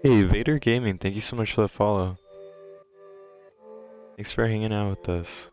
Hey, Vader Gaming, thank you so much for the follow. Thanks for hanging out with us.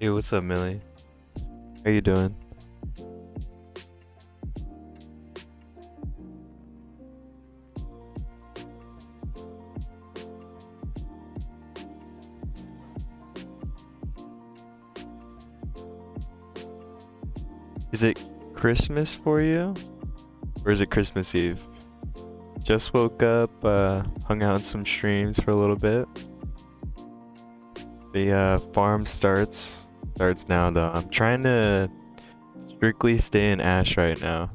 Hey, what's up, Millie? How you doing? Is it Christmas for you? Or is it Christmas Eve? Just woke up, hung out in some streams for a little bit. The farm starts now though. I'm trying to strictly stay in Ash right now.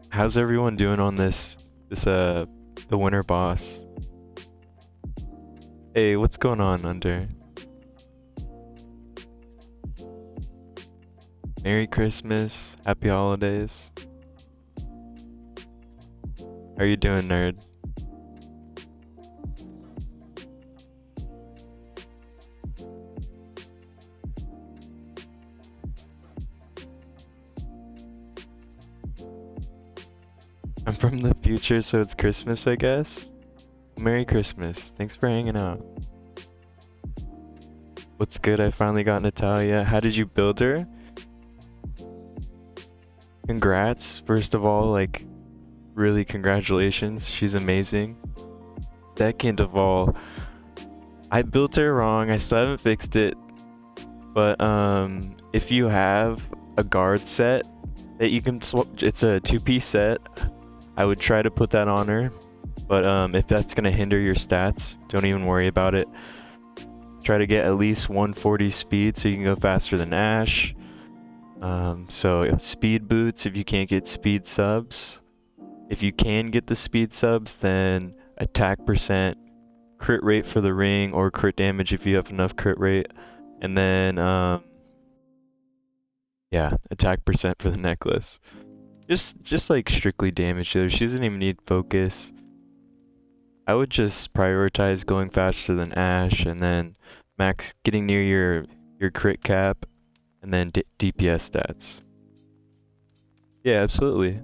How's everyone doing on this the winter boss? Hey, what's going on under? Merry Christmas, Happy Holidays. How are you doing, nerd? I'm from the future, so it's Christmas, I guess. Merry Christmas. Thanks for hanging out. What's good? I finally got Natalia. How did you build her? Congrats. First of all, like, really congratulations. She's amazing. Second of all, I built her wrong. I still haven't fixed it. But if you have a guard set that you can swap, it's a two-piece set. I would try to put that on her. But if that's gonna hinder your stats, don't even worry about it. Try to get at least 140 speed so you can go faster than Ash. So speed boots if you can't get speed subs. If you can get the speed subs, then attack percent, crit rate for the ring, or crit damage if you have enough crit rate. And then, yeah, attack percent for the necklace. Just like strictly damage dealer. She doesn't even need focus. I would just prioritize going faster than Ash, and then max getting near your crit cap, and then DPS stats. Yeah, absolutely.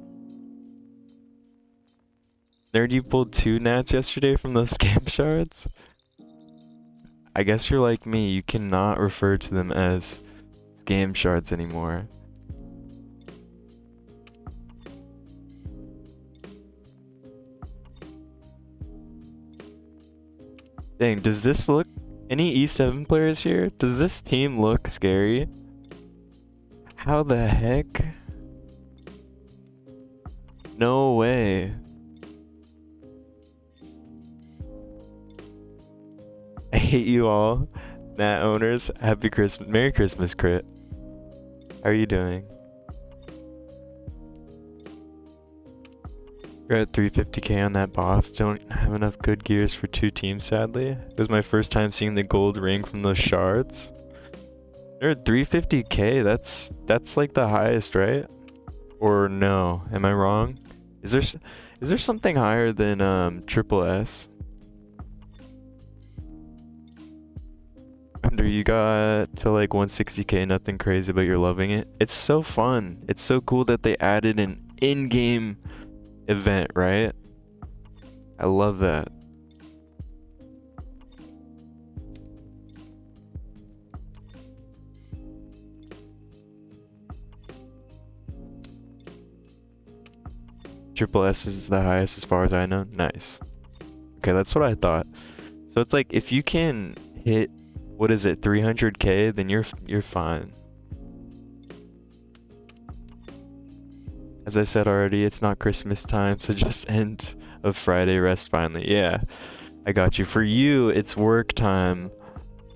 Nerd, you pulled 2 nats yesterday from those scam shards? I guess you're like me, you cannot refer to them as scam shards anymore. Dang, does this look... Any E7 players here? Does this team look scary? How the heck? No way. I hate you all. Nat owners, happy Christmas. Merry Christmas, Crit. How are you doing? You're at 350k on that boss. Don't have enough good gears for 2 teams, sadly. It was my first time seeing the gold ring from those shards. They're at 350k. That's like the highest, right? Or no? Am I wrong? Is there something higher than triple S? Under, you got to like 160k, nothing crazy, but you're loving it. It's so fun. It's so cool that they added an in-game event, right? I love that. Triple S is the highest as far as I know. Nice. Okay, that's what I thought. So it's like if you can hit, what is it, 300k, then you're fine. As I said already, it's not Christmas time, so just end of Friday rest finally. Yeah, I got you. For you, it's work time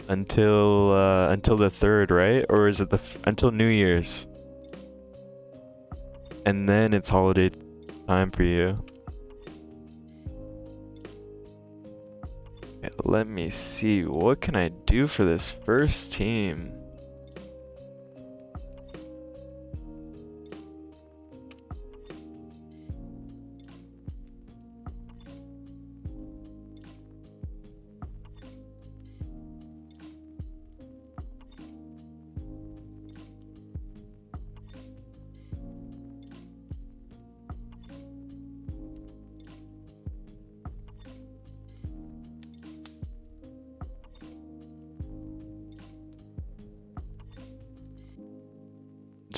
until the 3rd, right? Or is it until New Year's? And then it's holiday time for you. Okay, let me see. What can I do for this first team?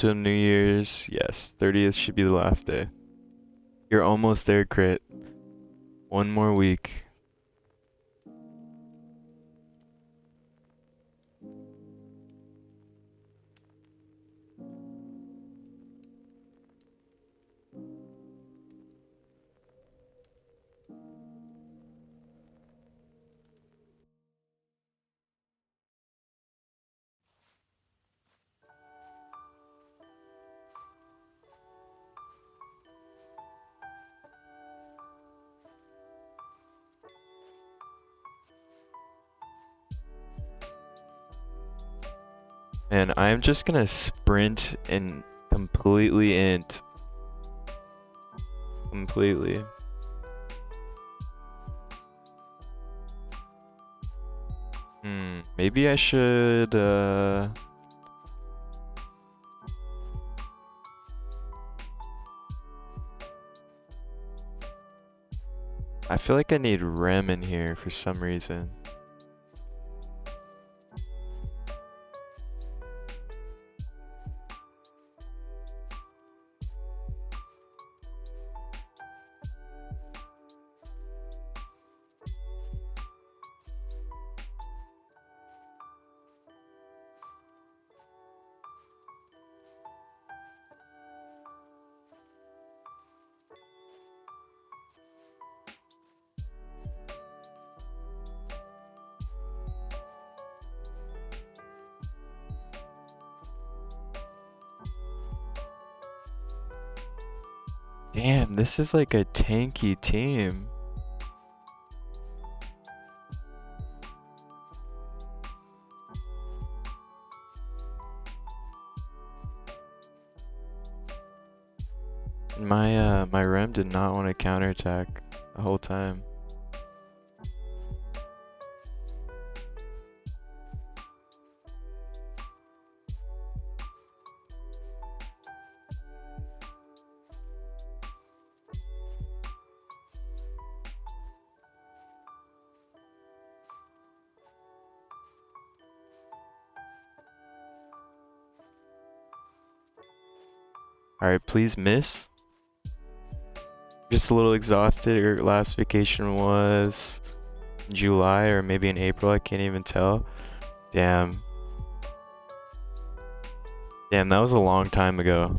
till New Year's. Yes, 30th should be the last day. You're almost there, Crit. One more week. And I'm just gonna sprint and completely int. Completely. Maybe I should, I feel like I need rem in here for some reason. Damn, this is like a tanky team. My rem did not want to counterattack the whole time. Alright, please miss. Just a little exhausted. Your last vacation was July or maybe in April, I can't even tell. Damn. Damn, that was a long time ago.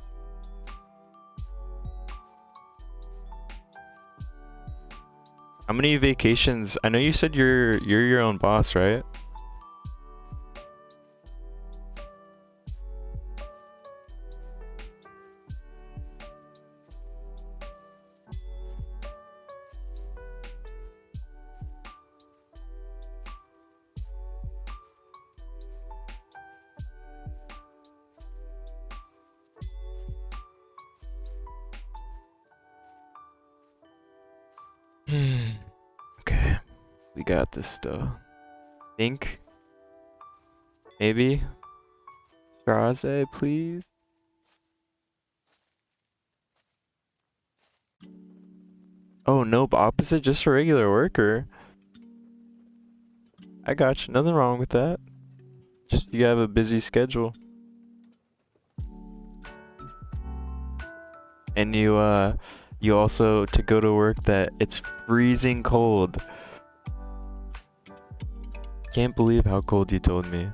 How many vacations? I know you said you're your own boss, right? Okay. We got this still. Think? Maybe? Straze, please? Oh, nope. Opposite, just a regular worker. I got you. Nothing wrong with that. Just you have a busy schedule. And you also to go to work that it's freezing cold. Can't believe how cold you told me.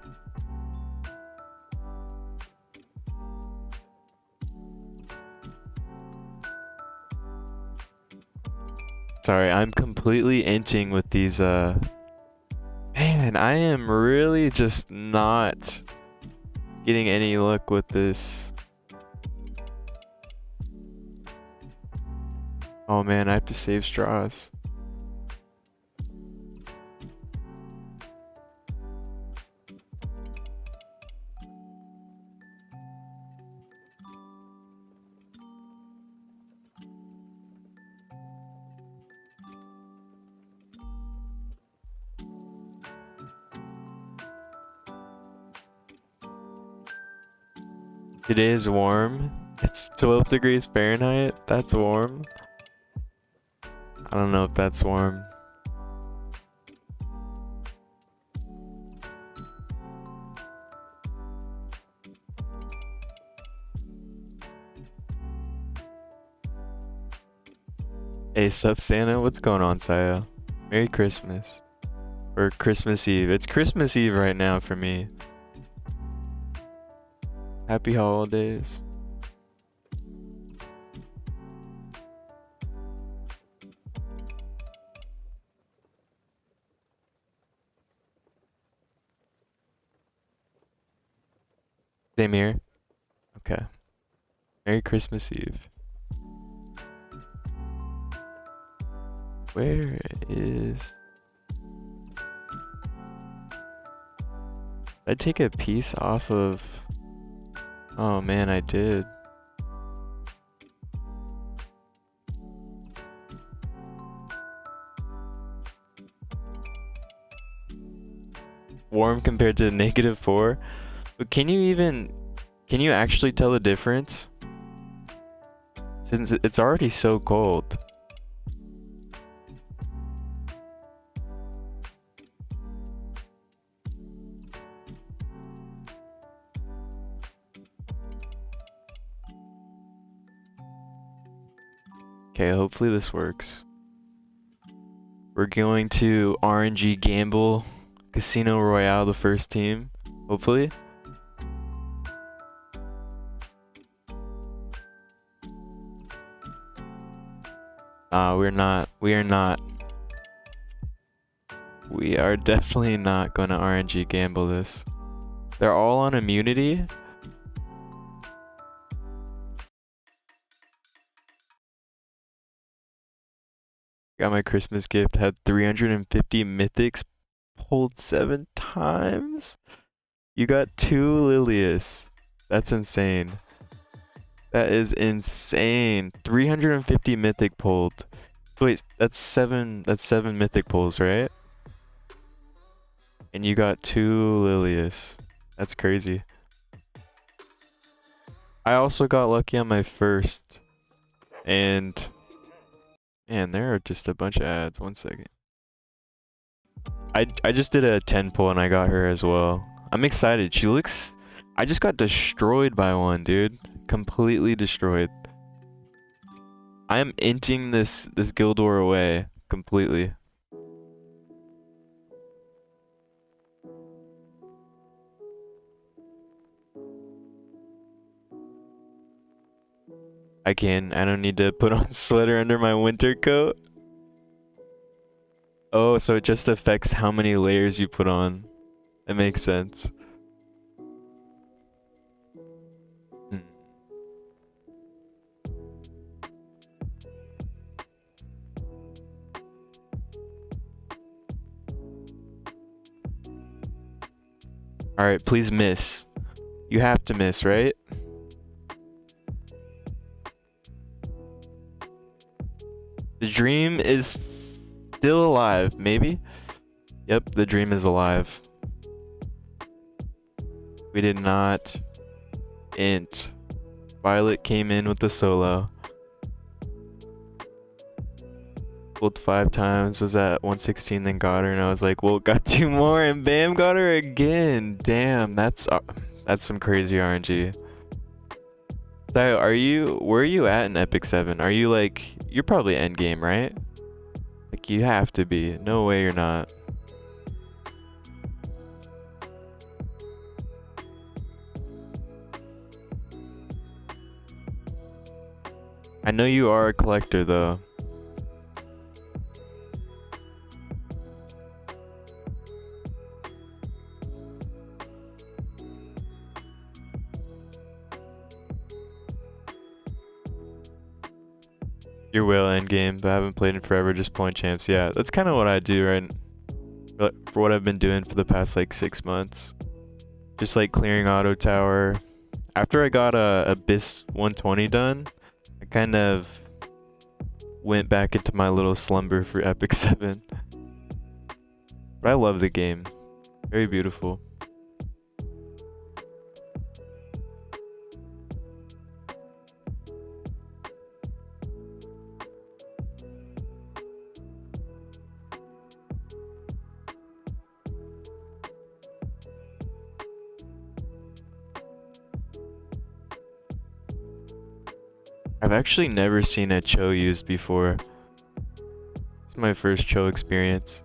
Sorry, I'm completely inting with these man, I am really just not getting any luck with this. Oh man, I have to save straws. It is warm. It's 12 degrees Fahrenheit. That's warm. I don't know if that's warm. Hey, sup Santa? What's going on, Saya? Merry Christmas. Or Christmas Eve. It's Christmas Eve right now for me. Happy holidays. Same here. Okay. Merry Christmas Eve. Where is... Did I take a piece off of... Oh man, I did. Warm compared to -4? But can you actually tell the difference? Since it's already so cold. Okay, hopefully this works. We're going to RNG Gamble Casino Royale, the first team. Hopefully. We're not. We are not. We are definitely not going to RNG Gamble this. They're all on immunity. Got my Christmas gift. Had 350 mythics. Pulled 7 times. You got 2 Lilius. That's insane. That is insane. 350 mythic pulled. Wait, that's 7 mythic pulls, right? And you got 2 Lilius. That's crazy. I also got lucky on my first. And man, there are just a bunch of ads. 1 second. I just did a 10 pull and I got her as well. I'm excited. She looks... I just got destroyed by one, dude. Completely destroyed. I am inting this Gildor away completely. I don't need to put on sweater under my winter coat. Oh, so it just affects how many layers you put on. It makes sense. Hmm. Alright, please miss. You have to miss, right? The dream is still alive, maybe? Yep, the dream is alive. We did not int. Violet came in with the solo. Pulled 5 times, was at 116, then got her, and I was like, well, got 2 more, and bam, got her again. Damn, that's some crazy RNG. So, where are you at in Epic 7? Are you like, you're probably endgame, right? Like, you have to be. No way you're not. I know you are a collector, though. You're well endgame, but I haven't played in forever, just point champs. Yeah, that's kind of what I do, right? For what I've been doing for the past, like, 6 months. Just, like, clearing auto tower. After I got Abyss 120 done, I kind of went back into my little slumber for Epic 7. But I love the game. Very beautiful. I've actually never seen a Cho used before. my first chill experience.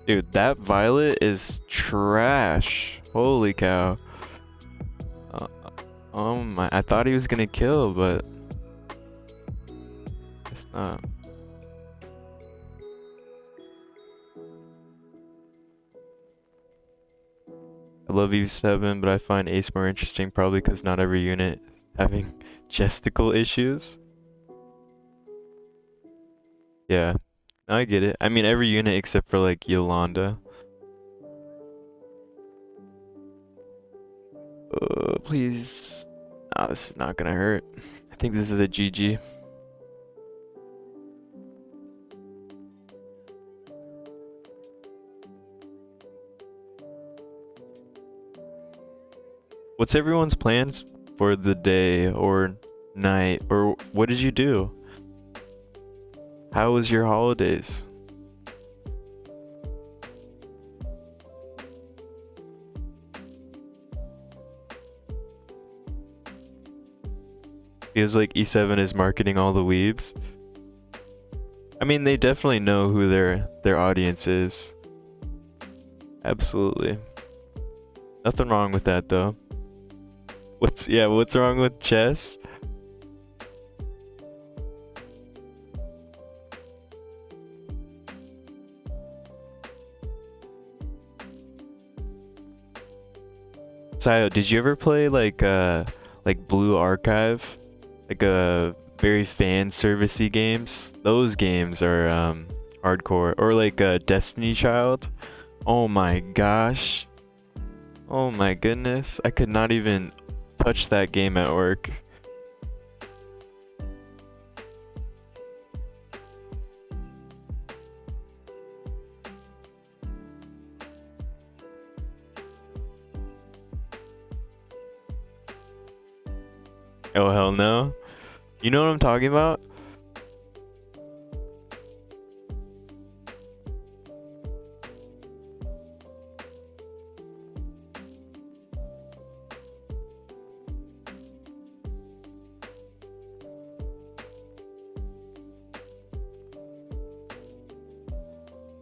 Dude, that Violet is trash. Holy cow. Uh, oh my, I thought he was gonna kill, but it's not. I love E7, but I find Ace more interesting probably because not every unit is having gesticle issues. Yeah, I get it. I mean, every unit except for like Yolanda. Please. Nah, this is not gonna hurt. I think this is a GG. What's everyone's plans for the day or night? Or what did you do? How was your holidays? Feels like E7 is marketing all the weebs. I mean, they definitely know who their audience is. Absolutely. Nothing wrong with that though. What's wrong with chess? Sayo, did you ever play like Blue Archive? Like very fan servicey games? Those games are hardcore. Or like Destiny Child. Oh my gosh. Oh my goodness. I could not even touch that game at work. Oh hell no. You know what I'm talking about?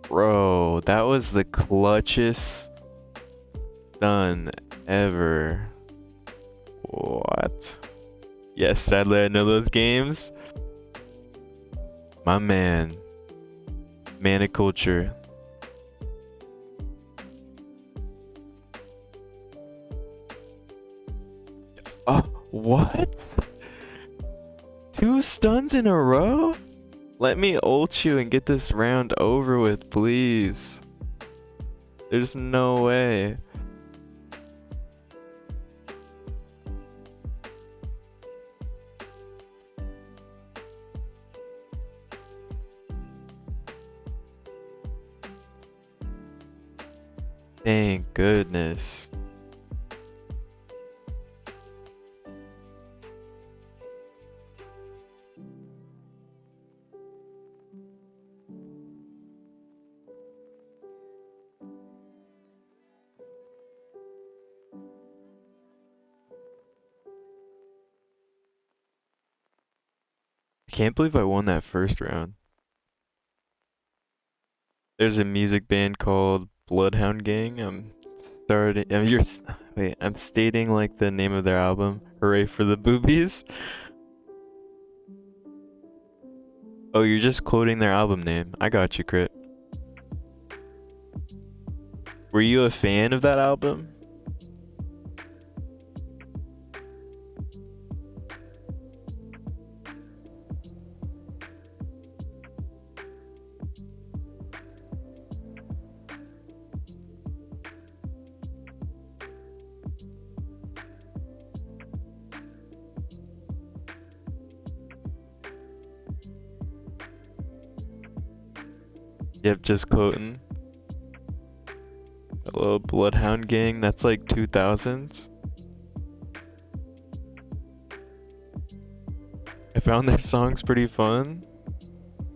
Bro, that was the clutchest stun ever. What? Yes, sadly I know those games. My man. Mana culture. Oh, what? 2 stuns in a row? Let me ult you and get this round over with, please. There's no way. Thank goodness. I can't believe I won that first round. There's a music band called Bloodhound Gang. I'm stating like the name of their album. Hooray for the boobies. Oh, you're just quoting their album name. I got you, Crit. Were you a fan of that album? Yep, just quoting. Hello, Bloodhound Gang. That's like 2000s. I found their songs pretty fun.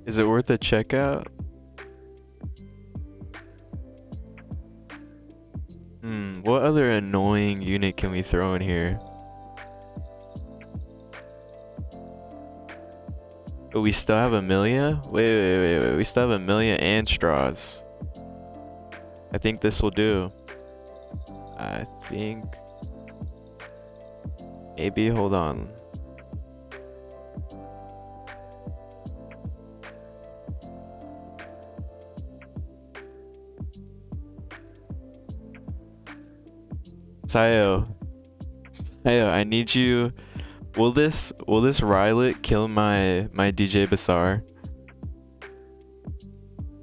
Is it worth a check out? What other annoying unit can we throw in here? But we still have Amelia? Wait. We still have Amelia and Straws. I think this will do. I think... Maybe, hold on. Sayo, I need you. Will this Rylet kill my DJ Basar?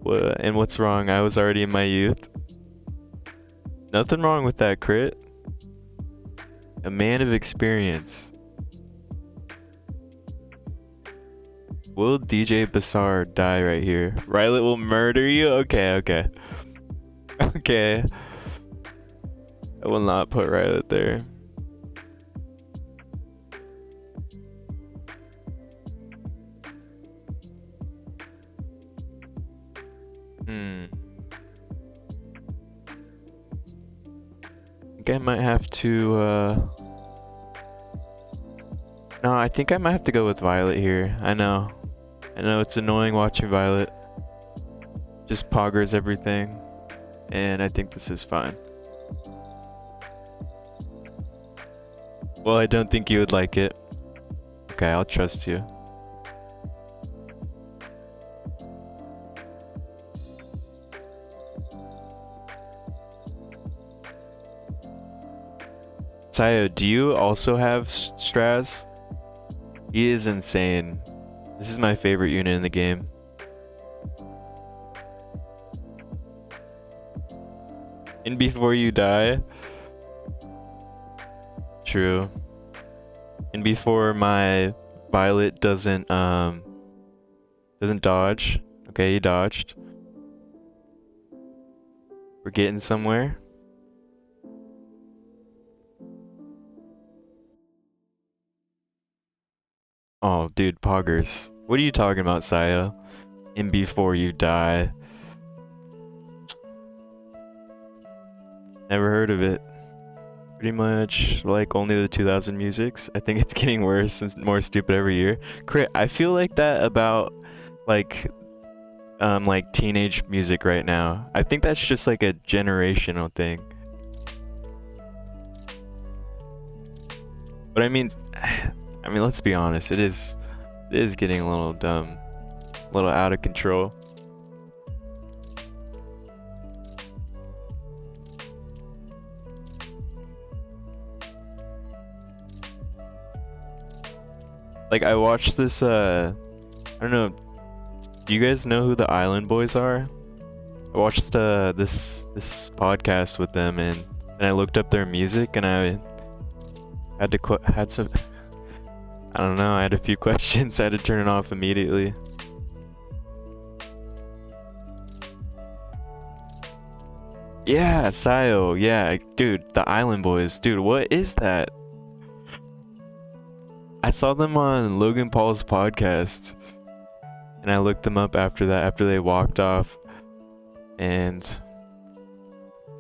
What, and what's wrong? I was already in my youth. Nothing wrong with that crit. A man of experience. Will DJ Basar die right here? Rylet will murder you? Okay. Okay. I will not put Rylet there. I think I might have to, no, I think I might have to go with Violet here. I know it's annoying watching Violet. Just poggers everything. And I think this is fine. Well, I don't think you would like it. Okay, I'll trust you. Sayo, do you also have Straz? He is insane. This is my favorite unit in the game. And before you die? True. And before my Violet doesn't dodge. Okay, he dodged. We're getting somewhere. Oh, dude, poggers. What are you talking about, Sayo? And before you die. Never heard of it. Pretty much like only the 2000 musics. I think it's getting worse and more stupid every year. Crit, I feel like that about like teenage music right now. I think that's just like a generational thing. But I mean, let's be honest. It is getting a little dumb, a little out of control. Like I watched this. I don't know. Do you guys know who the Island Boys are? I watched this podcast with them, and I looked up their music, and I had some. I don't know. I had a few questions. I had to turn it off immediately. Yeah, Sayo. Yeah, dude, the Island Boys. Dude, what is that? I saw them on Logan Paul's podcast, and I looked them up after that, after they walked off, and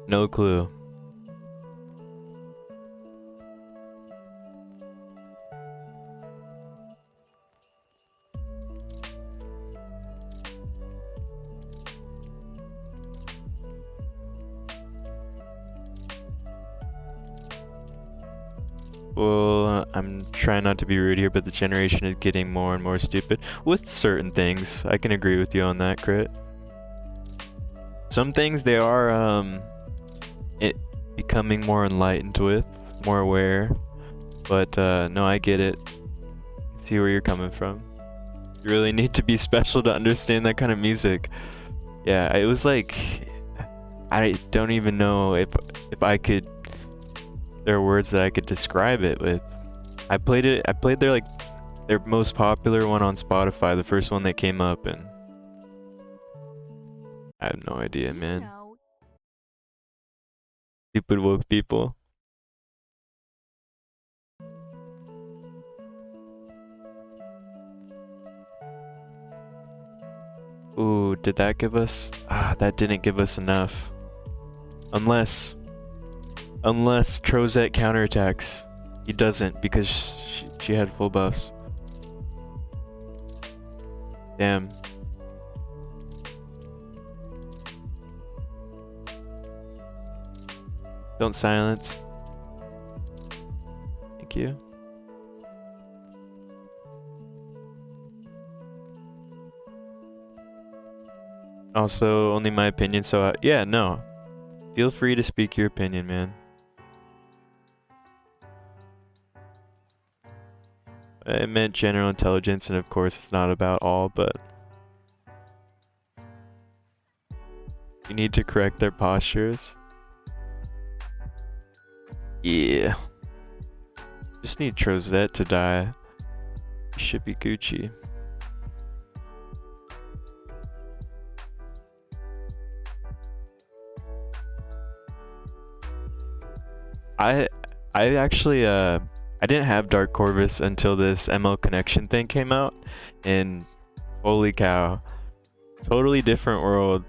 no clue. Well, I'm trying not to be rude here, but the generation is getting more and more stupid with certain things. I can agree with you on that, Crit. Some things they are becoming more enlightened with, more aware. But no, I get it. See where you're coming from. You really need to be special to understand that kind of music. Yeah, it was like, I don't even know if I could. There are words that I could describe it with. I played their most popular one on Spotify, the first one that came up, and I have no idea, man. Stupid woke people. Ooh, did that give us... that didn't give us enough. Unless Unless Trozette counterattacks. He doesn't because she had full buffs. Damn. Don't silence. Thank you. Also, only my opinion, so yeah, no. Feel free to speak your opinion, man. It meant general intelligence, and of course it's not about all, but you need to correct their postures. Yeah. Just need Trozette to die. Should be Gucci. I actually I didn't have Dark Corvus until this ML connection thing came out, and holy cow, totally different world.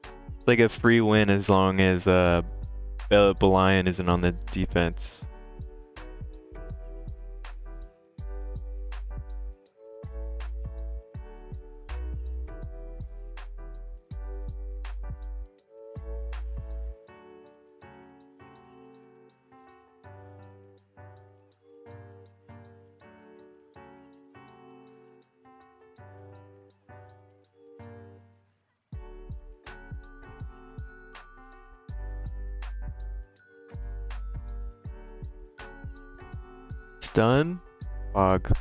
It's like a free win as long as Belian isn't on the defense. Stun? Fog.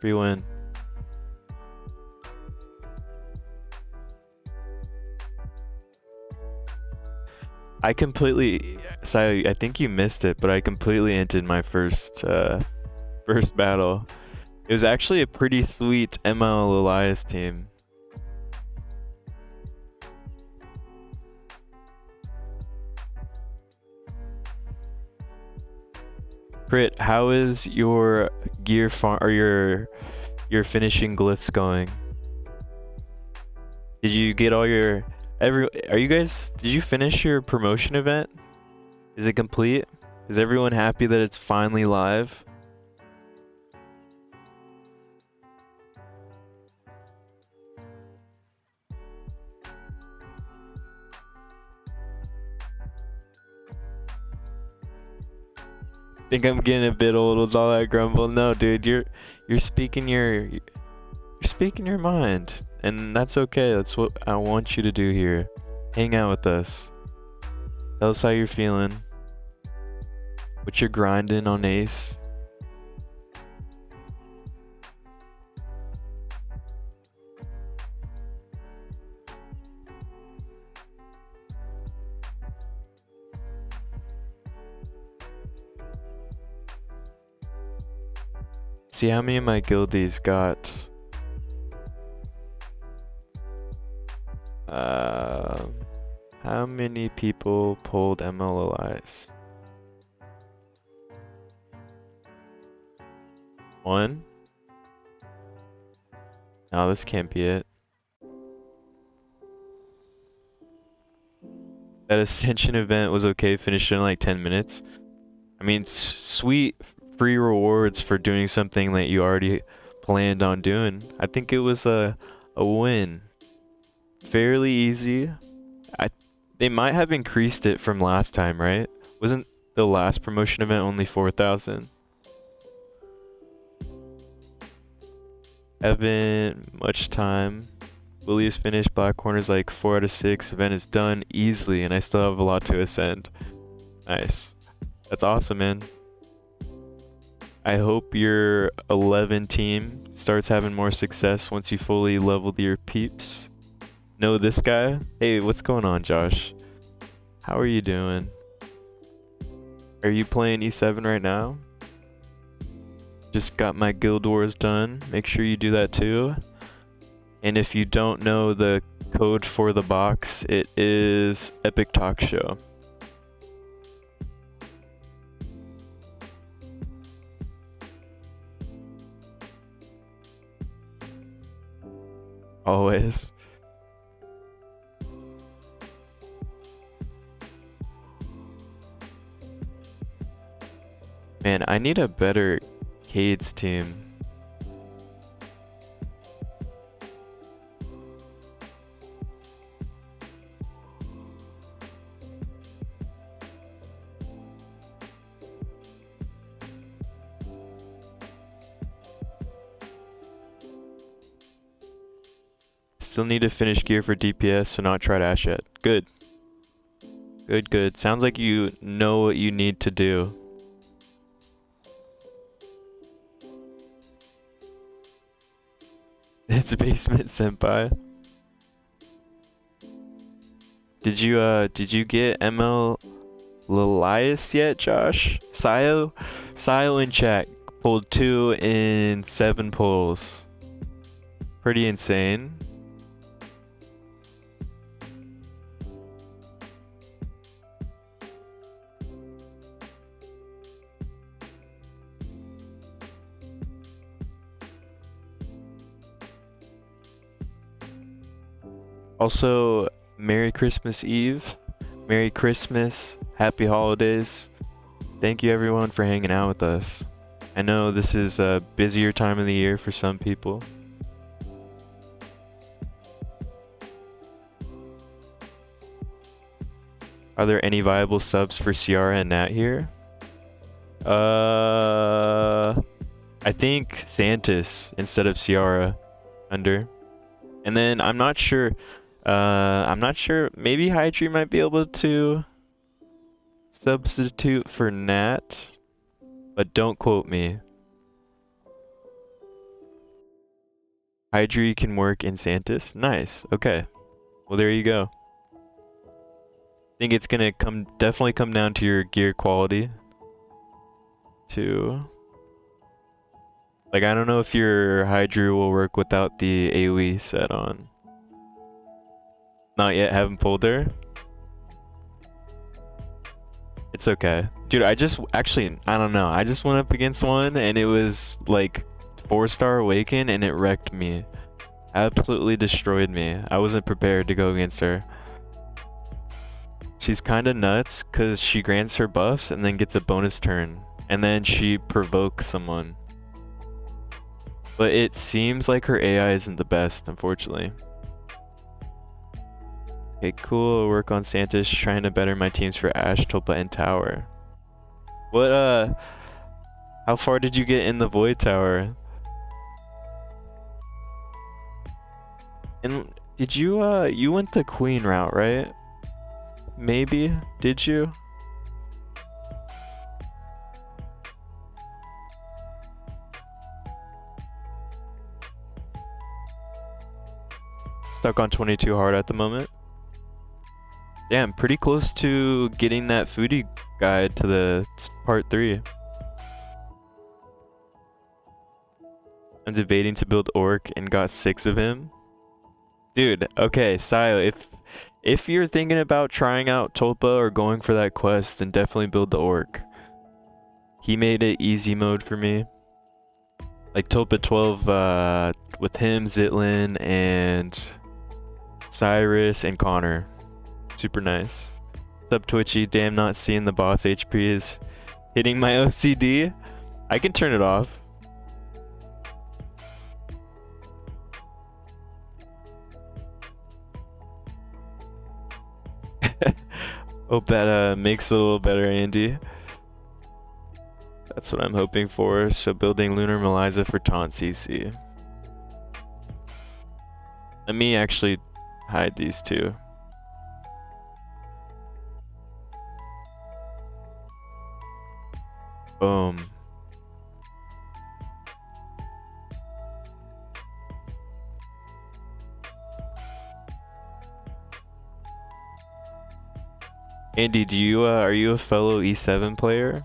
Free win. I completely, sorry, I think you missed it, but I completely ended my first battle. It was actually a pretty sweet ML Elias team. Crit, how is your gear farm or your finishing glyphs going? Did you get all your did you finish your promotion event? Is it complete? Is everyone happy that it's finally live? Think I'm getting a bit old with all that grumble. No, dude, you're speaking your mind, and that's okay. That's what I want you to do here. Hang out with us. Tell us how you're feeling. What you're grinding on Ace. See how many of my guildies got how many people pulled MLOIs? One? No, this can't be it. That Ascension event was okay, finished in like 10 minutes. I mean, sweet free rewards for doing something that you already planned on doing. I think it was a win. Fairly easy. They might have increased it from last time, right? Wasn't the last promotion event only 4,000? Haven't much time. Willie is finished. Black Corner's like 4 out of 6. Event is done easily, and I still have a lot to ascend. Nice. That's awesome, man. I hope your 11 team starts having more success once you fully leveled your peeps. Know this guy? Hey, what's going on, Josh? How are you doing? Are you playing E7 right now? Just got my guild wars done. Make sure you do that too. And if you don't know the code for the box, it is Epic Talk Show. Always. Man, I need a better Cades team. Still need to finish gear for DPS, so not try Ash yet. Good. Good, good. Sounds like you know what you need to do. It's a basement senpai. Did you get ML Lilias yet, Josh? Sio in chat pulled 2 in 7 pulls. Pretty insane. Also, Merry Christmas Eve. Merry Christmas. Happy holidays. Thank you everyone for hanging out with us. I know this is a busier time of the year for some people. Are there any viable subs for Ciara and Nat here? I think Santis instead of Ciara under. And then I'm not sure. Maybe Hydri might be able to substitute for Nat, but don't quote me. Hydri can work in Santis. Nice. Okay. Well, there you go. I think it's gonna definitely come down to your gear quality. Too. Like, I don't know if your Hydra will work without the AoE set on. Not yet, haven't pulled her. It's okay. Dude, I don't know. I just went up against one and it was like 4-star Awaken and it wrecked me. Absolutely destroyed me. I wasn't prepared to go against her. She's kinda nuts because she grants her buffs and then gets a bonus turn. And then she provokes someone. But it seems like her AI isn't the best, unfortunately. Okay, cool. I'll work on Santis, trying to better my teams for Ashe, Tulpa, and Tower. What, how far did you get in the Void Tower? And did you, you went the Queen route, right? Maybe? Did you? Stuck on 22 hard at the moment. Damn, pretty close to getting that foodie guide to the part 3. I'm debating to build Orc and got 6 of him. Dude, okay, Sio, if you're thinking about trying out Tulpa or going for that quest, then definitely build the Orc. He made it easy mode for me. Like Tulpa 12 with him, Zitlin, and Cyrus, and Connor. Super nice. Sub Twitchy, damn, not seeing the boss HP is hitting my OCD. I can turn it off. Hope that makes it a little better, Andy. That's what I'm hoping for. So building Lunar Meliza for taunt CC. Let me actually hide these two. Boom. Andy, do you are you a fellow E7 player?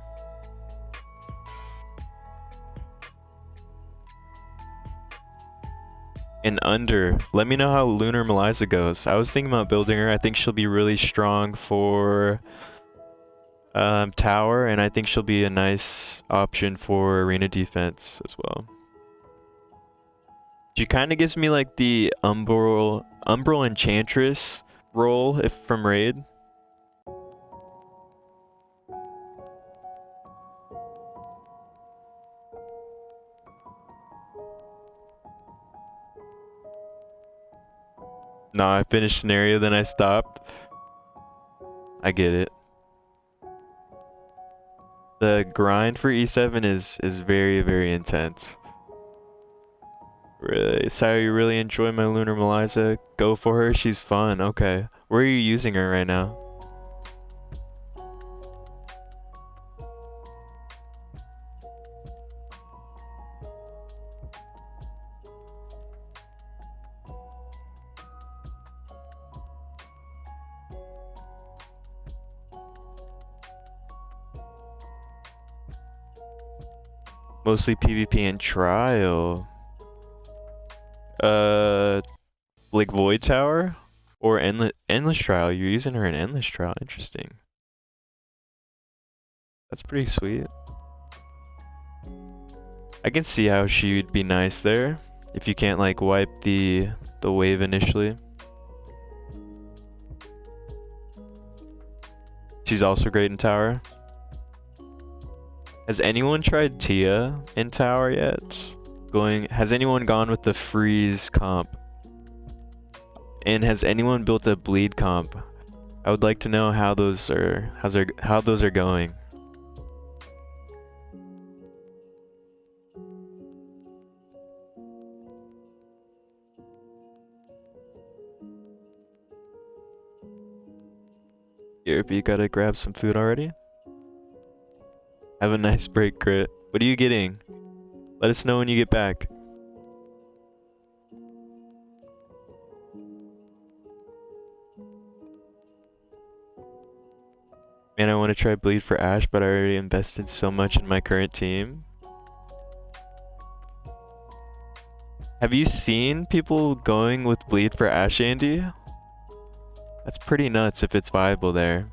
And under, let me know how Lunar Meliza goes. I was thinking about building her. I think she'll be really strong for tower, and I think she'll be a nice option for arena defense as well. She kind of gives me like the Umbral Enchantress role if from raid. No, I finished scenario, then I stopped. I get it. The grind for E7 is very, very intense. Really, so you really enjoy my Lunar Melisa? Go for her, she's fun. Okay. Where are you using her right now? Mostly PvP and trial. Uh, like Void Tower? Or Endless Trial? You're using her in Endless Trial. Interesting. That's pretty sweet. I can see how she'd be nice there. If you can't like wipe the wave initially. She's also great in tower. Has anyone tried Tia in tower yet? Has anyone gone with the freeze comp? And has anyone built a bleed comp? I would like to know how those are going. Europe, you gotta grab some food already? Have a nice break, Crit. What are you getting? Let us know when you get back. Man, I want to try Bleed for Ash, but I already invested so much in my current team. Have you seen people going with Bleed for Ash, Andy? That's pretty nuts if it's viable there.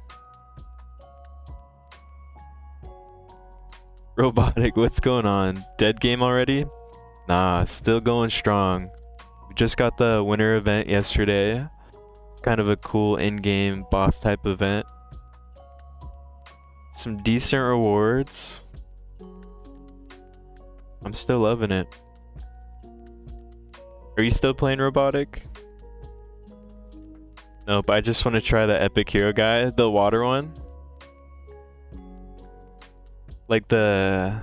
Robotic, what's going on? Dead game already? Nah, still going strong. We just got the winter event yesterday. Kind of a cool in-game boss type event. Some decent rewards. I'm still loving it. Are you still playing Robotic? Nope, I just want to try the Epic Hero guy, the water one. Like yeah,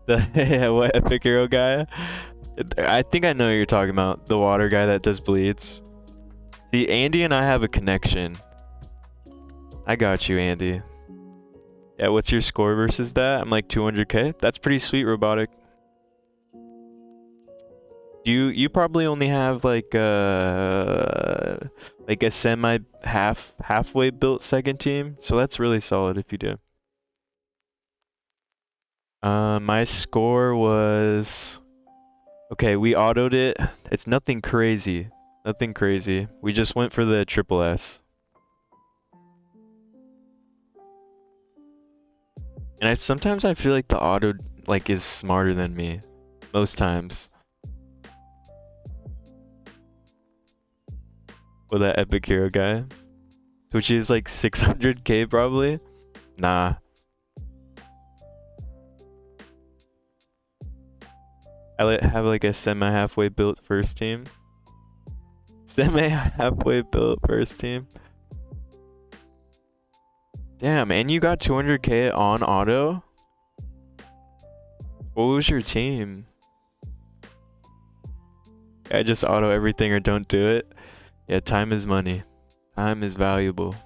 what Epic Hero guy? I think I know what you're talking about. The water guy that does bleeds. See, Andy and I have a connection. I got you, Andy. Yeah, what's your score versus that? I'm like 200k. That's pretty sweet, Robotic. You probably only have like a semi halfway built second team, so that's really solid if you do. My score was okay. We autoed it. It's nothing crazy. Nothing crazy. We just went for the triple S. And sometimes I feel like the auto like is smarter than me. Most times. With that epic hero guy. Which is like 600k probably. Nah. Have like a semi halfway built first team. Semi halfway built first team. Damn, and you got 200k on auto? What was your team? I just auto everything or don't do it. Yeah, time is money. Time is valuable.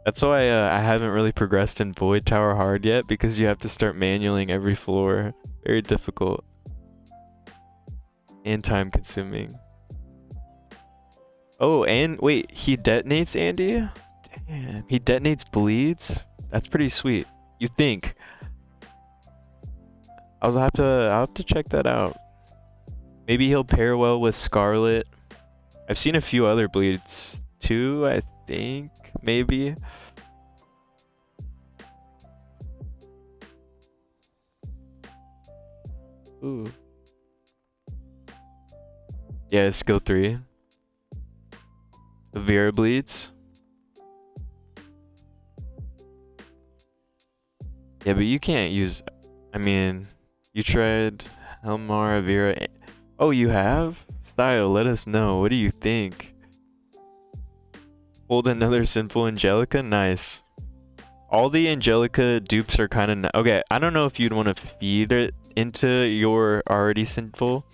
That's why I haven't really progressed in Void Tower hard yet, because you have to start manualing every floor. Very difficult. And time consuming. Oh, and wait, he detonates Andy? Damn, he detonates bleeds? That's pretty sweet. You think? I'll have to check that out. Maybe he'll pair well with Scarlet. I've seen a few other bleeds too, I think. Maybe. Ooh. Yeah, skill 3. Vera bleeds. Yeah, but you can't use... I mean, you tried Helmar, Vera... Oh, you have? Style, let us know. What do you think? Hold another Sinful Angelica? Nice. All the Angelica dupes are kind of... Okay, I don't know if you'd want to feed it into your already Sinful,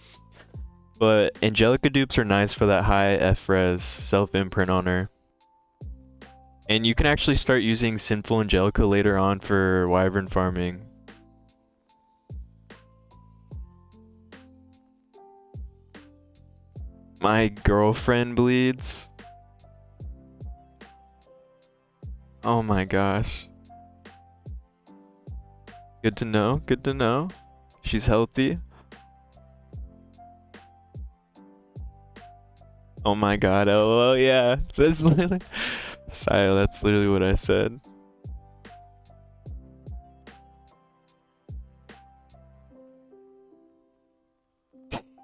but Angelica dupes are nice for that high F-res self-imprint on her. And you can actually start using Sinful Angelica later on for Wyvern farming. My girlfriend bleeds. Oh my gosh. Good to know, good to know. She's healthy. Oh my god, oh yeah. That's literally... Saya, that's literally what I said.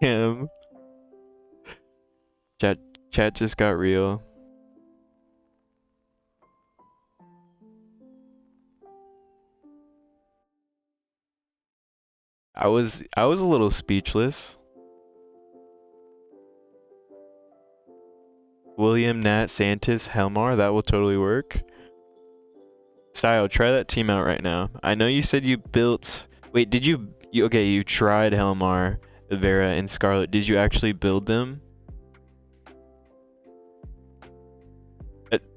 Damn. Chat just got real. I was a little speechless. William, Nat, Santis, Helmar, that will totally work. Sio, try that team out right now. I know you said you built... Wait, did you... Okay, you tried Helmar, Vera, and Scarlet. Did you actually build them?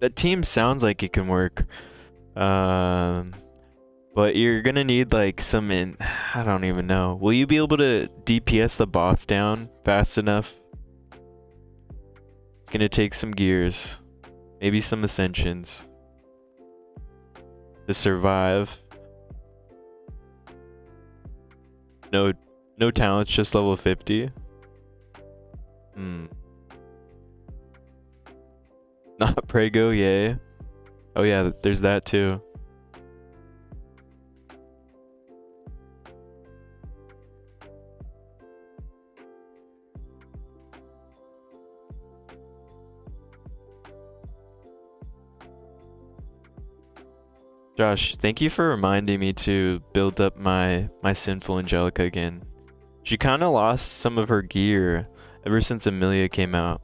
That team sounds like it can work. But you're gonna need like some I don't even know. Will you be able to DPS the boss down fast enough? Gonna take some gears. Maybe some ascensions. To survive. No talents, just level 50. Not Prego, yay. Oh yeah, there's that too. Josh, thank you for reminding me to build up my Sinful Angelica again. She kind of lost some of her gear ever since Amelia came out.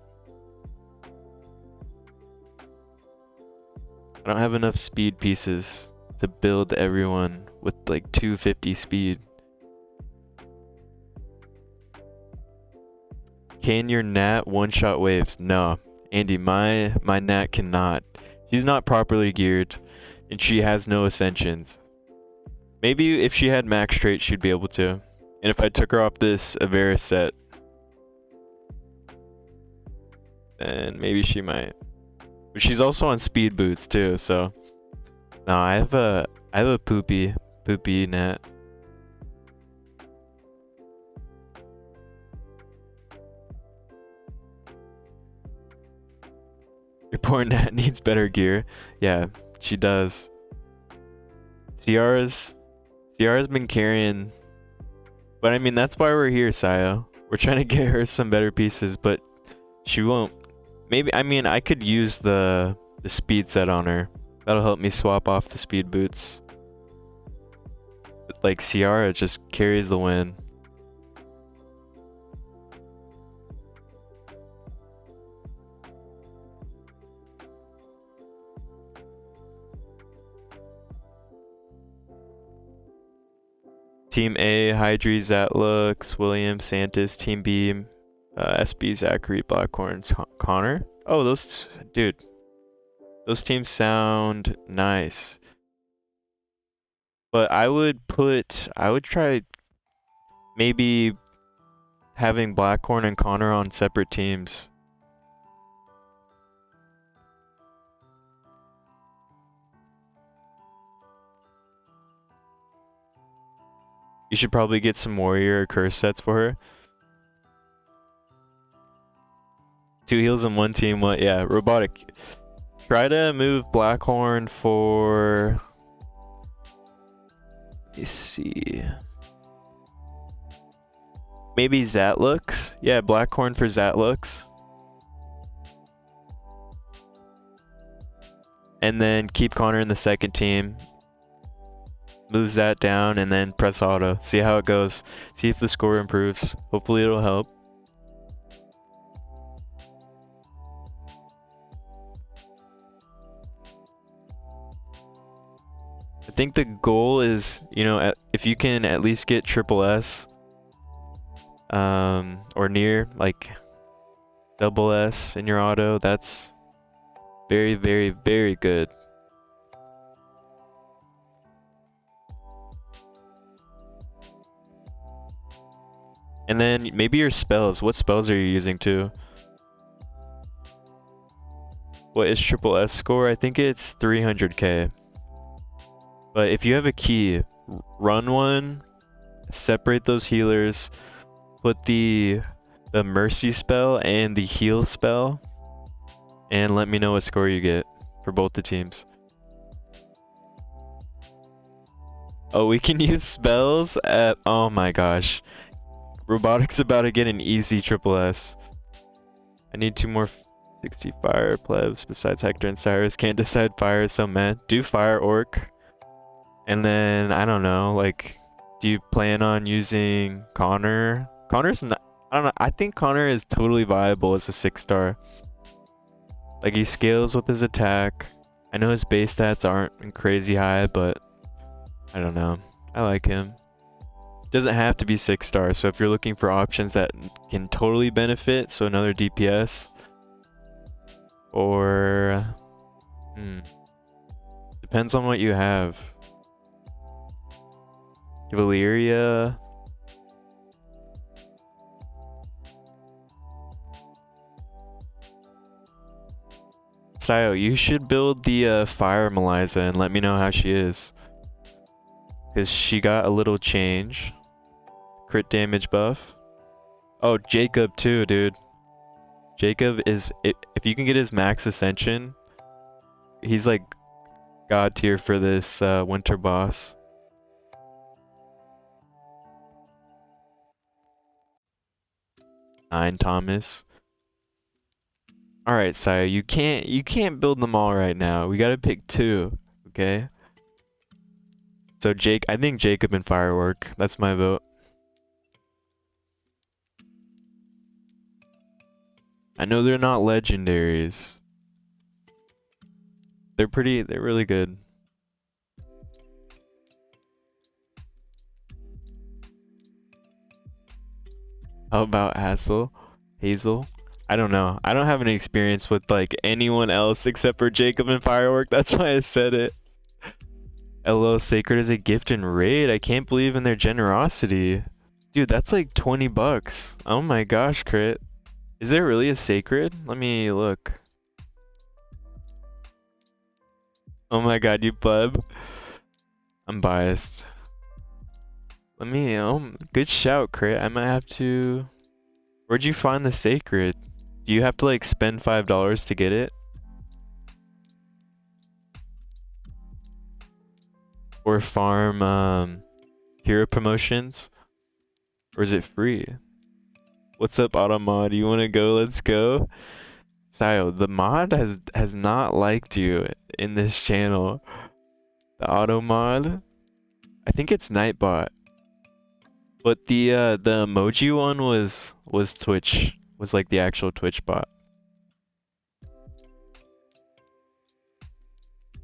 I don't have enough speed pieces to build everyone with like 250 speed. Can your Nat one-shot waves? No, Andy, my Nat cannot. She's not properly geared, and she has no ascensions. Maybe if she had max trait, she'd be able to. And if I took her off this Avera set, then maybe she might. But she's also on speed boots too, so no, I have a poopy Nat. Your poor Nat needs better gear. Yeah, she does. Ciara's been carrying, but I mean that's why we're here, Sayo. We're trying to get her some better pieces, but she won't. Maybe, I mean, I could use the speed set on her. That'll help me swap off the speed boots. But like Ciara just carries the win. Team A, Hydri, Zatlux, William, Santis. Team B, SB, Zachary, Blackhorn, Connor. Oh, dude. Those teams sound nice. But I would try maybe having Blackhorn and Connor on separate teams. You should probably get some warrior or curse sets for her. 2 heals in 1 team, what? Yeah, robotic. Try to move Blackhorn for... Let's see. Maybe Zatlux? Yeah, Blackhorn for Zatlux. And then keep Connor in the second team. Moves that down and then press auto. See how it goes. See if the score improves. Hopefully it'll help. I think the goal is, you know, if you can at least get triple S, or near like double S in your auto, that's very, very, very good. And then maybe your spells. What spells are you using too? What is triple S score? I think it's 300k. But if you have a key, run one, separate those healers, put the mercy spell and the heal spell, and let me know what score you get for both the teams. Oh, we can use spells at, oh my gosh. Robotics about to get an easy triple S. I need 2 more 60 fire plebs besides Hector and Cyrus. Can't decide fire, so man. Do fire orc. And then, I don't know, like, do you plan on using Connor? Connor's not, I don't know, I think Connor is totally viable as a 6-star. Like, he scales with his attack. I know his base stats aren't crazy high, but I don't know. I like him. Doesn't have to be 6-star, so if you're looking for options that can totally benefit, so another DPS, or depends on what you have. Valyria. Sayo, you should build the Fire Melissa and let me know how she is. Because she got a little change. Crit damage buff. Oh, Jacob too, dude. Jacob is, if you can get his max ascension, he's like god tier for this winter boss. Thomas. Alright, Sayo, you can't build them all right now. We gotta pick 2, okay? So I think Jacob and Firework. That's my vote. I know they're not legendaries. They're really good. How about Hazel? I don't know. I don't have any experience with like anyone else except for Jacob and Firework. That's why I said it. LO Sacred is a gift and raid. I can't believe in their generosity. Dude, that's like 20 bucks. Oh my gosh, Crit. Is there really a Sacred? Let me look. Oh my god, you pleb. I'm biased. Let me, good shout, Crit. I might have to... Where'd you find the Sacred? Do you have to like spend $5 to get it? Or farm hero promotions? Or is it free? What's up, Automod? You wanna go? Let's go. Sayo, the mod has not liked you in this channel. The Automod. I think it's Nightbot. But the emoji one was Twitch. Was like the actual Twitch bot.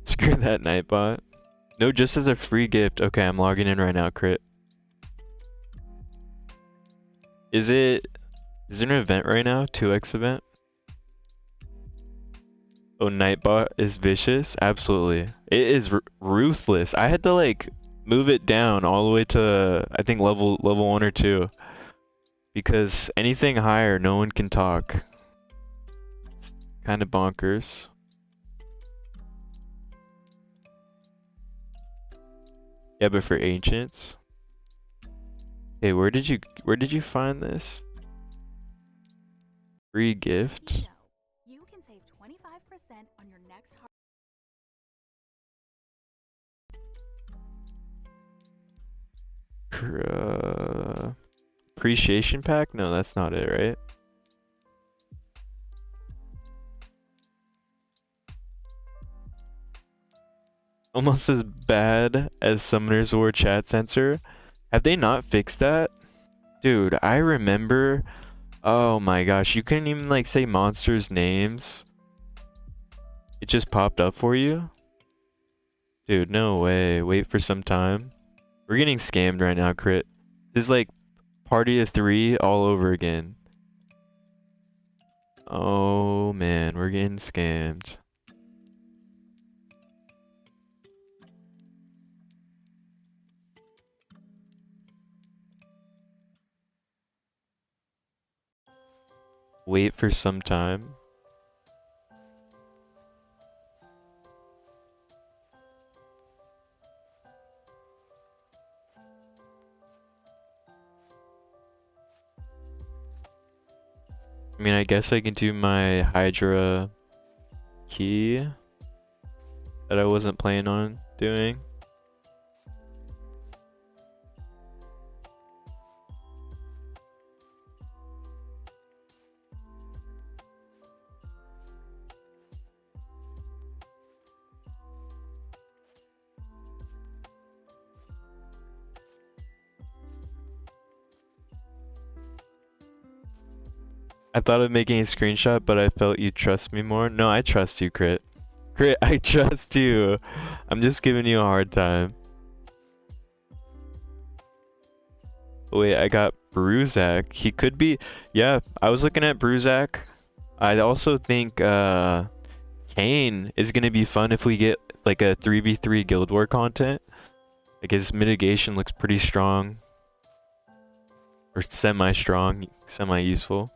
Screw that Nightbot. No, just as a free gift. Okay, I'm logging in right now, Crit. Is there an event right now? 2x event? Oh, Nightbot is vicious? Absolutely. It is ruthless. I had to like move it down all the way to I think level 1 or 2. Because anything higher, no one can talk. It's kind of bonkers. Yeah, but for ancients. Hey, where did you find this? Free gift? You can save 25% on your next Appreciation pack? No, that's not it, right? Almost as bad as Summoner's War chat censor. Have they not fixed that? Dude, I remember. Oh my gosh, you couldn't even like say monsters' names. It just popped up for you. Dude, no way. Wait for some time. We're getting scammed right now, Crit. This is like party of 3 all over again. Oh man, we're getting scammed. Wait for some time. I mean, I guess I can do my Hydra key that I wasn't planning on doing. I thought of making a screenshot, but I felt you'd trust me more. No, I trust you, Crit. Crit, I trust you. I'm just giving you a hard time. Wait, I got Bruzak. He could be... Yeah, I was looking at Bruzak. I also think Kane is going to be fun if we get like a 3v3 Guild War content. Like his mitigation looks pretty strong. Or semi-strong, semi-useful.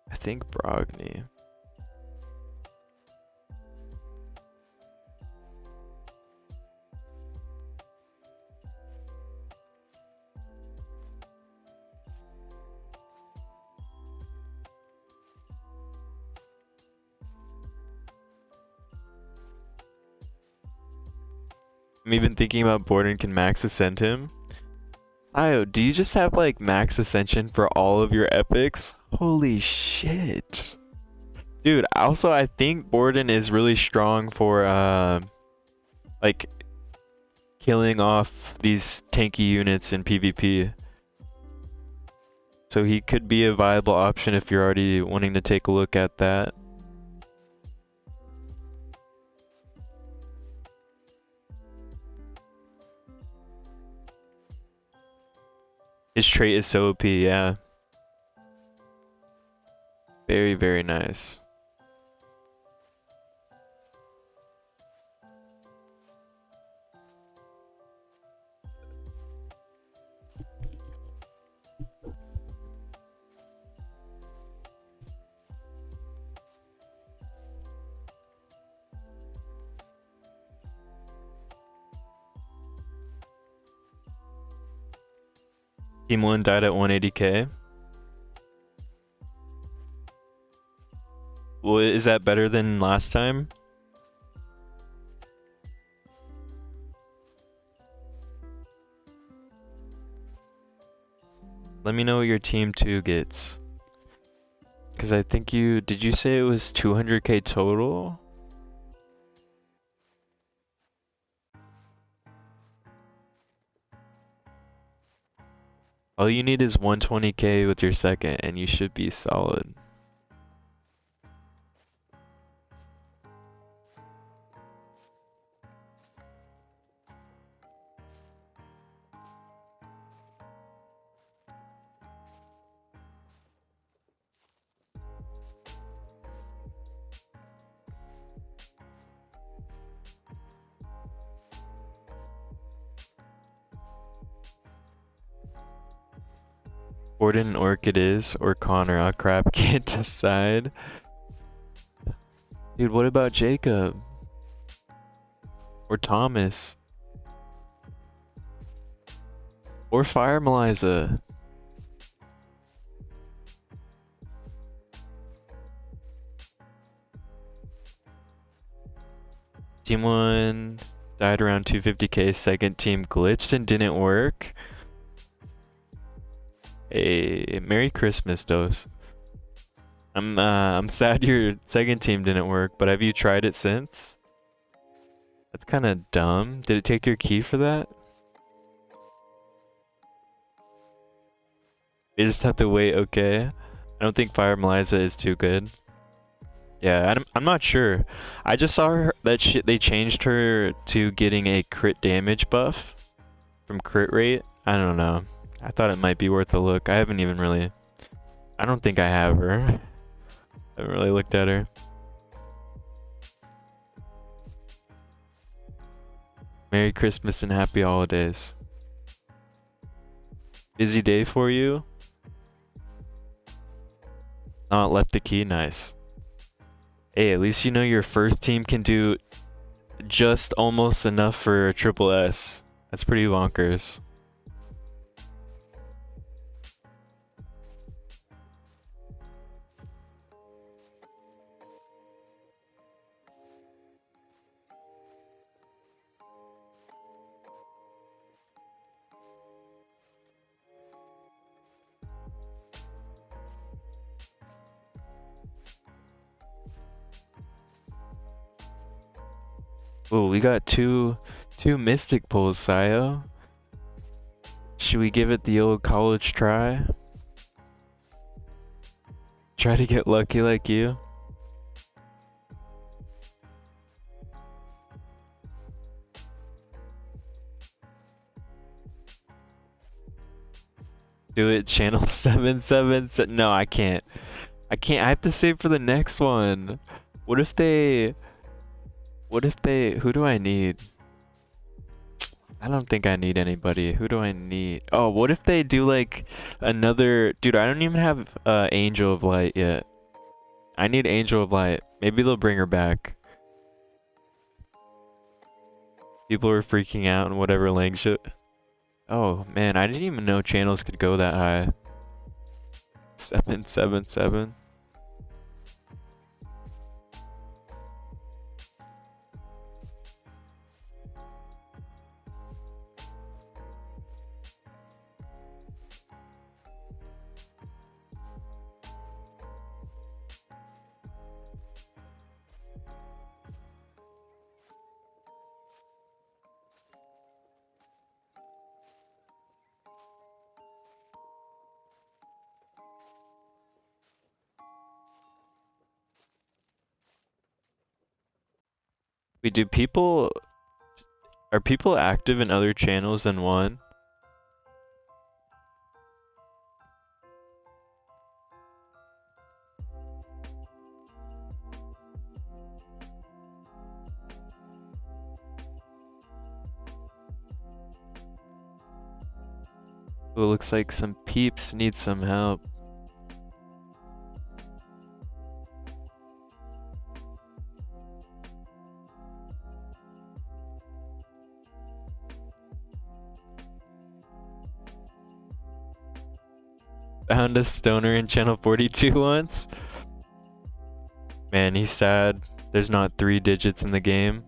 I think Brogni. I'm even thinking about Borden can max ascend him. Sayo, do you just have like max ascension for all of your epics? Holy shit. Dude, also I think Borden is really strong for like killing off these tanky units in PvP. So he could be a viable option if you're already wanting to take a look at that. His trait is so OP, yeah. Very, very nice. Team 1 died at 180k. Well, is that better than last time? Let me know what your team 2 gets. Because I think you... Did you say it was 200k total? All you need is 120k with your second and you should be solid. Gordon Orchid is, or Connor, a crap can't decide. Dude, what about Jacob? Or Thomas? Or Fire Meliza? Team 1 died around 250k, second team glitched and didn't work. Hey, Merry Christmas, Dose. I'm sad your second team didn't work, but have you tried it since? That's kind of dumb. Did it take your key for that? You just have to wait, okay? I don't think Fire Melissa is too good. Yeah, I'm not sure. I just saw her that they changed her to getting a crit damage buff from crit rate. I don't know. I thought it might be worth a look. I haven't even really. I don't think I have her. I haven't really looked at her. Merry Christmas and Happy Holidays. Busy day for you? Not left the key, nice. Hey, at least you know your first team can do just almost enough for a triple S. That's pretty bonkers. Oh, we got two Mystic pulls, Sayo. Should we give it the old college try? Try to get lucky like you? Do it, channel 777. No, I can't. I can't. I have to save for the next one. What if they... Who do I need? I don't think I need anybody. Who do I need? Oh, what if they do like another... Dude, I don't even have Angel of Light yet. I need Angel of Light. Maybe they'll bring her back. People are freaking out in whatever language. Oh man, I didn't even know channels could go that high. 777. Wait, are people active in other channels than one? Oh, it looks like some peeps need some help. Found a stoner in channel 42 once. Man, he's sad. There's not 3 digits in the game.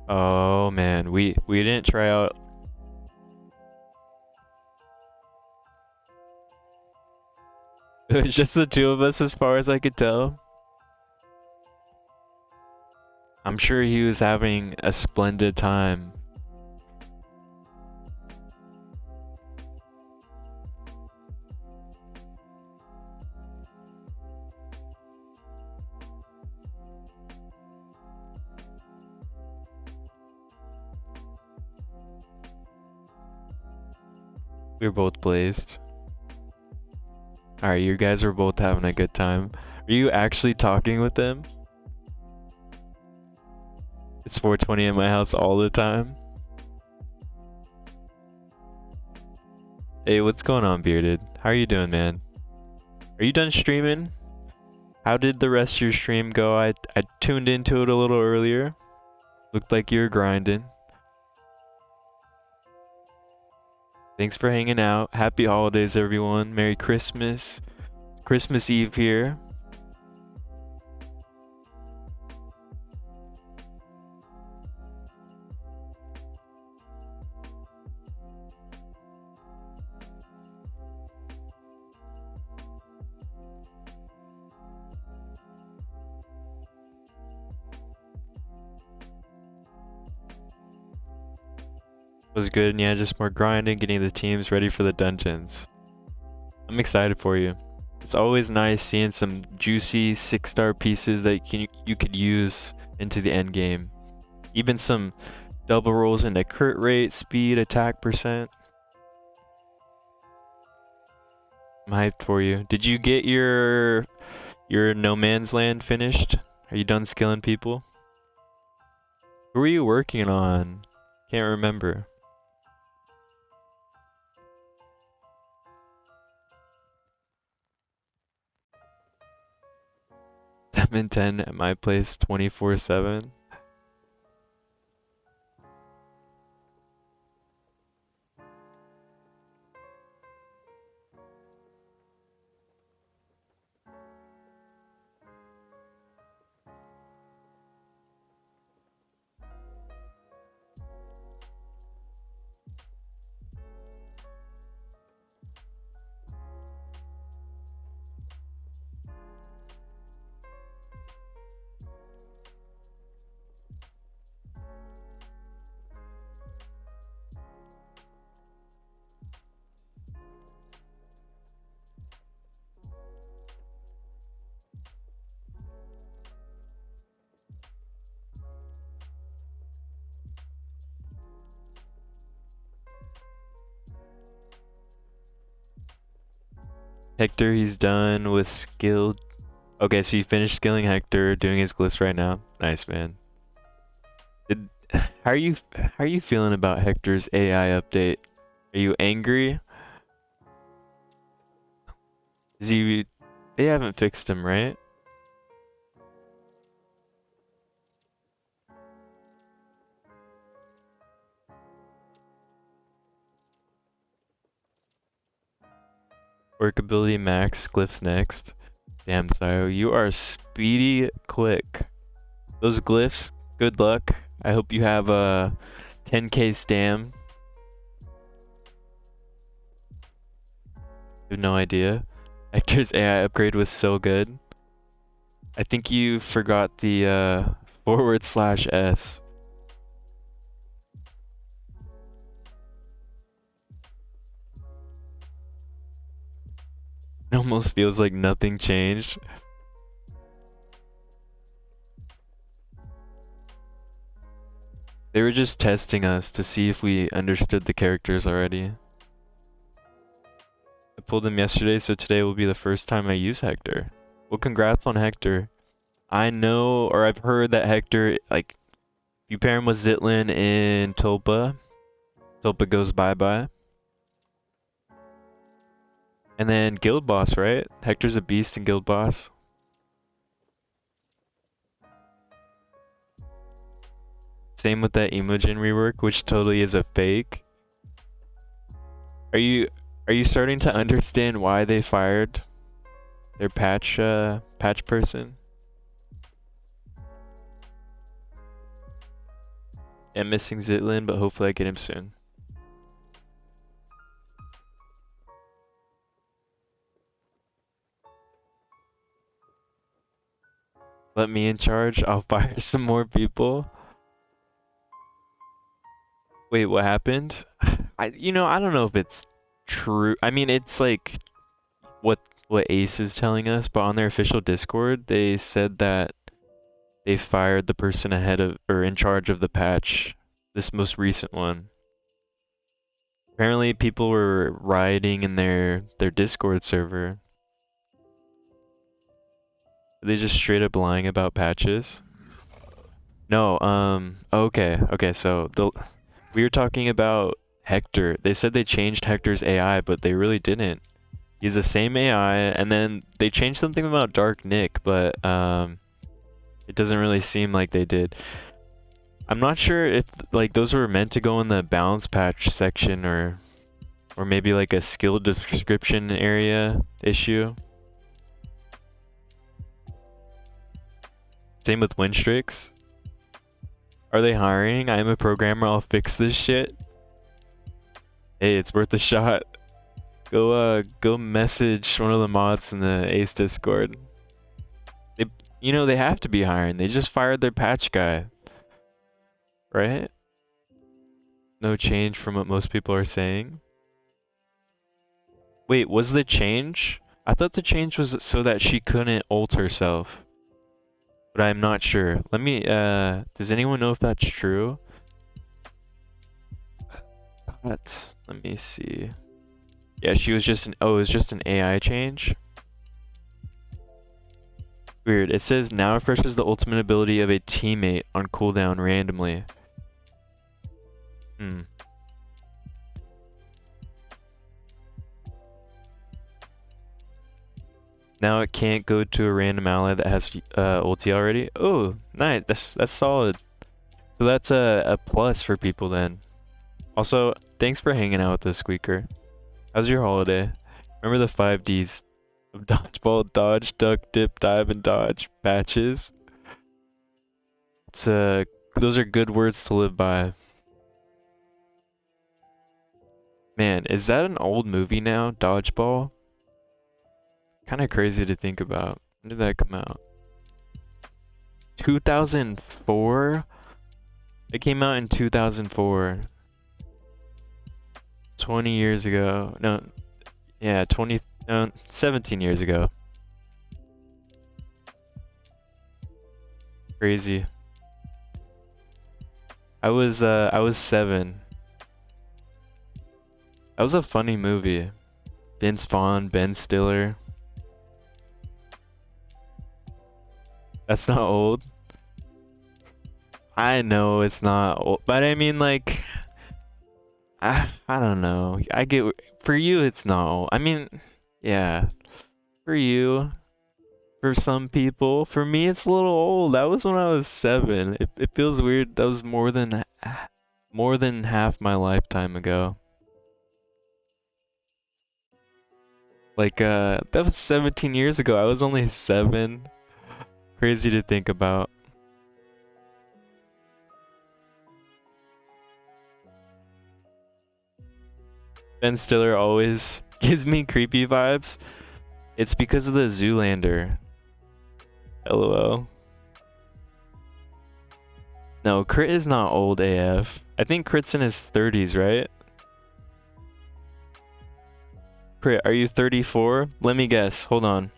Oh man, we didn't try out. It was just the two of us as far as I could tell. I'm sure he was having a splendid time. We were both blazed. Alright, you guys were both having a good time. Are you actually talking with them? It's 4:20 in my house all the time. Hey, what's going on, Bearded? How are you doing, man? Are you done streaming? How did the rest of your stream go? I tuned into it a little earlier. Looked like you were grinding. Thanks for hanging out. Happy holidays, everyone. Merry Christmas. Christmas Eve here. Was good, and yeah, just more grinding, getting the teams ready for the dungeons. I'm excited for you. It's always nice seeing some juicy 6-star pieces that you could use into the end game. Even some double rolls into crit rate, speed, attack percent. I'm hyped for you. Did you get your No Man's Land finished? Are you done skilling people? Who are you working on? Can't remember. 7-10 at my place 24/7. Hector, he's done with skilled. Okay, so you finished skilling Hector, doing his glyphs right now. Nice, man. How are you feeling about Hector's AI update? Are you angry? Is he? They haven't fixed him, right? Workability max, glyphs next. Damn, Sayo, you are speedy quick. Those glyphs, good luck. I hope you have a 10k stam. I have no idea. Hector's AI upgrade was so good. I think you forgot the /S. It almost feels like nothing changed. They were just testing us to see if we understood the characters already. I pulled him yesterday, so today will be the first time I use Hector. Well, congrats on Hector. I know, or I've heard that Hector, like, you pair him with Zitlin in Tulpa. Tulpa goes bye-bye. And then Guild Boss, right? Hector's a beast in Guild Boss. Same with that Imogen rework, which totally is a fake. Are you starting to understand why they fired their patch person? I'm missing Zitlin, but hopefully I get him soon. Let me in charge. I'll fire some more people. Wait, what happened? I don't know if it's true. I mean, it's like what Ace is telling us, but on their official Discord, they said that they fired the person ahead of or in charge of the patch, this most recent one. Apparently, people were rioting in their Discord server. Are they just straight up lying about patches? No, okay, so we were talking about Hector. They said they changed Hector's AI, but they really didn't. He's the same AI, and then they changed something about Dark Nick, but it doesn't really seem like they did. I'm not sure if like those were meant to go in the balance patch section or maybe like a skill description area issue. Same with win streaks. Are they hiring? I'm a programmer, I'll fix this shit. Hey, it's worth a shot. Go message one of the mods in the Ace Discord. They have to be hiring. They just fired their patch guy. Right? No change from what most people are saying. Wait, was the change? I thought the change was so that she couldn't ult herself. But I'm not sure. Let me, does anyone know if that's true? Let me see. Yeah, she was just an, oh, it was just an AI change? Weird. It says now refreshes the ultimate ability of a teammate on cooldown randomly. Hmm. Now it can't go to a random ally that has ulti already. Oh, nice. That's solid. So that's a plus for people then. Also, thanks for hanging out with us, Squeaker. How's your holiday? Remember the 5Ds of dodgeball, dodge, duck, dip, dive, and dodge patches? It's those are good words to live by. Man, is that an old movie now? Dodgeball? Kind of crazy to think about. When did that come out? 2004? It came out in 2004. 20 years ago. No, yeah, 17 years ago. Crazy. I was 7. That was a funny movie. Vince Vaughn, Ben Stiller. That's not old. I know it's not old, but I mean like, I don't know. I get for you it's not old. I mean, yeah, for you, for some people, for me it's a little old. That was when I was 7. It feels weird. That was more than half my lifetime ago. Like that was 17 years ago. I was only 7. Crazy to think about. Ben Stiller always gives me creepy vibes. It's because of the Zoolander. LOL. No, Crit is not old AF. I think Crit's in his 30s, right? Crit, are you 34? Let me guess. Hold on.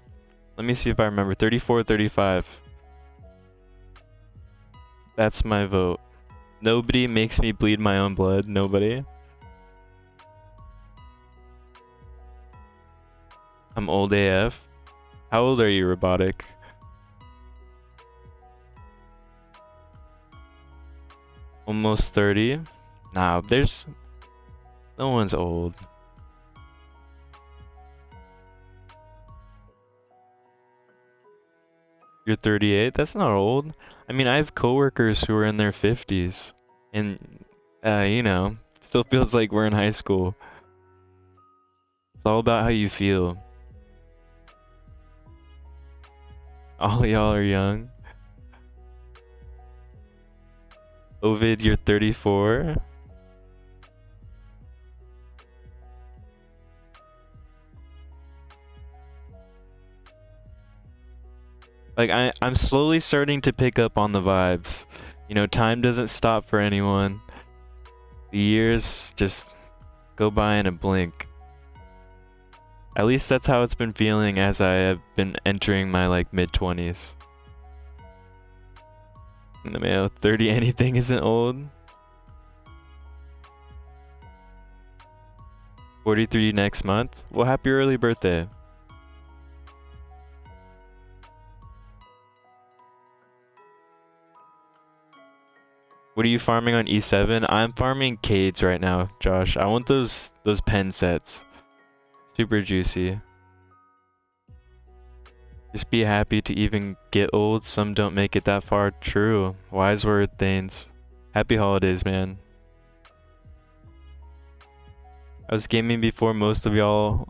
Let me see if I remember. 34 or 35. That's my vote. Nobody makes me bleed my own blood. Nobody. I'm old AF. How old are you, Robotic? Almost 30? Nah, there's... No one's old. You're 38? That's not old. I mean, I have coworkers who are in their 50s. And, you know, still feels like we're in high school. It's all about how you feel. All y'all are young. Ovid, you're 34? Like, I'm slowly starting to pick up on the vibes. You know, time doesn't stop for anyone. The years just go by in a blink. At least that's how it's been feeling as I have been entering my, like, mid-20s. In the mail, 30 anything isn't old. 43 next month? Well, happy early birthday. What are you farming on E7? I'm farming Cades right now, Josh. I want those pen sets. Super juicy. Just be happy to even get old. Some don't make it that far. True. Wise word, Thanes. Happy holidays, man. I was gaming before most of y'all,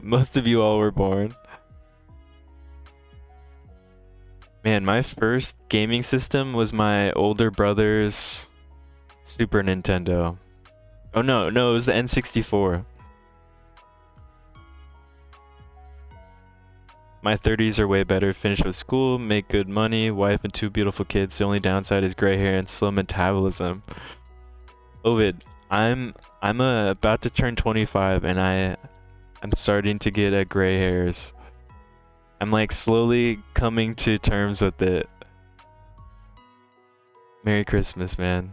most of you all were born. Man, my first gaming system was my older brother's Super Nintendo. Oh no, it was the N64. My 30s are way better. Finish with school, make good money, wife and 2 beautiful kids. The only downside is gray hair and slow metabolism. Ovid, I'm about to turn 25 and I'm starting to get gray hairs. I'm like slowly coming to terms with it. Merry Christmas, man.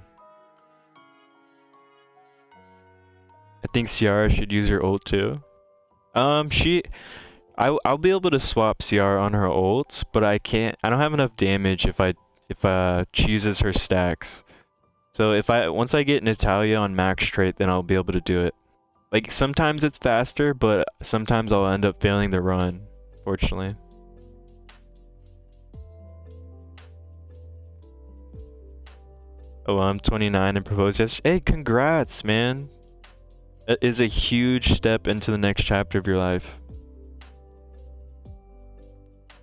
I think Ciara should use her ult too. I'll be able to swap Ciara on her ult, but I can't. I don't have enough damage if she uses her stacks. So once I get Natalia on max trait, then I'll be able to do it. Like sometimes it's faster, but sometimes I'll end up failing the run, fortunately. Oh, I'm 29 and proposed yesterday. Hey, congrats, man. That is a huge step into the next chapter of your life.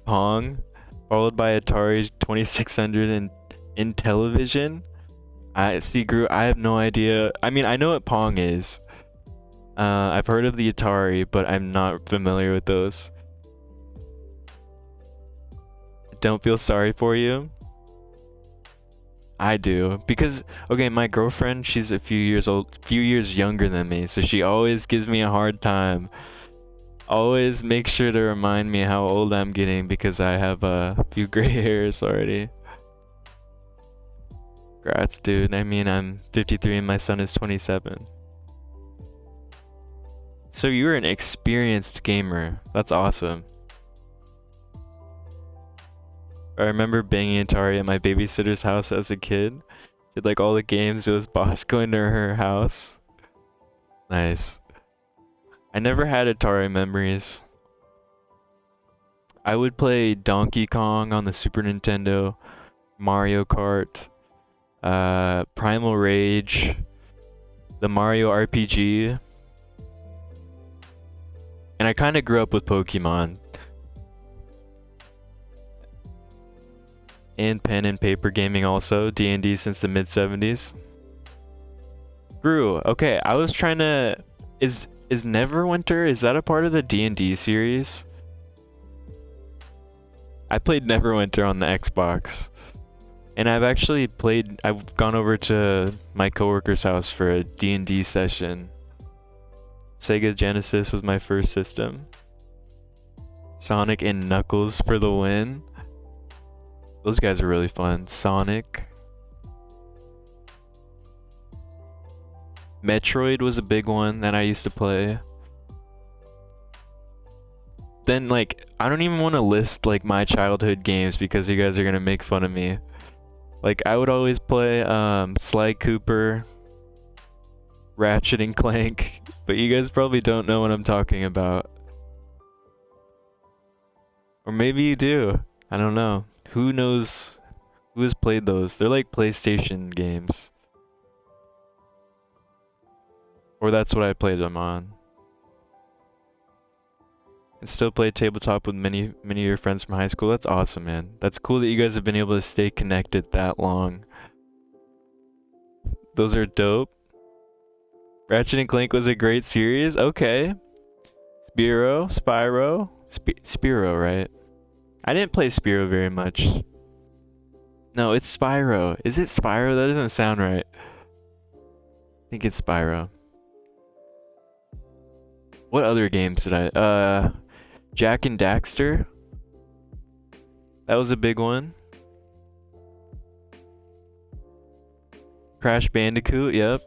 Pong, followed by Atari 2600 in television. I see, Gru. I have no idea. I mean, I know what Pong is. I've heard of the Atari, but I'm not familiar with those. Don't feel sorry for you. I do, because okay, my girlfriend, she's a few years younger than me, so she always gives me a hard time. Always make sure to remind me how old I'm getting because I have a few gray hairs already. Congrats, dude. I mean, I'm 53 and my son is 27. So you're an experienced gamer. That's awesome. I remember banging Atari at my babysitter's house as a kid. Did like all the games. It was boss going to her house. Nice. I never had Atari memories. I would play Donkey Kong on the Super Nintendo, Mario Kart, Primal Rage, the Mario RPG, and I kind of grew up with Pokemon. And pen and paper gaming also, D&D since the mid-70s. Grew. Okay, I was trying to... Is Neverwinter, is that a part of the D&D series? I played Neverwinter on the Xbox. And I've gone over to my coworker's house for a D&D session. Sega Genesis was my first system. Sonic and Knuckles for the win. Those guys are really fun. Sonic. Metroid was a big one that I used to play. Then like, I don't even want to list like my childhood games because you guys are gonna make fun of me. Like I would always play Sly Cooper, Ratchet and Clank, but you guys probably don't know what I'm talking about. Or maybe you do. I don't know. Who knows who has played those? They're like PlayStation games. Or that's what I played them on. And still play tabletop with many of your friends from high school. That's awesome, man. That's cool that you guys have been able to stay connected that long. Those are dope. Ratchet and Clank was a great series. Okay. Spyro, right? I didn't play Spyro very much. No, it's Spyro. Is it Spyro? That doesn't sound right. I think it's Spyro. What other games did I... Jak and Daxter? That was a big one. Crash Bandicoot, yep.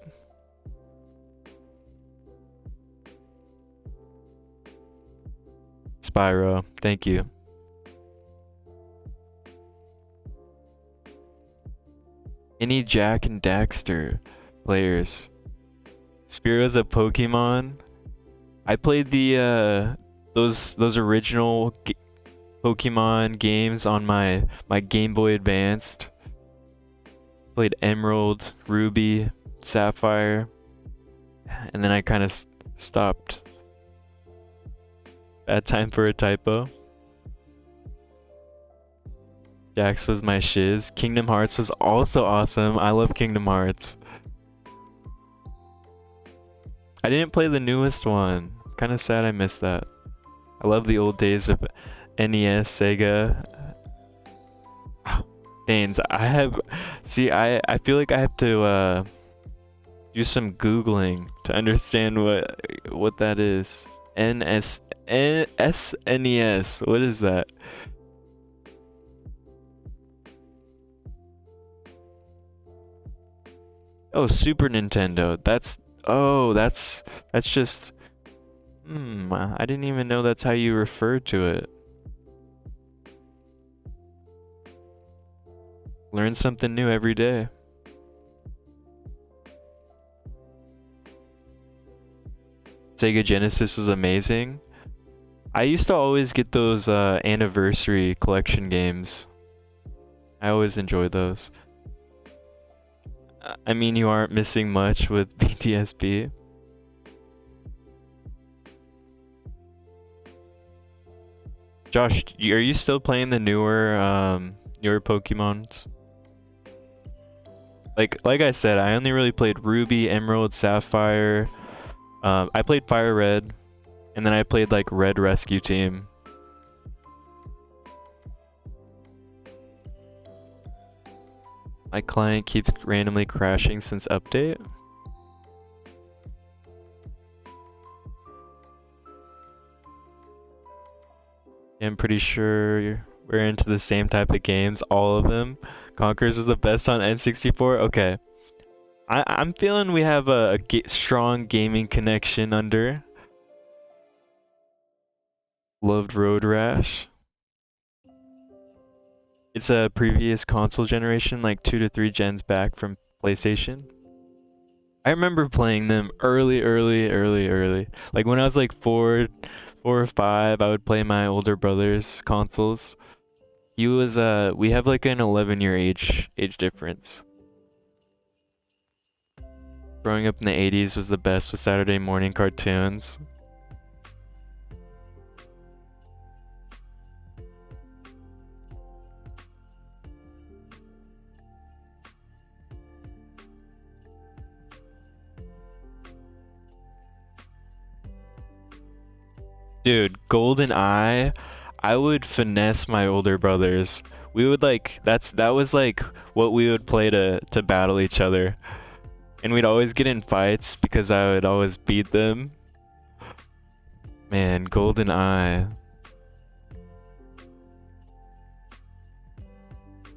Spyro, thank you. Any Jak and Daxter players? Spearo's a Pokemon. I played the those original Pokemon games on my Game Boy Advanced. Played Emerald, Ruby, Sapphire, and then I kind of stopped. Bad time for a typo. Jax was my shiz. Kingdom Hearts was also awesome. I love Kingdom Hearts. I didn't play the newest one. Kind of sad I missed that. I love the old days of NES, Sega. Danes, I feel like I have to do some Googling to understand what that is. NS SNES. What is that? Oh, Super Nintendo. That's just I didn't even know that's how you refer to it. Learn something new every day. Sega Genesis was amazing. I used to always get those anniversary collection games. I always enjoyed those. I mean, you aren't missing much with PTSP. Josh, are you still playing the newer Pokemons? Like I said, I only really played Ruby, Emerald, Sapphire. I played Fire Red, and then I played like Red Rescue Team. My client keeps randomly crashing since update. I'm pretty sure we're into the same type of games, all of them. Conquerors is the best on N64. Okay. I'm feeling we have a strong gaming connection under. Loved Road Rash. It's a previous console generation, like 2 to 3 gens back from PlayStation. I remember playing them early. Like when I was like 4 or 5, I would play my older brother's consoles. He was we have like an 11-year age difference. Growing up in the 80s was the best with Saturday morning cartoons. Dude, Golden Eye, I would finesse my older brothers. We would like that was like what we would play to battle each other. And we'd always get in fights because I would always beat them. Man, Golden Eye.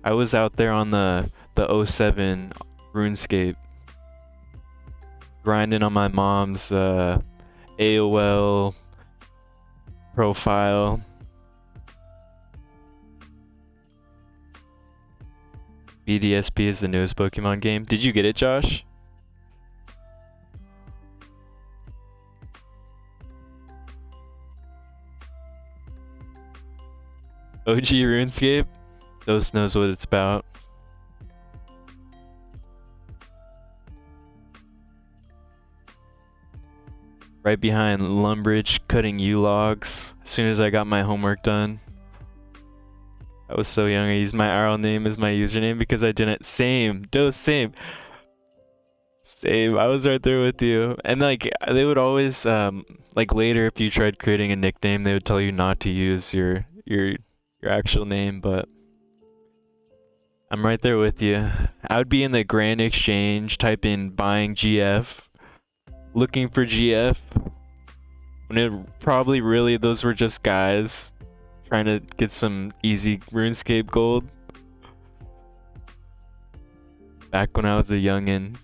I was out there on the '07 RuneScape grinding on my mom's AOL profile. BDSP is the newest Pokemon game. Did you get it, Josh? OG RuneScape? Those knows what it's about. Right behind Lumbridge, cutting U-logs as soon as I got my homework done. I was so young, I used my RL name as my username because I didn't. Same. Same. Same. I was right there with you. And like, they would always, like later if you tried creating a nickname, they would tell you not to use your actual name, but I'm right there with you. I would be in the Grand Exchange, type in buying GF, looking for GF. When it probably really those were just guys trying to get some easy RuneScape gold. Back when I was a youngin'.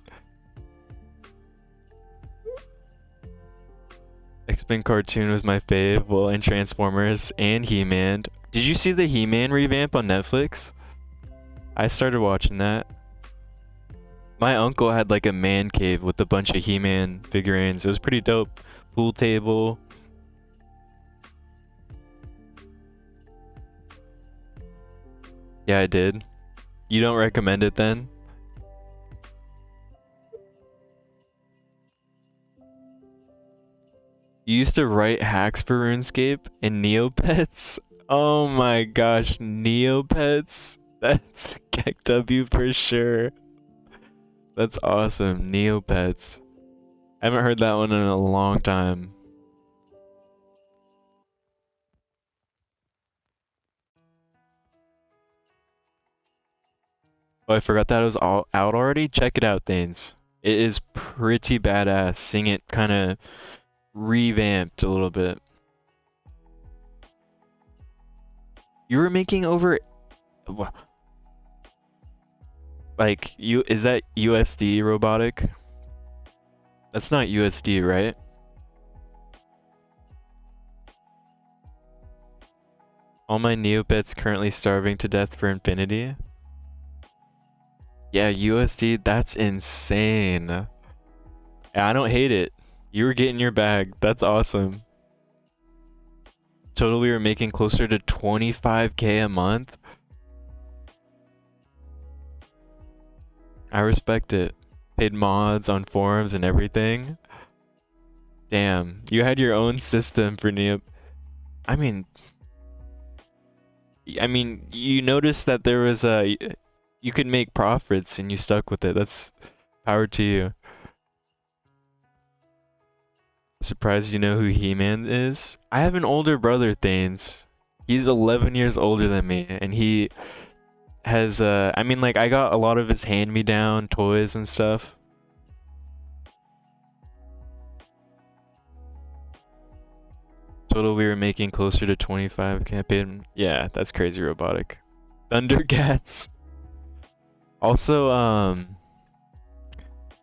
X-Men cartoon was my fave, well, and Transformers and He-Man. Did you see the He-Man revamp on Netflix? I started watching that. My uncle had like a man cave with a bunch of He-Man figurines. It was pretty dope. Pool table. Yeah, I did. You don't recommend it then? You used to write hacks for RuneScape and Neopets? Oh my gosh, Neopets? That's KEKW for sure. That's awesome, Neopets. I haven't heard that one in a long time. Oh, I forgot that it was all out already? Check it out, Thanes. It is pretty badass. Seeing it kind of revamped a little bit. You were making over like is that USD robotic? That's not USD, right? All my Neopets currently starving to death for infinity. Yeah, USD, that's insane. And I don't hate it. You were getting your bag. That's awesome. Total, we were making closer to 25K a month. I respect it. Paid mods on forums and everything. Damn, you had your own system for Neop. I mean, you noticed that there was you could make profits and you stuck with it. That's power to you. Surprised you know who He-Man is? I have an older brother, Thanes. He's 11 years older than me, and he has I mean, like, I got a lot of his hand-me-down toys and stuff. Total, we were making closer to 25K paid. Yeah, that's crazy robotic. Thundercats. Also,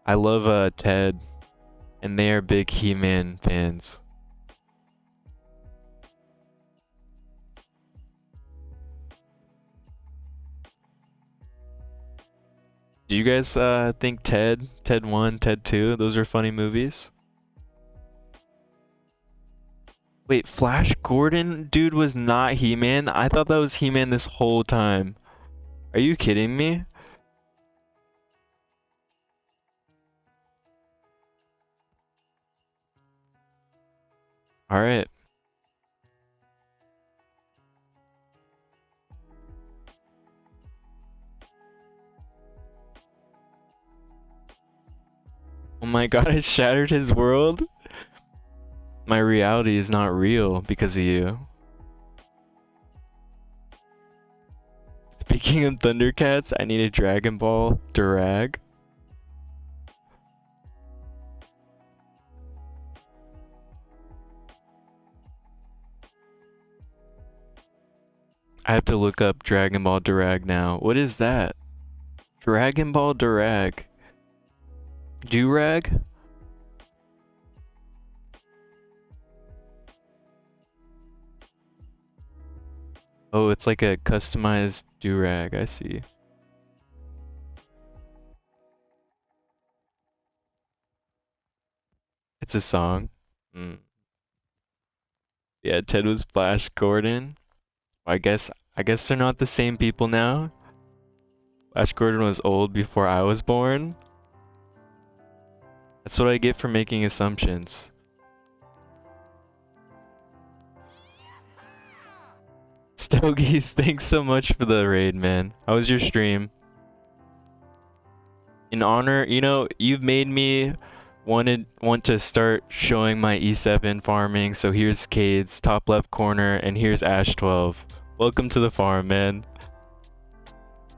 I love Ted, and they are big He-Man fans. Do you guys think Ted 1, Ted 2, those are funny movies? Wait, Flash Gordon dude was not He-Man? I thought that was He-Man this whole time. Are you kidding me? Alright. Oh my god, I shattered his world? My reality is not real because of you. Speaking of Thundercats, I need a Dragon Ball Durag. I have to look up Dragon Ball Durag now. What is that? Dragon Ball Durag. Durag? Oh, it's like a customized Durag, I see. It's a song. Mm. Yeah, Ted was Flash Gordon. I guess they're not the same people now. Flash Gordon was old before I was born. That's what I get for making assumptions. Stogies, thanks so much for the raid, man. How was your stream? In honor, you know, you've made me want to start showing my E7 farming. So here's Cade's top left corner, and here's Ash 12. Welcome to the farm, man.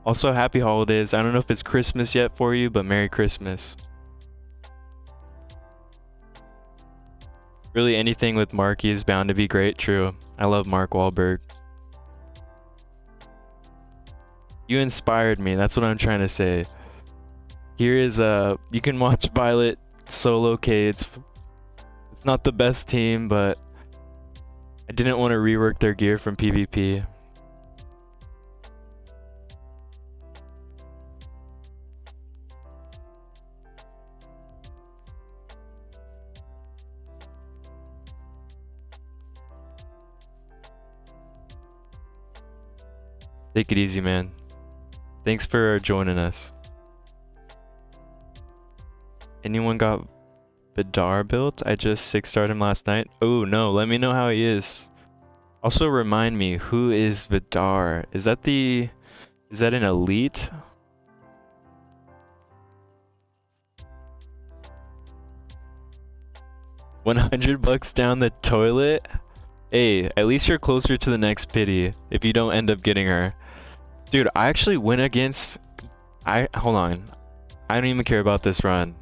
Also, happy holidays. I don't know if it's Christmas yet for you, but Merry Christmas. Really, anything with Marky is bound to be great. True. I love Mark Wahlberg. You inspired me. That's what I'm trying to say. Here is you can watch Violet solo Cades. It's not the best team, but I didn't want to rework their gear from PvP. Take it easy, man. Thanks for joining us. Anyone got Vidar built? I just 6-starred him last night. Oh no, let me know how he is. Also remind me, who is Vidar? Is that an elite? $100 down the toilet? Hey, at least you're closer to the next pity if you don't end up getting her. Dude, I actually went against... Hold on. I don't even care about this run.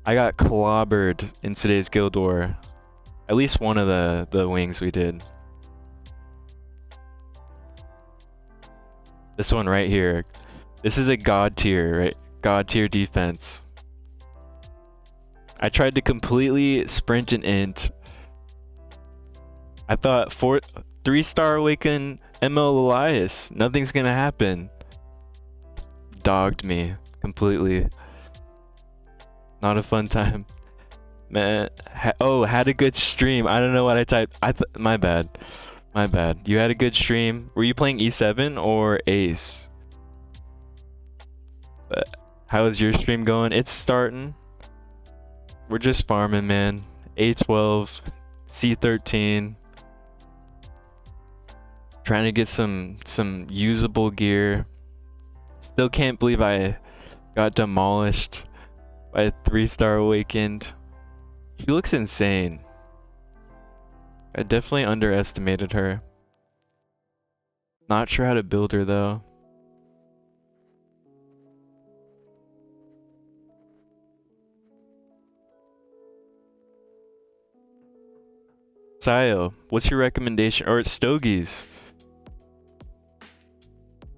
I got clobbered in today's Guild War. At least one of the wings we did. This one right here. This is a god tier, right? God tier defense. I tried to completely sprint an int. I thought 3-star Awaken ML Elias. Nothing's gonna happen. Dogged me completely. Not a fun time. Man, had a good stream. I don't know what I typed. My bad. My bad. You had a good stream. Were you playing E7 or Ace? How is your stream going? It's starting. We're just farming, man. A12, C13. Trying to get some usable gear. Still can't believe I got demolished by a 3-star Awakened. She looks insane. I definitely underestimated her. Not sure how to build her though. Sayo, what's your recommendation? Or Stogies?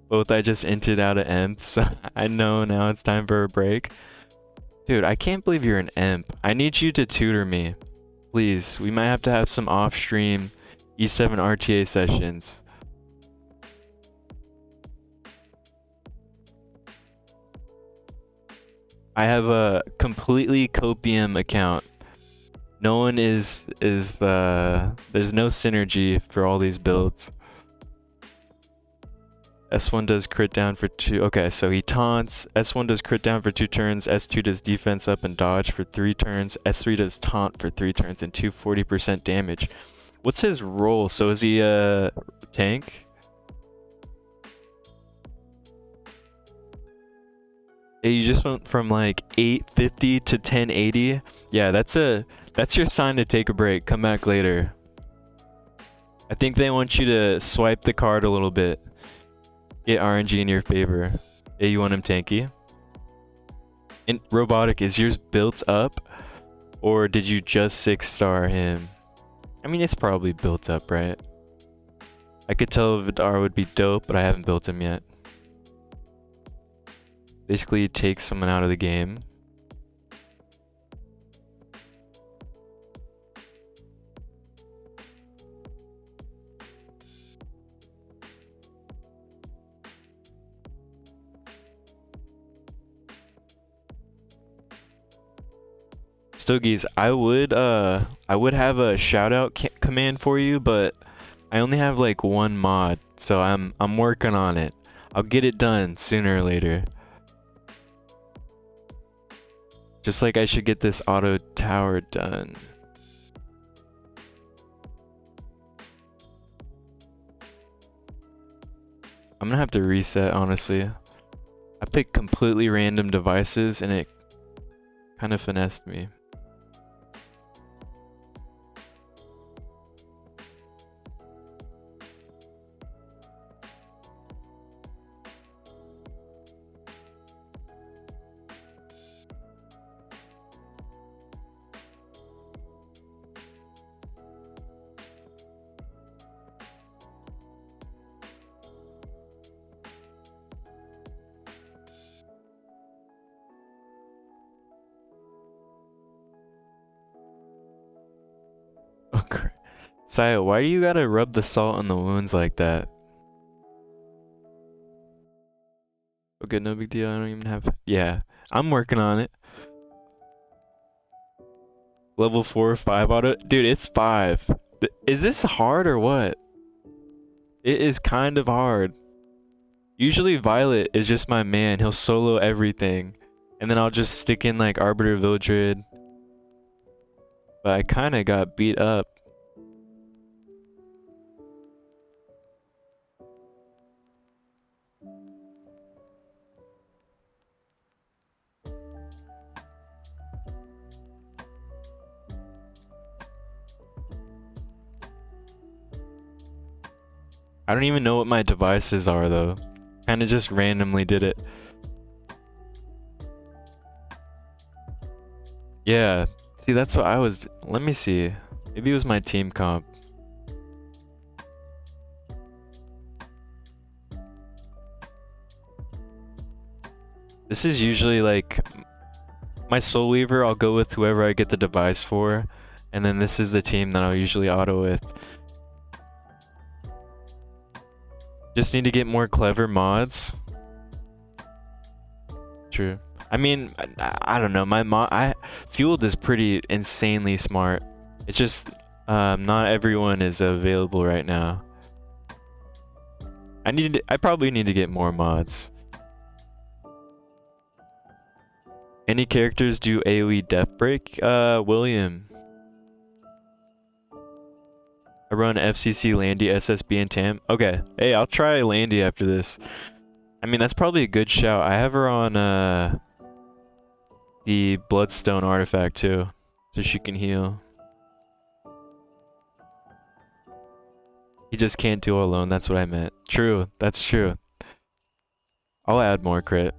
Both I just inted out of Emp, so I know now it's time for a break. Dude, I can't believe you're an Emp. I need you to tutor me. Please, we might have to have some off-stream E7 RTA sessions. I have a completely copium account. No one there's no synergy for all these builds. S1 does crit down for 2. Okay, so he taunts. S1 does crit down for 2 turns. S2 does defense up and dodge for 3 turns. S3 does taunt for 3 turns and 240% damage. What's his role? So is he a tank? Yeah, you just went from like 850 to 1080. Yeah, that's your sign to take a break. Come back later. I think they want you to swipe the card a little bit. Get RNG in your favor. Yeah, you want him tanky? And Robotic, is yours built up? Or did you just 6-star him? I mean, it's probably built up, right? I could tell Vidar would be dope, but I haven't built him yet. Basically, take someone out of the game. Stogies, I would have a shout out command for you, but I only have like 1 mod, so I'm working on it. I'll get it done sooner or later. Just like I should get this auto tower done. I'm gonna have to reset, honestly. I picked completely random devices and it kind of finessed me. Okay. Sayo, why do you gotta rub the salt on the wounds like that? Okay, no big deal. I don't even have... Yeah, I'm working on it. Level 4 or 5 auto... Dude, it's 5. Is this hard or what? It is kind of hard. Usually Violet is just my man. He'll solo everything. And then I'll just stick in like Arbiter Vildred. But I kind of got beat up. I don't even know what my devices are though. Kind of just randomly did it. Yeah. See, that's what I was. Let me see. Maybe it was my team comp. This is usually like my Soul Weaver. I'll go with whoever I get the device for, and then this is the team that I'll usually auto with. Just need to get more clever mods. True. I mean, I don't know. Fueled is pretty insanely smart. It's just not everyone is available right now. I probably need to get more mods. Any characters do AoE death break? William. I run FCC, Landy, SSB, and TAM. Okay. Hey, I'll try Landy after this. I mean, that's probably a good shout. I have her on the Bloodstone artifact too, so she can heal. He just can't do it alone, that's what I meant. True, that's true. I'll add more crit.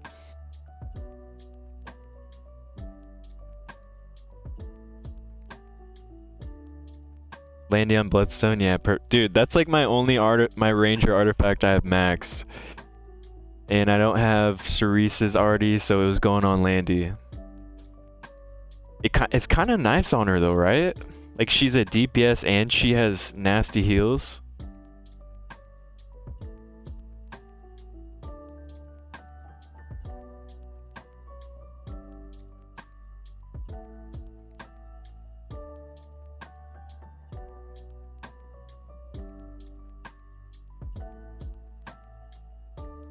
Landy on Bloodstone, yeah, dude, that's like my only my ranger artifact I have maxed. And I don't have Cerise's already, so it was going on Landy. It's kind of nice on her though, right? Like she's a DPS and she has nasty heals.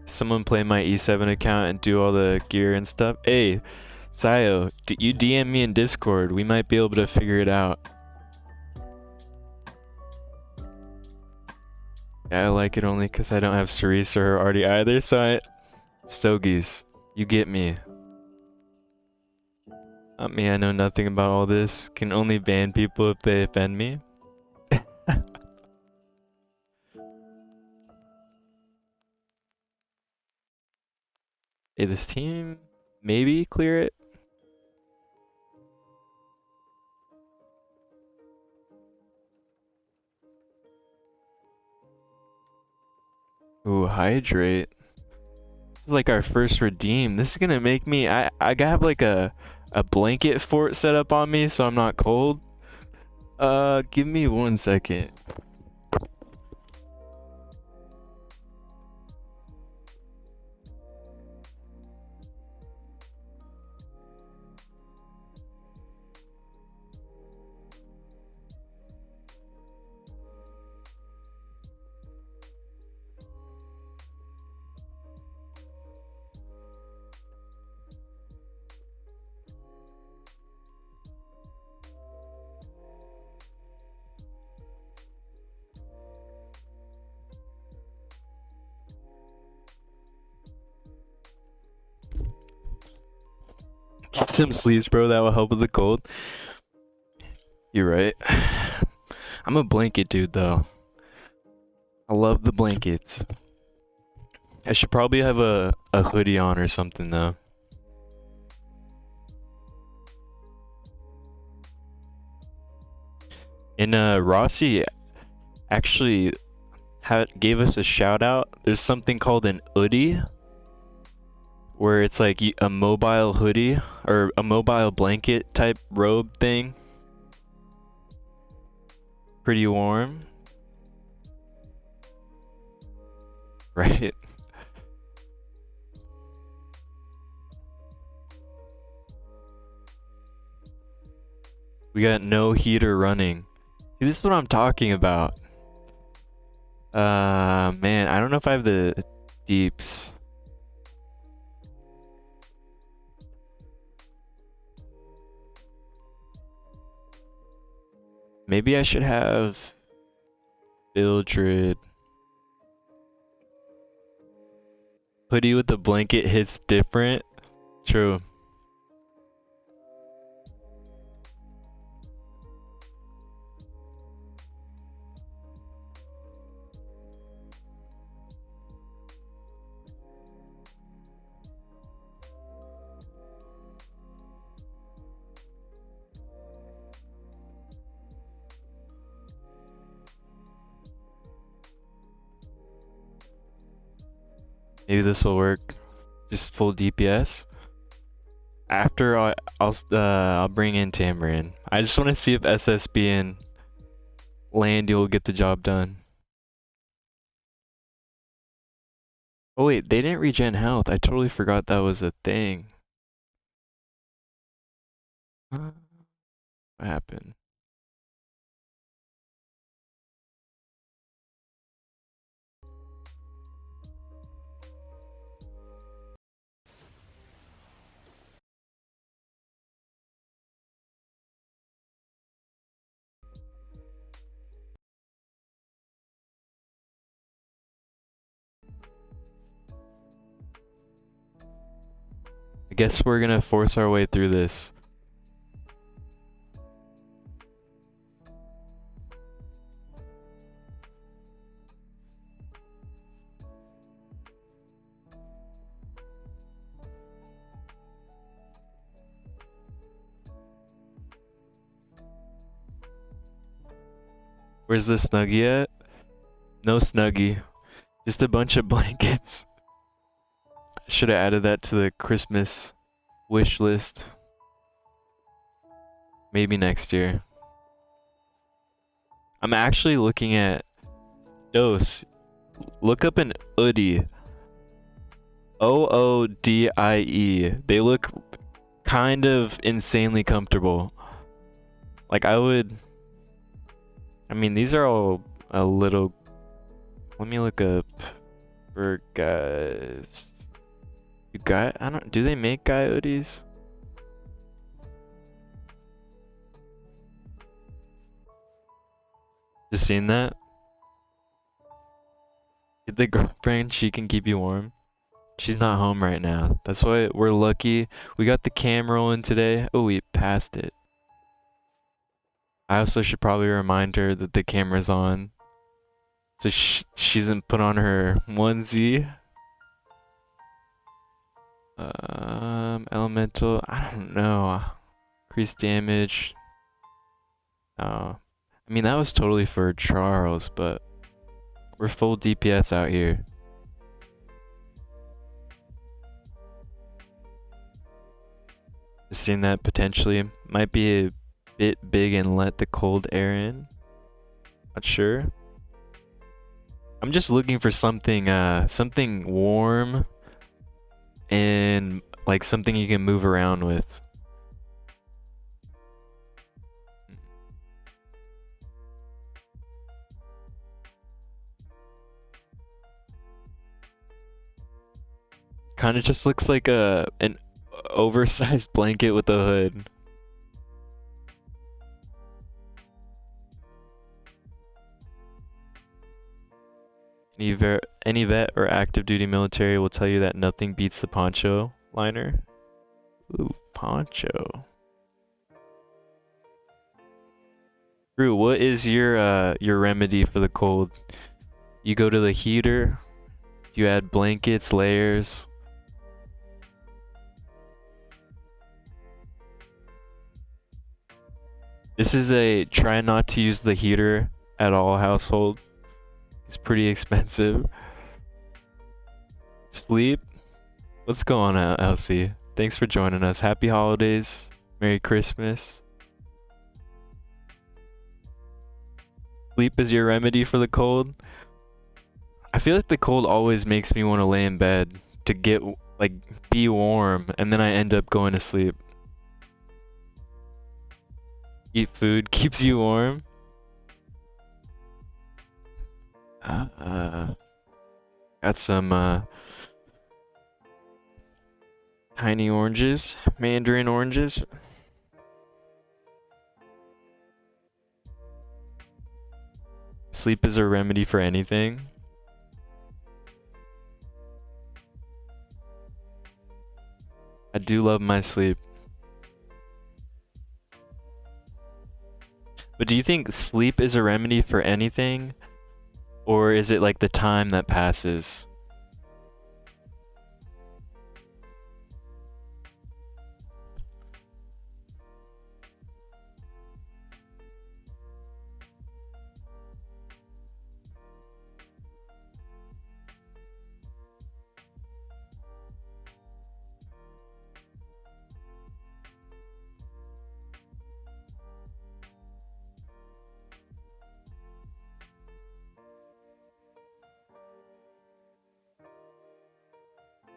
Someone play my E7 account and do all the gear and stuff. Hey, Sayo, you DM me in Discord. We might be able to figure it out. Yeah, I like it only because I don't have Cerise or her already either, so Stogies, you get me. Not me, I know nothing about all this. Can only ban people if they offend me. Hey, this team maybe clear it. Ooh, hydrate. This is like our first redeem. This is gonna make me. I have like a blanket fort set up on me, so I'm not cold. Give me 1 second. Get some sleeves, bro. That will help with the cold. You're right. I'm a blanket dude, though. I love the blankets. I should probably have a hoodie on or something, though. And Rossi actually gave us a shout out. There's something called an hoodie, where it's like a mobile hoodie or a mobile blanket type robe thing. Pretty warm. Right? We got no heater running. See, this is what I'm talking about. Man, I don't know if I have the deeps. Maybe I should have Bildred. Hoodie with the blanket hits different. True. Maybe this will work. Just full DPS. After I'll bring in Tamarind. I just want to see if SSB and Landy will get the job done. Oh wait, they didn't regen health. I totally forgot that was a thing. What happened? I guess we're gonna force our way through this. Where's the Snuggie at? No Snuggie. Just a bunch of blankets. I should have added that to the Christmas wish list. Maybe next year. I'm actually looking at Dose. Look up an Oodie. Oodie. They look kind of insanely comfortable. Like I mean, these are all a little. Let me look up for guys. I don't. Do they make guy hoodies? Just seen that? Get the girlfriend. She can keep you warm. She's not home right now. That's why we're lucky. We got the cam rolling today. Oh, we passed it. I also should probably remind her that the camera's on. So she doesn't put on her onesie. Elemental. I don't know. Increase damage. Oh. I mean, that was totally for Charles, but we're full DPS out here. Just seeing that potentially might be a bit big and let the cold air in. Not sure. I'm just looking for something warm and like something you can move around with. Kind of just looks like an oversized blanket with a hood. Any vet or active duty military will tell you that nothing beats the poncho liner. Ooh, poncho. Drew, what is your remedy for the cold? You go to the heater, you add blankets, layers. This is a try not to use the heater at all household. It's pretty expensive. Sleep. What's going on, Elsie? Thanks for joining us. Happy holidays. Merry Christmas. Sleep is your remedy for the cold. I feel like the cold always makes me want to lay in bed to get like be warm, and then I end up going to sleep. Eat food keeps you warm. Got some tiny oranges, mandarin oranges. Sleep is a remedy for anything. I do love my sleep. But do you think sleep is a remedy for anything? Or is it like the time that passes?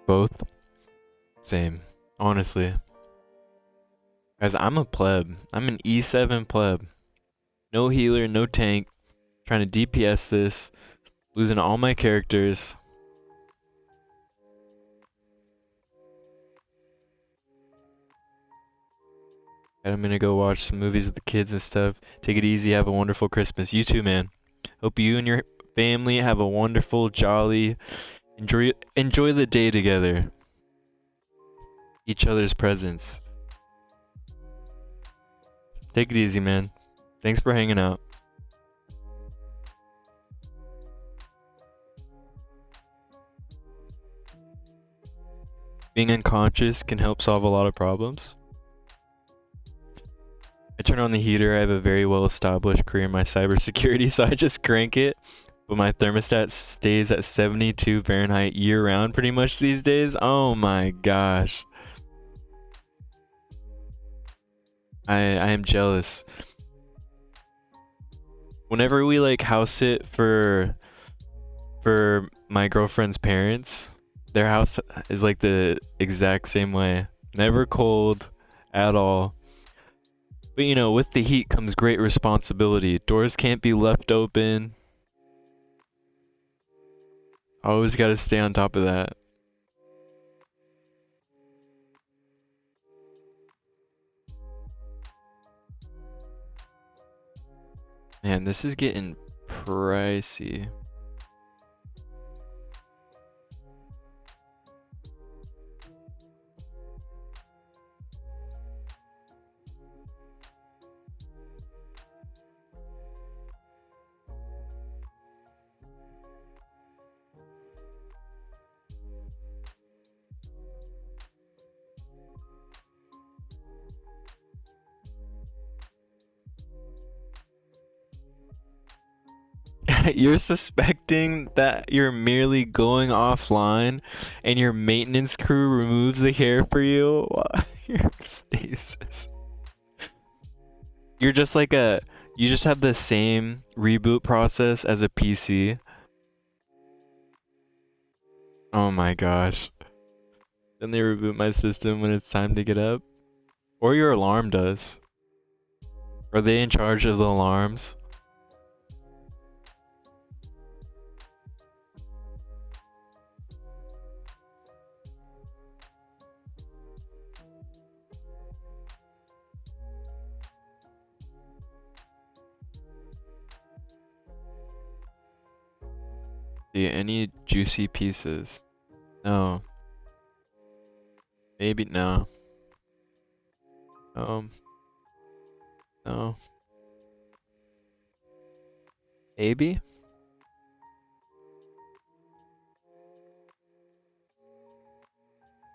Both. Same. Honestly. Guys, I'm a pleb. I'm an E7 pleb. No healer, no tank. Trying to DPS this. Losing all my characters. And I'm gonna go watch some movies with the kids and stuff. Take it easy. Have a wonderful Christmas. You too, man. Hope you and your family have a wonderful, jolly, enjoy the day together. Each other's presence. Take it easy, man. Thanks for hanging out. Being unconscious can help solve a lot of problems. I turn on the heater. I have a very well established career in my cybersecurity, so I just crank it. But my thermostat stays at 72 Fahrenheit year round pretty much these days. Oh my gosh. I am jealous. Whenever we like house sit for my girlfriend's parents, their house is like the exact same way. Never cold at all. But you know, with the heat comes great responsibility. Doors can't be left open. Always got to stay on top of that. Man, this is getting pricey. You're suspecting that you're merely going offline and your maintenance crew removes the hair for you? You're stasis. You're just like you just have the same reboot process as a PC. Oh my gosh. Then they reboot my system when it's time to get up. Or your alarm does. Are they in charge of the alarms? Yeah, any juicy pieces? No. Maybe no. No. Maybe?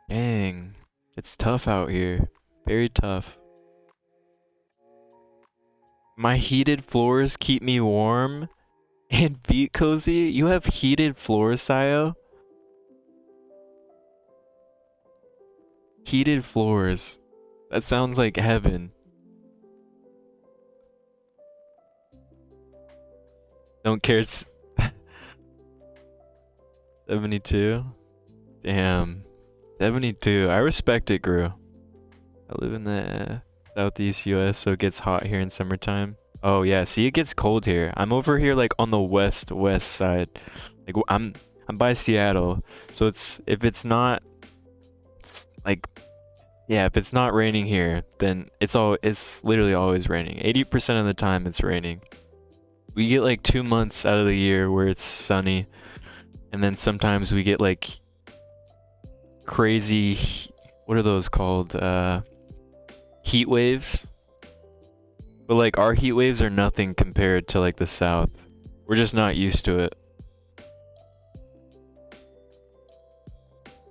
Dang. It's tough out here. Very tough. My heated floors keep me warm and feet cozy? You have heated floors, Sayo? Heated floors. That sounds like heaven. Don't care. 72? Damn. 72. I respect it, Gru. I live in the southeast US, so it gets hot here in summertime. Oh yeah, see, it gets cold here. I'm over here like on the west side. Like I'm by Seattle, so if it's not like yeah, if it's not raining here, then it's literally always raining. 80% of the time it's raining. We get like 2 months out of the year where it's sunny, and then sometimes we get like crazy, what are those called? Heat waves. But like our heat waves are nothing compared to like the south. We're just not used to it.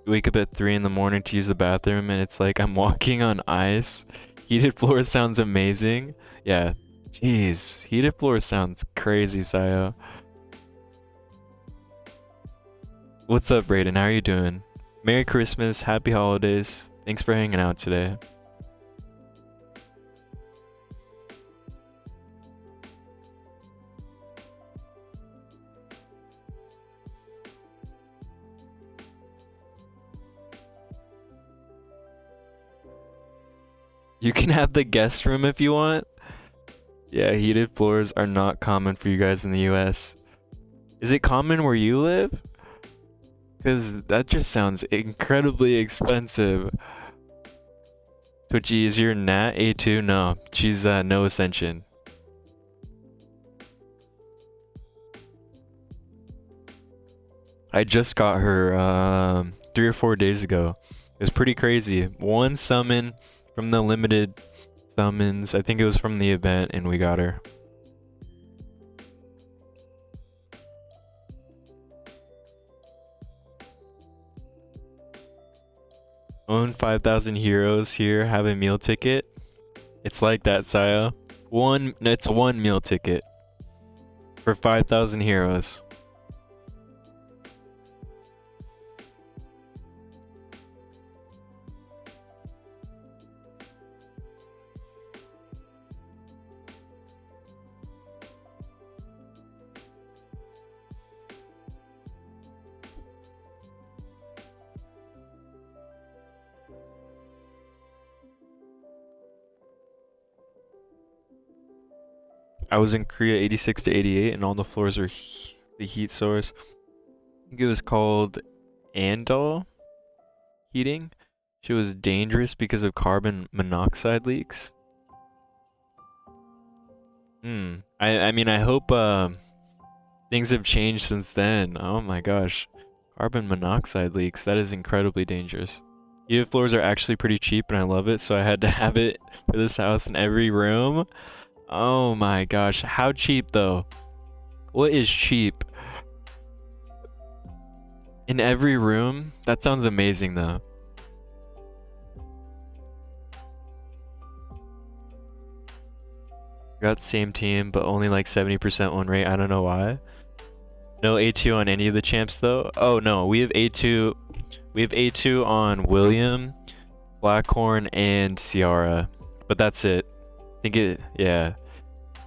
Wake up at 3 in the morning to use the bathroom and it's like I'm walking on ice. Heated floor sounds amazing. Yeah. Jeez. Heated floor sounds crazy, Sayo. What's up, Brayden? How are you doing? Merry Christmas. Happy holidays. Thanks for hanging out today. You can have the guest room if you want. Yeah, heated floors are not common for you guys in the US. Is it common where you live? Because that just sounds incredibly expensive. Twitchy, is your Nat A2? No, she's no Ascension. I just got her 3 or 4 days ago. It was pretty crazy. One summon from the limited summons. I think it was from the event, and we got her. Own 5,000 heroes here. Have a meal ticket. It's like that, Saya. It's one meal ticket for 5,000 heroes. I was in Korea 86 to 88, and all the floors were the heat source. I think it was called Andal heating. She was dangerous because of carbon monoxide leaks. I mean, I hope things have changed since then. Oh my gosh. Carbon monoxide leaks. That is incredibly dangerous. Heated floors are actually pretty cheap, and I love it, so I had to have it for this house in every room. Oh my gosh. How cheap though? What is cheap? In every room? That sounds amazing though. Got the same team, but only like 70% win rate. I don't know why. No A2 on any of the champs though. Oh no, we have A2. We have A2 on William, Blackhorn, and Ciara. But that's it. I think it, yeah.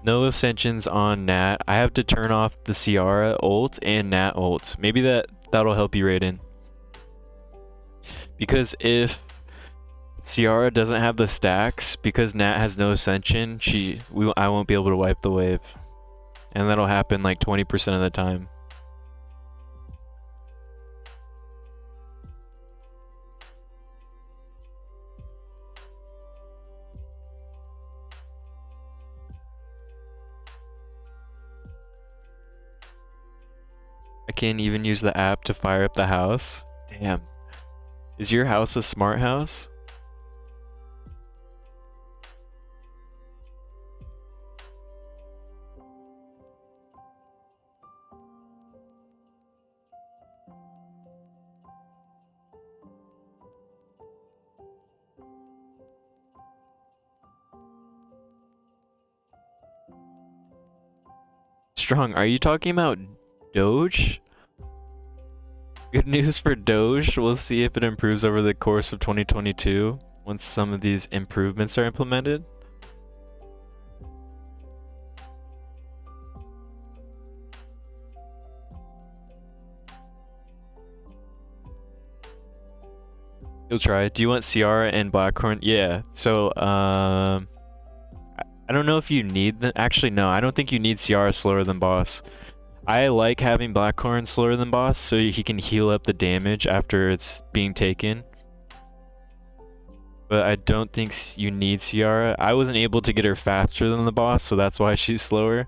No ascensions on Nat. I have to turn off the Ciara ult and Nat ult. Maybe that'll help you, Raiden. Because if Ciara doesn't have the stacks, because Nat has no ascension, I won't be able to wipe the wave. And that'll happen like 20% of the time. I can't even use the app to fire up the house. Damn. Is your house a smart house? Strong, are you talking about Doge? Good news for Doge. We'll see if it improves over the course of 2022 once some of these improvements are implemented. You'll try. Do you want Ciara and Blackhorn? Yeah. So, I don't know if you need them. Actually, no. I don't think you need Ciara slower than boss. I like having Blackhorn slower than boss so he can heal up the damage after it's being taken. But I don't think you need Ciara. I wasn't able to get her faster than the boss, so that's why she's slower.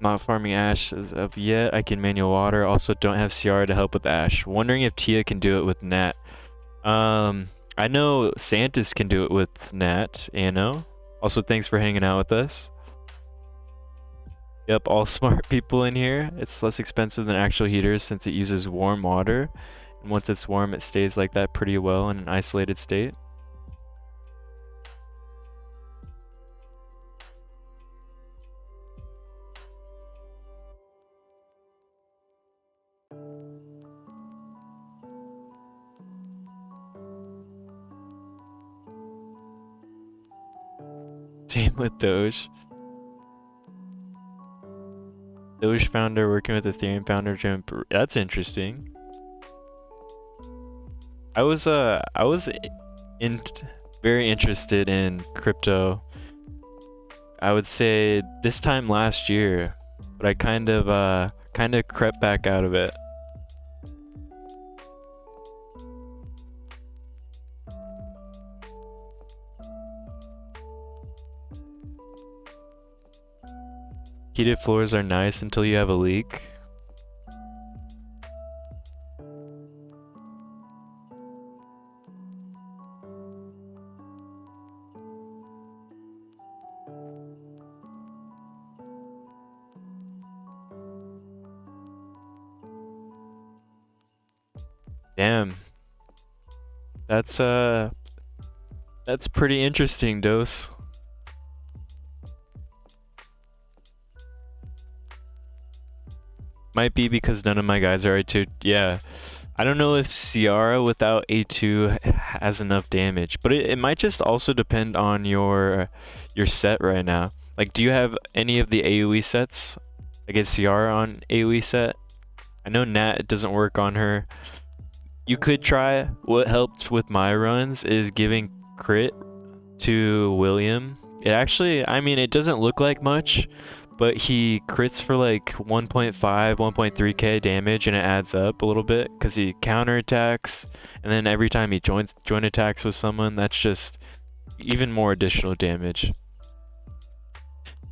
Not farming Ash as of yet. I can manual water. Also don't have Ciara to help with Ash. Wondering if Tia can do it with Nat. I know Santis can do it with Nat, Anno. Also, thanks for hanging out with us. Yep, all smart people in here. It's less expensive than actual heaters since it uses warm water. And once it's warm, it stays like that pretty well in an isolated state. Same with Doge. Doge founder working with Ethereum founder to improve. That's interesting. I was in very interested in crypto. I would say this time last year, but I kind of crept back out of it. Heated floors are nice until you have a leak. Damn. That's uh that's pretty interesting, Dose. Might be because none of my guys are A2. Yeah. I don't know if Ciara without A2 has enough damage, but it might just also depend on your set right now. Like, do you have any of the AoE sets? Like, is Ciara on AoE set? I know Nat doesn't work on her. You could try. What helped with my runs is giving crit to William. It actually, I mean, it doesn't look like much, but he crits for like 1.5, 1.3k damage, and it adds up a little bit because he counterattacks, and then every time he join attacks with someone, that's just even more additional damage.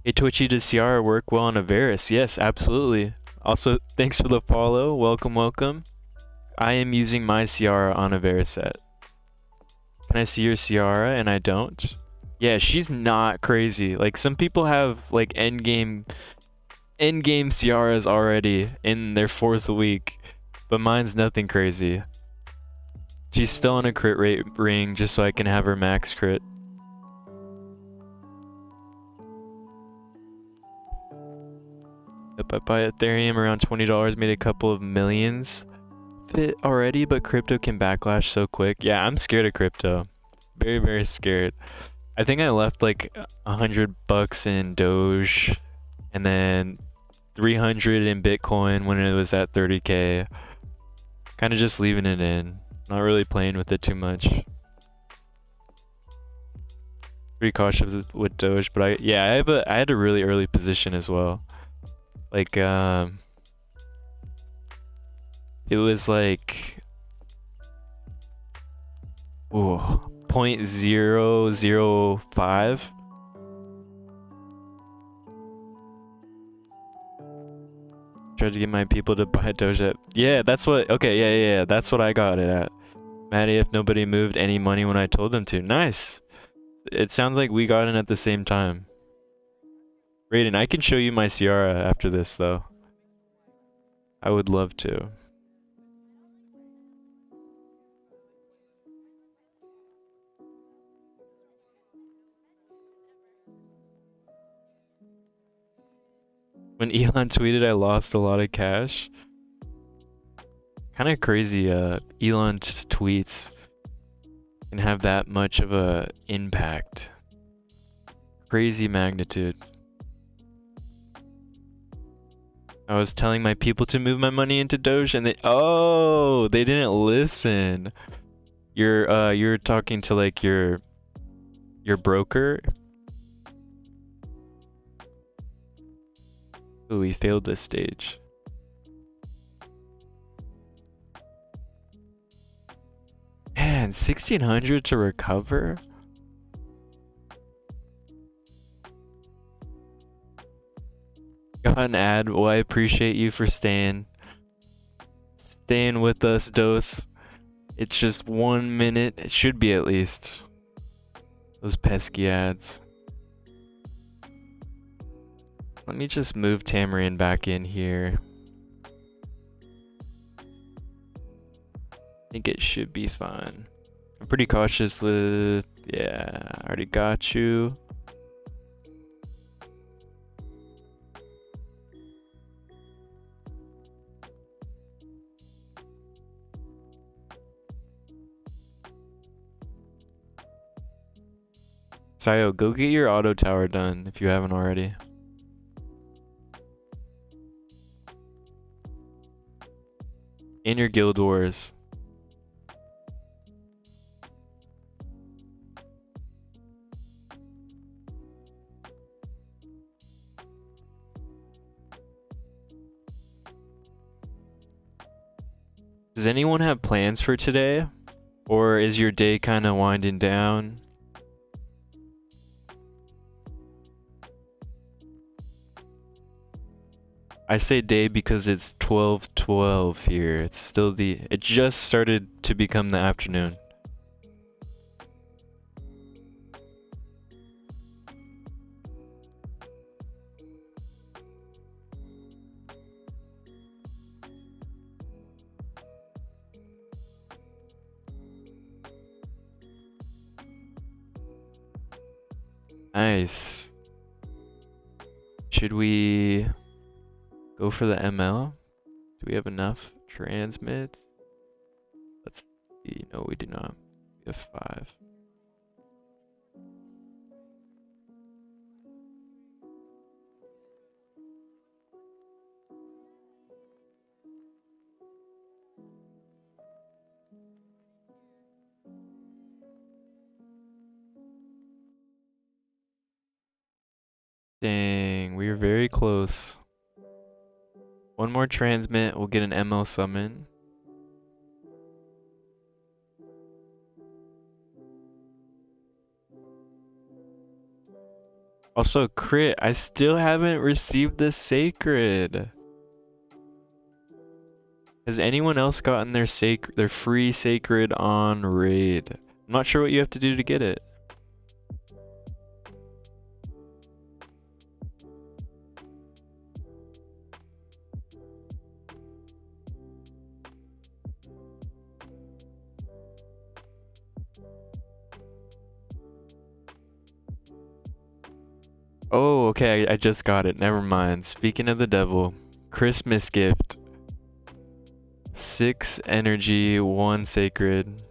Hey Twitchy, does Ciara work well on a Varus? Yes, absolutely. Also, thanks for the follow. Welcome, welcome. I am using my Ciara on a Varus set. Can I see your Ciara? And I don't. Yeah, she's not crazy. Like, some people have like endgame Ciaras already in their 4th week, but mine's nothing crazy. She's still on a crit rate ring just so I can have her max crit. If I buy Ethereum around $20, made a couple of millions fit already, but crypto can backlash so quick. Yeah, I'm scared of crypto. Very, very scared. I think I left like $100 in Doge and then 300 in Bitcoin when it was at 30k. Kind of just leaving it in. Not really playing with it too much. Pretty cautious with Doge, but I had a really early position as well. Like it was like ooh, 0.005. Tried to get my people to buy Doja. Yeah, that's what. Okay, yeah. That's what I got it at. Maddie, if nobody moved any money when I told them to. Nice. It sounds like we got in at the same time. Raiden, I can show you my Ciara after this, though. I would love to. When Elon tweeted I lost a lot of cash. Kind of crazy, Elon's tweets can have that much of a impact. Crazy magnitude. I was telling my people to move my money into Doge and they didn't listen. You're talking to like your broker. Ooh, we failed this stage. Man, 1600 to recover? Got an ad. Well, I appreciate you for staying with us, Dose. It's just 1 minute. It should be at least. Those pesky ads. Let me just move Tamarian back in here. I think it should be fine. I'm pretty cautious with... Yeah, I already got you. Sayo, go get your auto tower done if you haven't already. In your guild wars. Does anyone have plans for today? Or is your day kind of winding down? I say day because it's 12:12 here. It just started to become the afternoon. Nice. Should we go for the ML? Do we have enough transmits? Let's see. No, we do not. We have 5. Dang, we are very close. One more transmit, we'll get an ML summon. Also, crit, I still haven't received the sacred. Has anyone else gotten their free sacred on raid? I'm not sure what you have to do to get it. Oh, okay, I just got it. Never mind. Speaking of the devil, Christmas gift. 6 energy, 1 sacred.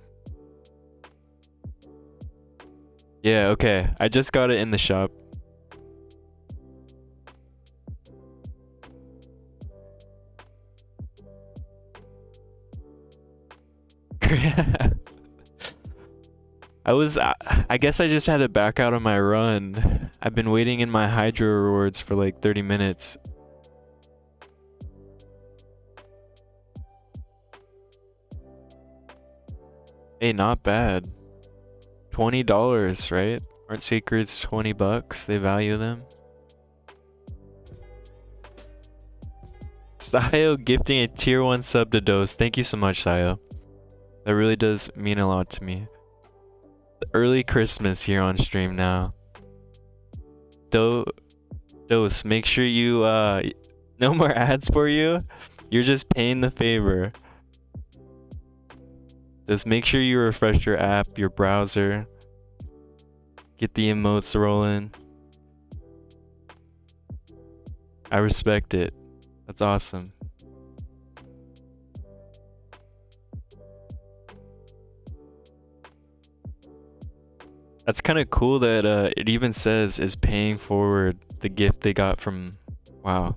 Yeah, okay. I just got it in the shop. I guess I just had to back out of my run. I've been waiting in my Hydro rewards for like 30 minutes. Hey, not bad. $20, right? Aren't secrets 20 bucks? They value them. Sayo gifting a tier 1 sub to Dose. Thank you so much, Sayo. That really does mean a lot to me. Early Christmas here on stream now. Dose, make sure you no more ads for you. You're just paying the favor. Just make sure you refresh your app, your browser. Get the emotes rolling. I respect it. That's awesome. That's kind of cool that it even says is paying forward the gift they got from... Wow.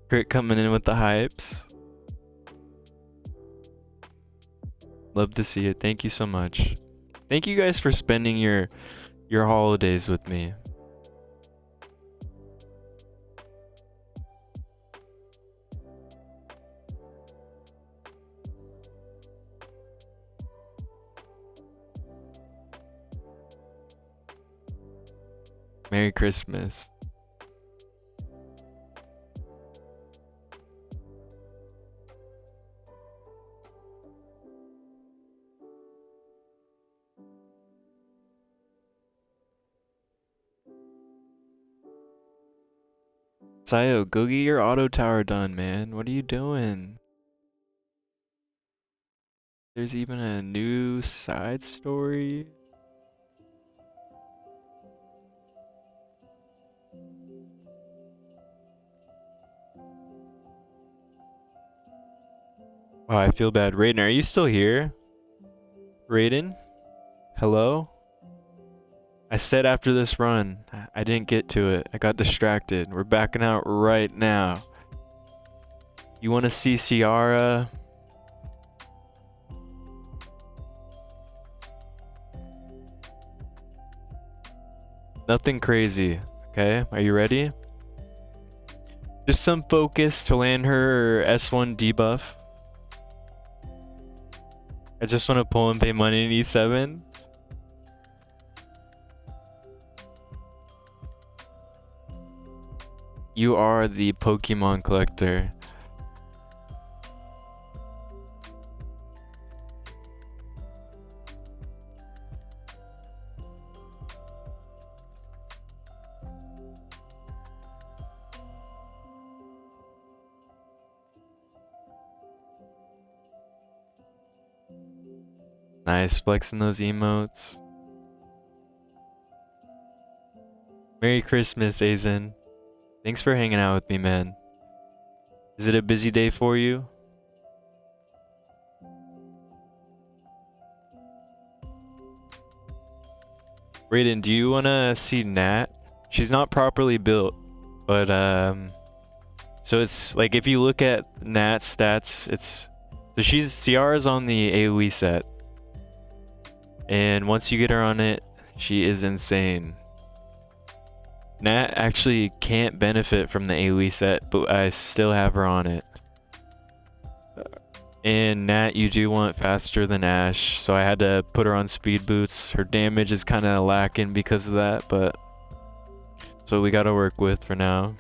Crit coming in with the hypes. Love to see it. Thank you so much. Thank you guys for spending your holidays with me. Merry Christmas. Sayo, go get your auto tower done, man. What are you doing? There's even a new side story. Wow, I feel bad. Raiden, are you still here? Raiden? Hello? I said after this run, I didn't get to it. I got distracted. We're backing out right now. You want to see Ciara? Nothing crazy, okay? Are you ready? Just some focus to land her S1 debuff. I just want to pull and pay money in E7. You are the Pokemon collector. Nice, flexing those emotes. Merry Christmas, Azen. Thanks for hanging out with me, man. Is it a busy day for you? Raiden, do you wanna see Nat? She's not properly built, but so it's like if you look at Nat's stats, so Ciara's on the AoE set. And once you get her on it, she is insane. Nat actually can't benefit from the AoE set, but I still have her on it. And Nat, you do want faster than Ash, so I had to put her on speed boots. Her damage is kind of lacking because of that, but so we got to work with for now.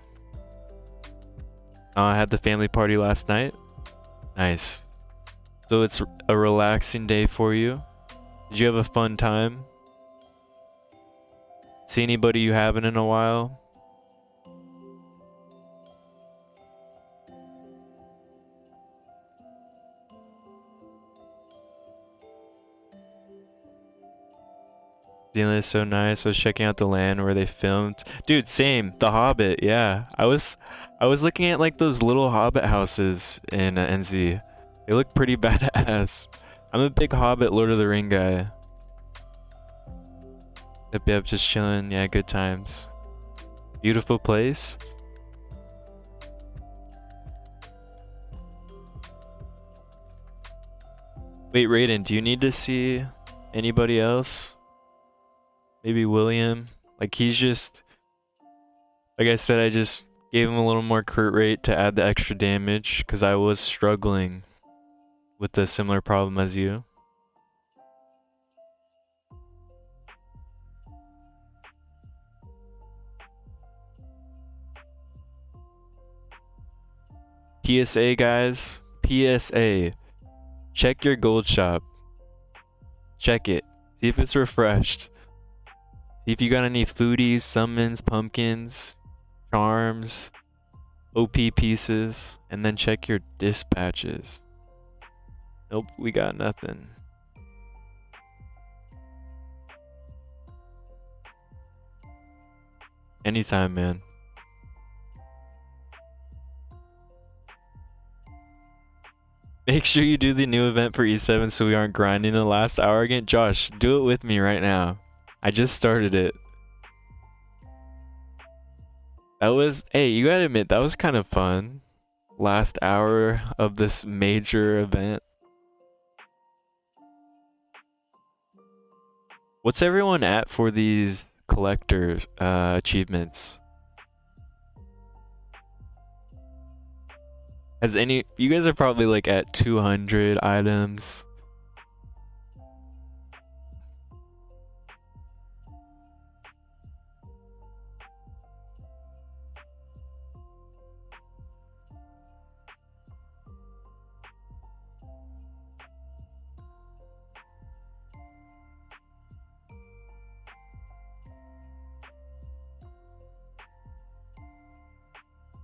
I had the family party last night. Nice. So it's a relaxing day for you. Did you have a fun time? See anybody you haven't in a while? Zealand is so nice. I was checking out the land where they filmed. Dude, same. The Hobbit, yeah. I was looking at like those little Hobbit houses in NZ. They look pretty badass. I'm a big Hobbit Lord of the Ring guy. Yep, just chilling. Yeah, good times. Beautiful place. Wait, Raiden, do you need to see anybody else? Maybe William? Like he's just... Like I said, I just gave him a little more crit rate to add the extra damage because I was struggling with a similar problem as you. PSA, guys. PSA. Check your gold shop. Check it. See if it's refreshed. See if you got any foodies, summons, pumpkins, charms, OP pieces, and then check your dispatches. Nope, we got nothing. Anytime, man. Make sure you do the new event for E7 so we aren't grinding the last hour again. Josh, do it with me right now. I just started it. That was, hey, you gotta admit, that was kind of fun. Last hour of this major event. What's everyone at for these collectors achievements? Has any, you guys are probably like at 200 items.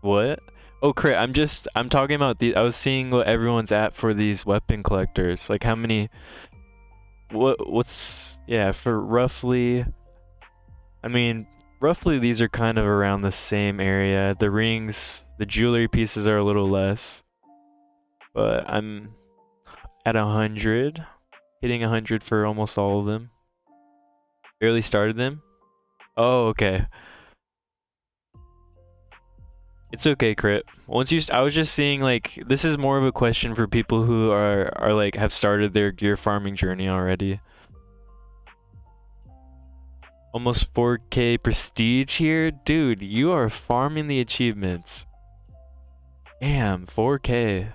What? Oh, crit. I'm talking about I was seeing what everyone's at for these weapon collectors. Like how many, yeah, for roughly, I mean, roughly these are kind of around the same area. The rings, the jewelry pieces are a little less. But I'm at 100, hitting 100 for almost all of them. Barely started them. Oh, okay. It's okay, crit. I was just seeing like this is more of a question for people who are like have started their gear farming journey already. Almost 4K prestige here, dude. You are farming the achievements. Damn, 4K.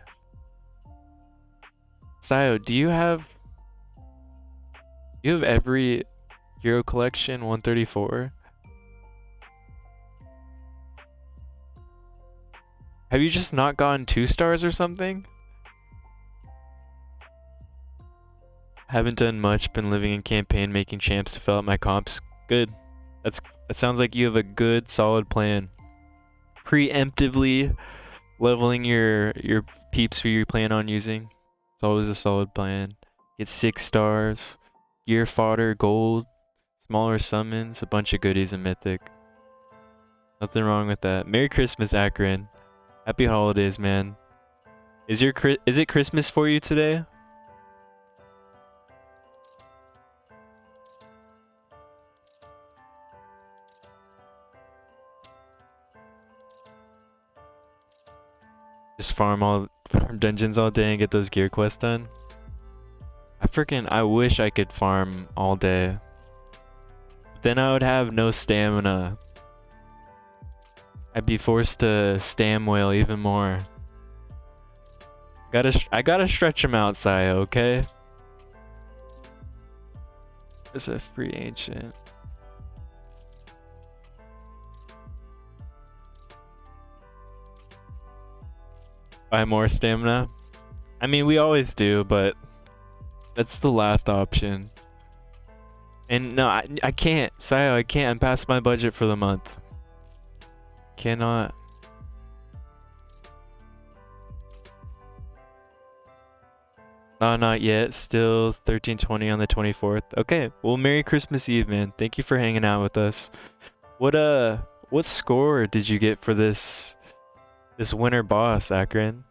Sayo, do you have every hero collection 134? Have you just not gotten 2 stars or something? Haven't done much, been living in campaign, making champs to fill out my comps. Good. That sounds like you have a good, solid plan. Preemptively leveling your peeps who you plan on using. It's always a solid plan. Get 6 stars, gear fodder, gold, smaller summons, a bunch of goodies in Mythic. Nothing wrong with that. Merry Christmas, Akron. Happy holidays, man. Is it Christmas for you today? Just farm dungeons all day and get those gear quests done. I wish I could farm all day. Then I would have no stamina. I'd be forced to stam whale even more. I gotta stretch them out, Saya, okay? There's a free ancient. Buy more stamina? I mean, we always do, but that's the last option. And no, I can't. Sayo, I can't. I'm past my budget for the month. Cannot. No, not yet. Still 13:20 on the 24th. Okay, well, Merry Christmas Eve, man. Thank you for hanging out with us. What score did you get for this winter boss, Akron?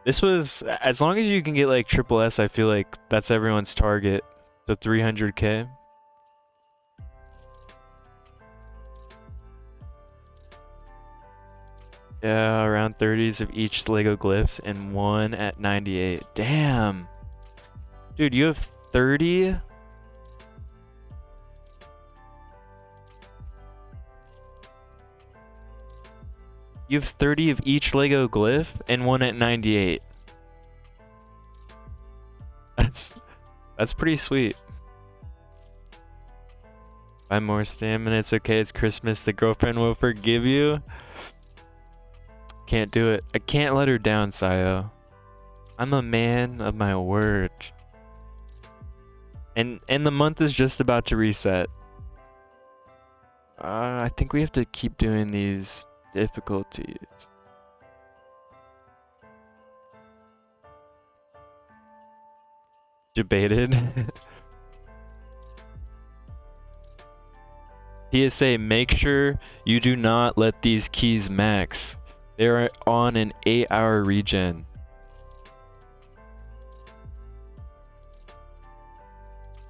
This was, as long as you can get like triple S, I feel like that's everyone's target. So 300k. Yeah, around 30s of each Lego glyphs and one at 98. Damn. Dude, you have 30? You have 30 of each Lego glyph and one at 98. That's pretty sweet. Buy more stamina. It's okay. It's Christmas. The girlfriend will forgive you. Can't do it. I can't let her down, Sayo. I'm a man of my word. And the month is just about to reset. I think we have to keep doing these difficulties. Debated. PSA, make sure you do not let these keys max. They're on an 8-hour regen.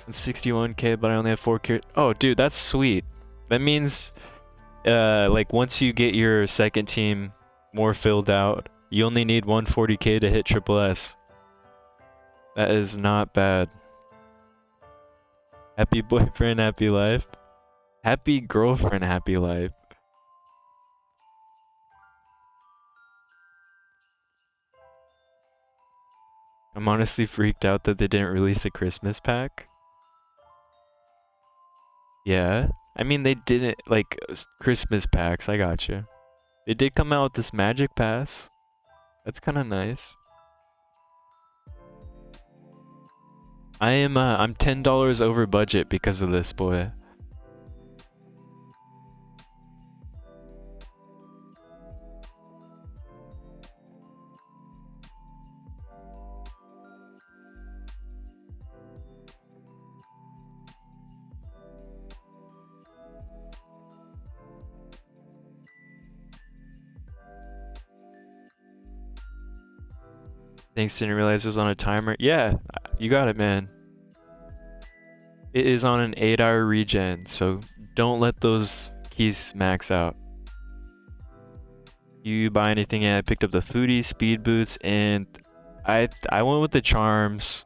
It's 61k, but I only have 4k. Oh, dude, that's sweet. That means, like, once you get your second team more filled out, you only need 140k to hit triple S. That is not bad. Happy boyfriend, happy life. Happy girlfriend, happy life. I'm honestly freaked out that they didn't release a Christmas pack. Yeah. I mean, they didn't, like, Christmas packs, I got you. They did come out with this magic pass. That's kind of nice. I'm $10 over budget because of this, boy. Thanks, didn't realize it was on a timer. Yeah, you got it, man. It is on an 8-hour regen, so don't let those keys max out. You buy anything? Yeah, I picked up the foodie, speed boots, and I went with the charms.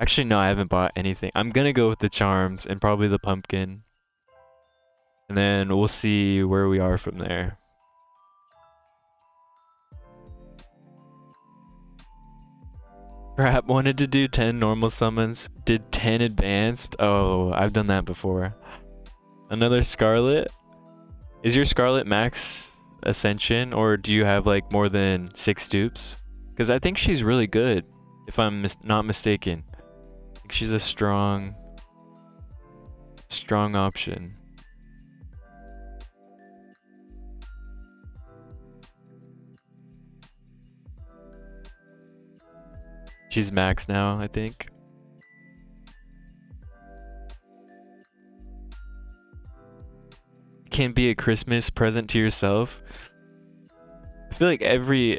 Actually, no, I haven't bought anything. I'm gonna go with the charms and probably the pumpkin. And then we'll see where we are from there. Crap, wanted to do 10 normal summons, did 10 advanced. Oh, I've done that before. Another Scarlet. Is your Scarlet max Ascension, or do you have like more than 6 dupes? Because I think she's really good, if I'm not mistaken. I think she's a strong option. She's max now, I think. Can't be a Christmas present to yourself. I feel like every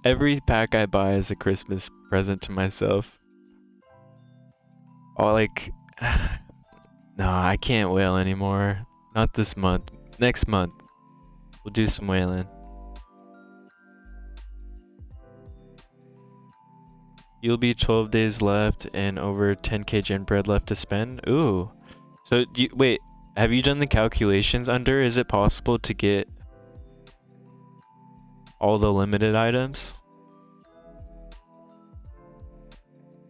every pack I buy is a Christmas present to myself. Oh, like, no, I can't whale anymore. Not this month. Next month, we'll do some whaling. You'll be 12 days left and over 10k gen bread left to spend. Ooh. So, wait, have you done the calculations under? Is it possible to get all the limited items?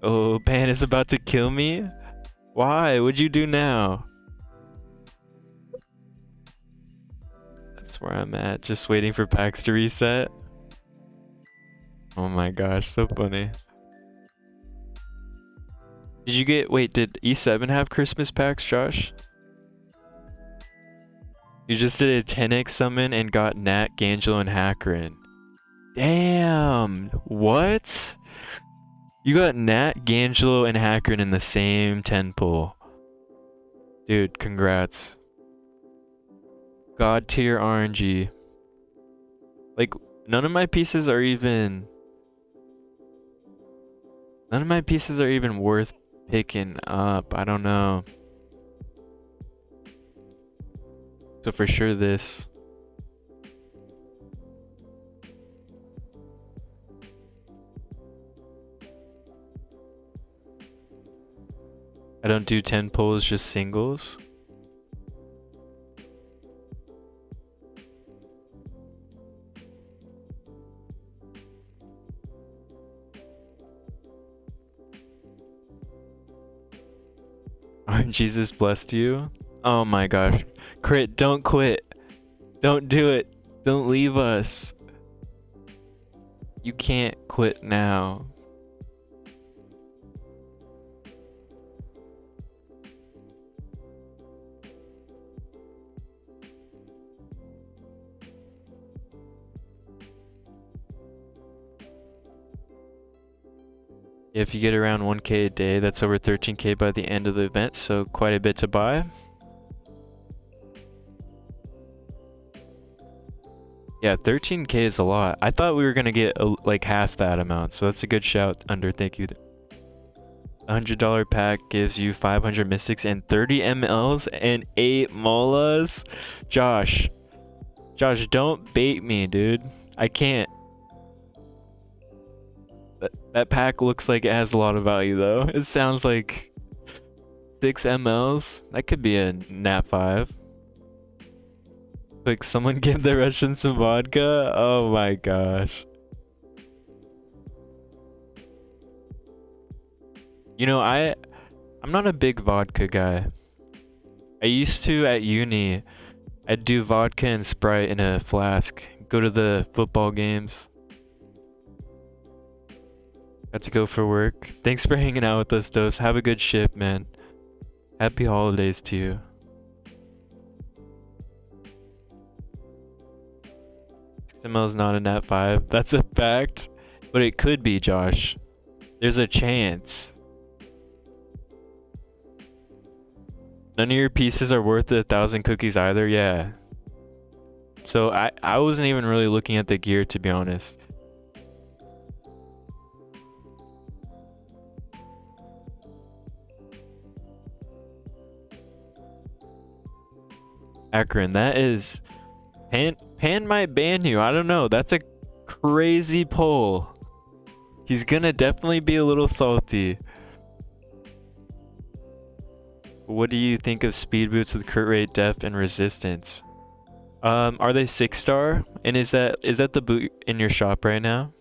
Oh, Pan is about to kill me? Why? What'd you do now? That's where I'm at, just waiting for packs to reset. Oh my gosh, so funny. Did you get, wait, did E7 have Christmas packs, Josh? You just did a 10x summon and got Nat, Gangelo, and Hackerin. Damn! What? You got Nat, Gangelo, and Hackerin in the same 10 pull. Dude, congrats. God tier RNG. Like, none of my pieces are even worth picking up. I don't know. So for sure this. I don't do 10 pulls, just singles. Jesus blessed you. Oh my gosh. Crit, don't quit. Don't do it. Don't leave us. You can't quit now. If you get around 1k a day, that's over 13k by the end of the event, so quite a bit to buy. Yeah, 13k is a lot. I thought we were gonna get like half that amount, so that's a good shout, Under. Thank you. $100 pack gives you 500 mystics and 30 MLs and 8 molas. Josh, don't bait me, dude. I can't. That pack looks like it has a lot of value though. It sounds like 6 MLs. That could be a nat 5. Like, someone give the Russians some vodka? Oh my gosh. You know, I'm not a big vodka guy. I used to at uni. I'd do vodka and Sprite in a flask. Go to the football games. Got to go for work. Thanks for hanging out with us, Dose. Have a good shift, man. Happy holidays to you. XML's not a nat 5. That's a fact. But it could be, Josh. There's a chance. None of your pieces are worth 1,000 cookies either? Yeah. So I wasn't even really looking at the gear, to be honest. Akron, that is... Pan might ban you. I don't know. That's a crazy pull. He's gonna definitely be a little salty. What do you think of speed boots with crit rate, def, and resistance? Are they 6-star? And is that the boot in your shop right now?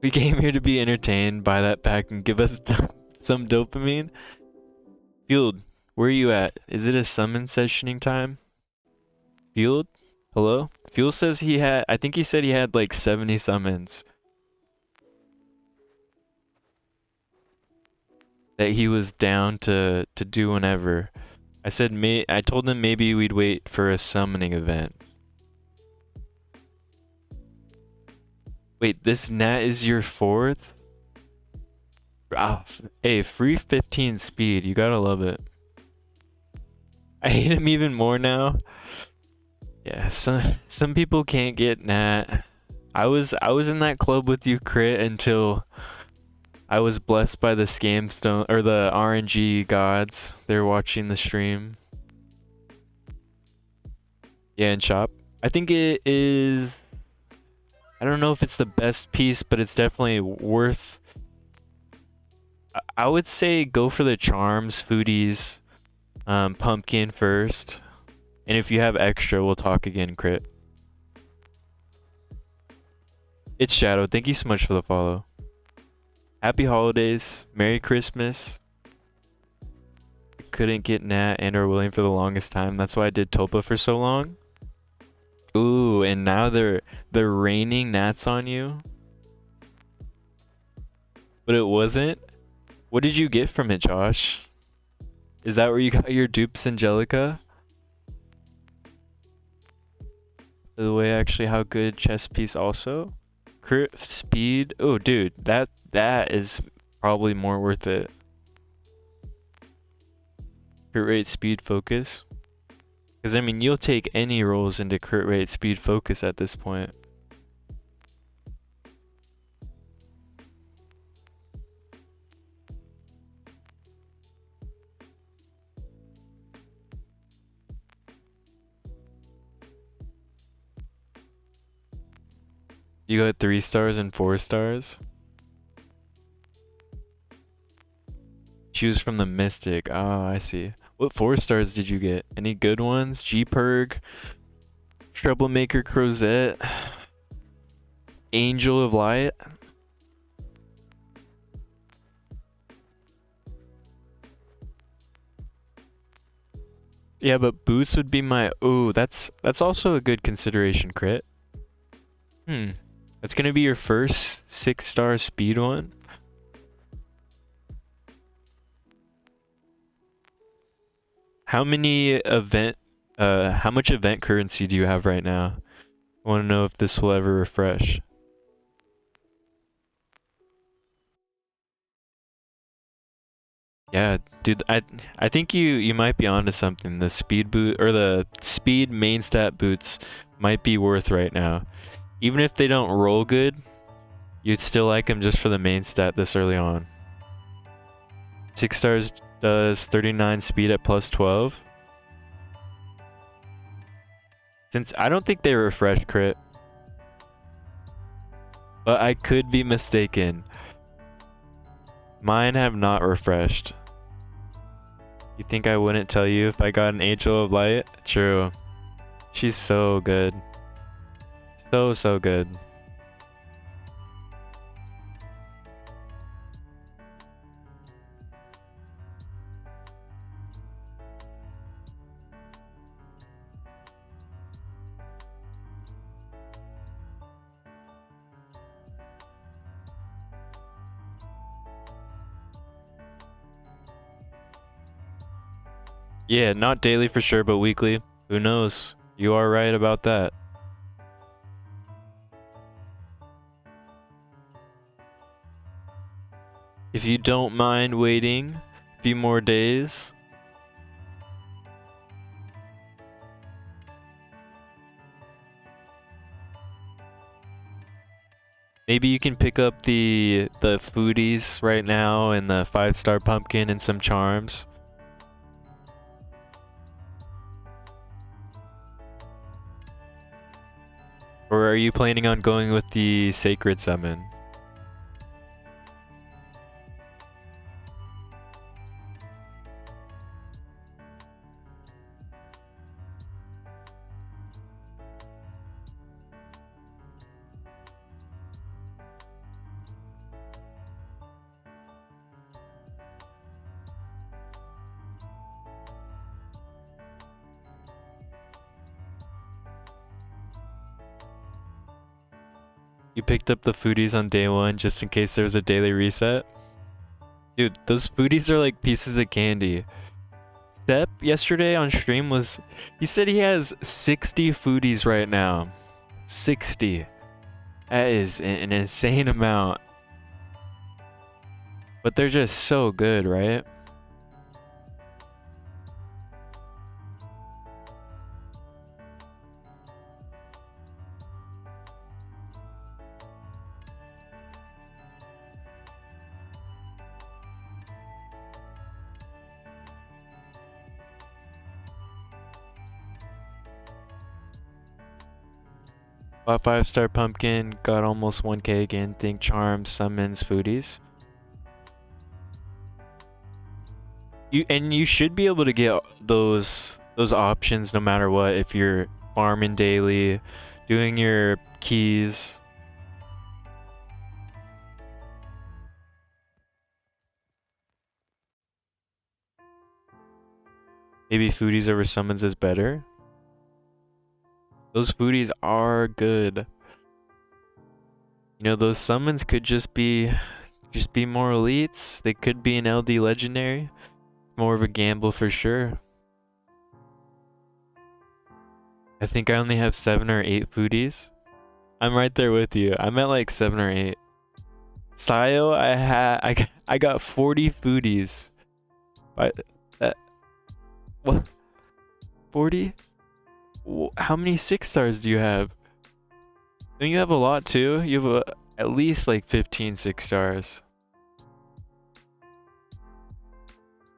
We came here to be entertained. Buy that pack and give us some dopamine. Field, where are you at? Is it a summon sessioning time? Field? Hello? Fuel says he had, I think he said he had like 70 summons. That he was down to do whenever. I told him maybe we'd wait for a summoning event. Wait, this Nat is your fourth? Ah, hey, free 15 speed. You gotta love it. I hate him even more now. Yeah, some people can't get Nat. I was in that club with you, Crit, until I was blessed by the scam stone or the RNG gods. They're watching the stream. Yeah, and shop. I think it is. I don't know if it's the best piece, but it's definitely worth. I would say go for the charms, foodies, pumpkin first, and if you have extra, we'll talk again, Crit. It's Shadow. Thank you so much for the follow. Happy holidays, Merry Christmas. Couldn't get Nat and or William for the longest time. That's why I did Topa for so long. Ooh, and now they're raining Nats on you. But it wasn't. What did you get from it, Josh? Is that where you got your dupes, Angelica? By the way, actually, how good chess piece also? Crit speed. Oh, dude, that is probably more worth it. Crit rate, speed, focus. Because I mean, you'll take any rolls into crit rate, speed, focus at this point. You got 3 stars and 4 stars. Choose from the Mystic. Ah, I see. What 4 stars did you get? Any good ones? G-Perg, Troublemaker Crozet, Angel of Light. Yeah, but boots would be my. Ooh, that's also a good consideration, Crit. That's gonna be your first 6-star speed one. How much event currency do you have right now? I want to know if this will ever refresh. Yeah, dude, I think you might be onto something. The speed boot or the speed main stat boots might be worth right now. Even if they don't roll good, you'd still like them just for the main stat this early on. 6 stars does 39 speed at plus 12. Since I don't think they refresh crit. But I could be mistaken. Mine have not refreshed. You think I wouldn't tell you if I got an Angel of Light? True. She's so good. So good. Yeah, not daily for sure, but weekly. Who knows? You are right about that. If you don't mind waiting a few more days. Maybe you can pick up the foodies right now and the 5-star pumpkin and some charms. Or are you planning on going with the sacred summon? You picked up the foodies on day one just in case there was a daily reset. Dude, those foodies are like pieces of candy. Step yesterday on stream was, he said he has 60 foodies right now. 60. That is an insane amount. But they're just so good, right? Bought 5-star pumpkin, got almost 1k again. Think charms, summons, foodies. You should be able to get those options no matter what if you're farming daily, doing your keys. Maybe foodies over summons is better. Those foodies are good. You know, those summons could just be more elites. They could be an LD legendary. More of a gamble for sure. I think I only have 7 or 8 foodies. I'm right there with you. I'm at like 7 or 8. Sayo, I got 40 foodies. What? 40? How many 6 stars do you have? Don't you have a lot too? You have at least like 15 6 stars.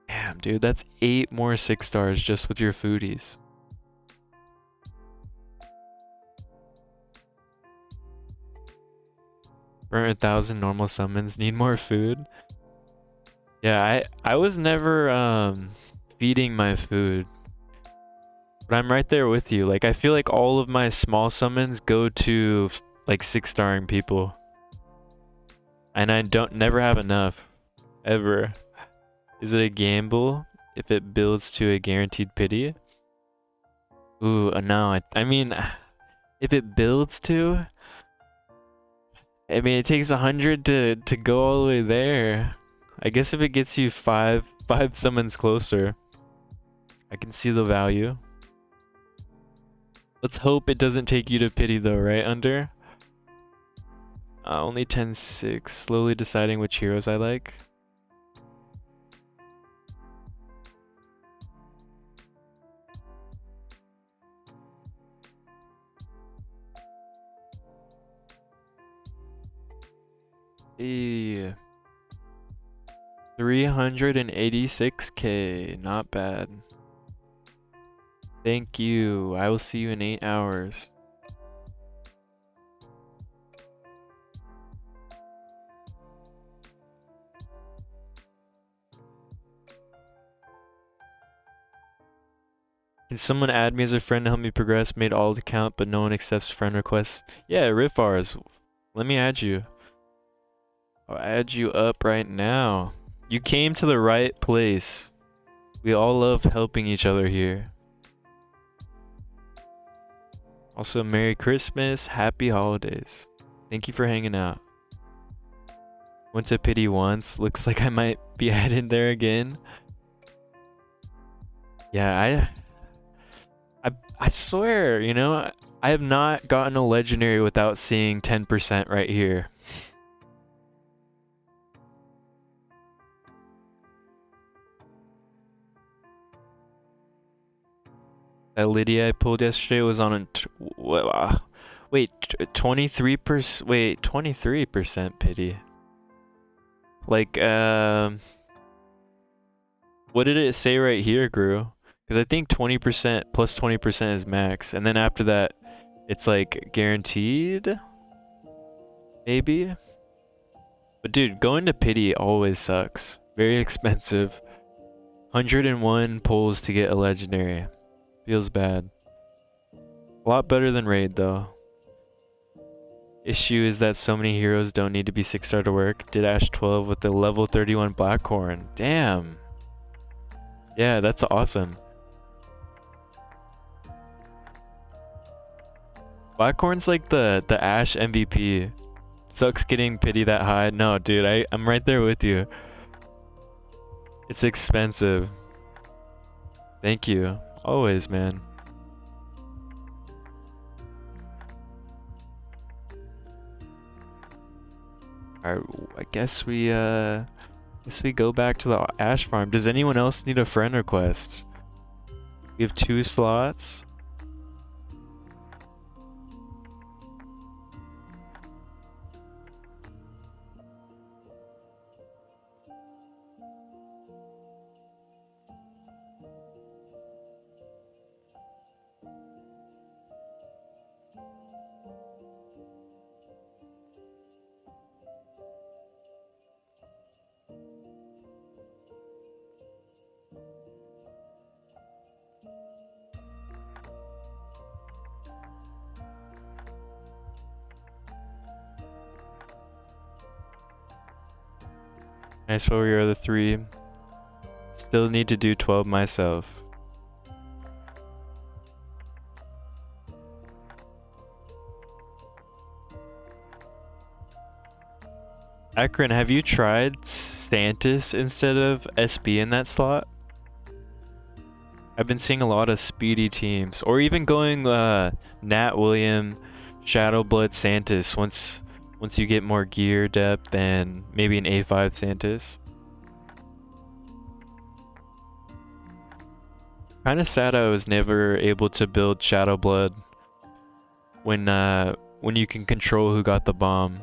Damn, dude, that's 8 more 6 stars just with your foodies. Burn 1,000 normal summons. Need more food. Yeah, I was never feeding my food. But I'm right there with you. Like I feel like all of my small summons go to like 6-starring people. And I never have enough. Ever. Is it a gamble if it builds to a guaranteed pity? Ooh, no. I mean, if it builds to, I mean, it takes 100 to go all the way there. I guess if it gets you five summons closer, I can see the value. Let's hope it doesn't take you to pity though, right, Under? Only 10-6. Slowly deciding which heroes I like. Hey. 386k. Not bad. Thank you. I will see you in 8 hours. Can someone add me as a friend to help me progress? Made all the count, but no one accepts friend requests. Yeah, Riffars. Let me add you. I'll add you up right now. You came to the right place. We all love helping each other here. Also, Merry Christmas, Happy Holidays. Thank you for hanging out. Went to pity once. Looks like I might be headed there again. Yeah, I swear, you know, I have not gotten a legendary without seeing 10% right here. That Lydia I pulled yesterday was on a wait, 23%. Wait, 23% pity. Like, what did it say right here, Gru? Because I think 20% plus 20% is max, and then after that, it's like guaranteed. Maybe. But dude, going to pity always sucks. Very expensive. 101 pulls to get a legendary. Feels bad. A lot better than raid though. Issue is that so many heroes don't need to be 6-star to work. Did Ash 12 with the level 31 Blackhorn. Damn. Yeah, that's awesome. Blackhorn's like the Ash MVP. Sucks getting pity that high. No, dude, I'm right there with you. It's expensive. Thank you. Always, man. Alright, I guess we go back to the ash farm. Does anyone else need a friend request? We have 2 slots. Nice, what were your other 3? Still need to do 12 myself. Akron, have you tried Santis instead of SB in that slot? I've been seeing a lot of speedy teams, or even going Nat William, Shadowblood Santis once you get more gear depth and maybe an A5 Santis. Kind of sad I was never able to build Shadowblood when you can control who got the bomb.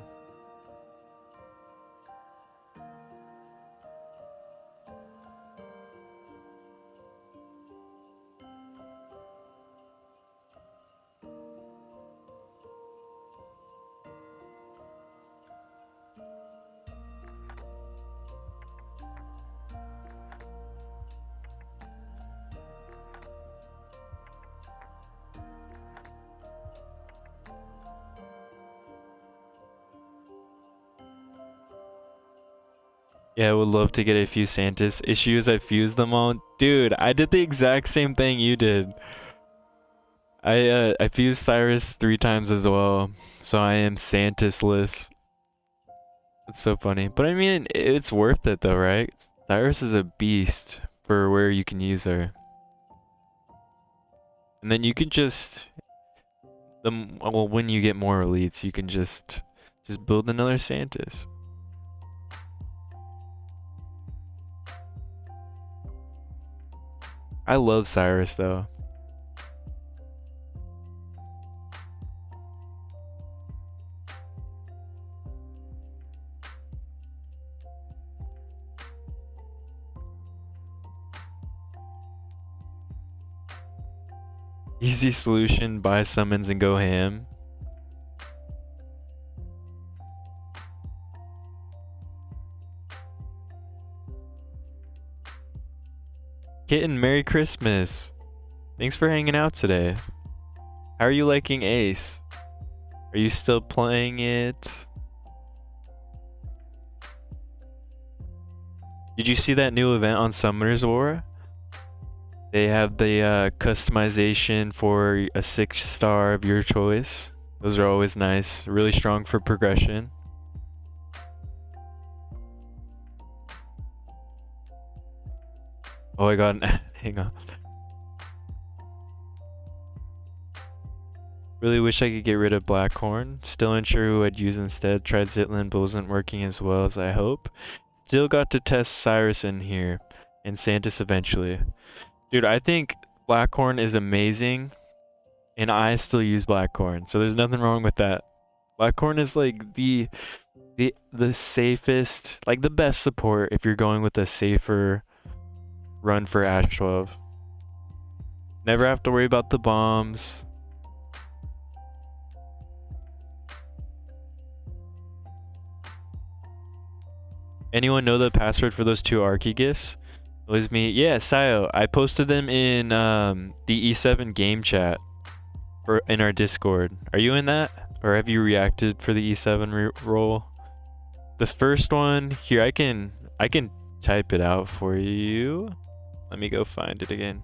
Yeah, I would love to get a few Santis. Issues, I fused them all. Dude, I did the exact same thing you did. I fused Cyrus 3 times as well, so I am Santis-less. It's so funny. But I mean, it's worth it though, right? Cyrus is a beast for where you can use her. And then you can just... well, when you get more elites, you can just build another Santis. I love Cyrus though. Easy solution, buy summons and go ham. Kitten, Merry Christmas. Thanks for hanging out today. How are you liking Ace? Are you still playing it? Did you see that new event on Summoner's War? They have the customization for a 6-star of your choice. Those are always nice. Really strong for progression. Oh my god, hang on. Really wish I could get rid of Blackhorn. Still unsure who I'd use instead. Tried Zitlin, but wasn't working as well as I hope. Still got to test Cyrus in here. And Santis eventually. Dude, I think Blackhorn is amazing. And I still use Blackhorn. So there's nothing wrong with that. Blackhorn is like the safest, like the best support if you're going with a safer run for Ash 12. Never have to worry about the bombs. Anyone know the password for those 2 Archie gifts? It was me. Yeah, Sayo. I posted them in the E7 game chat in our Discord. Are you in that? Or have you reacted for the E7 roll? The first one here, I can type it out for you. Let me go find it again.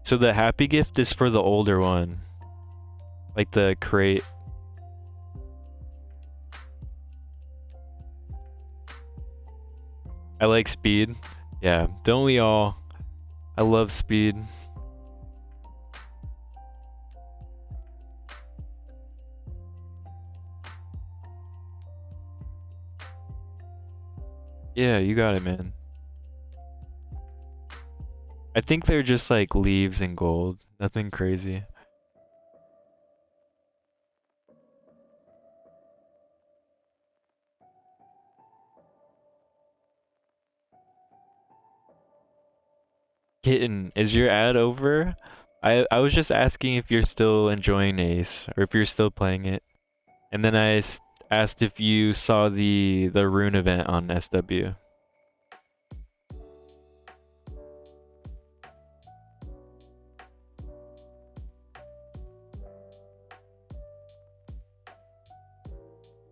So the happy gift is for the older one. Like the crate. I like speed. Yeah, don't we all? I love speed. Yeah, you got it, man. I think they're just like leaves and gold. Nothing crazy. Kitten, is your ad over? I was just asking if you're still enjoying Ace or if you're still playing it. And then asked if you saw the rune event on SW.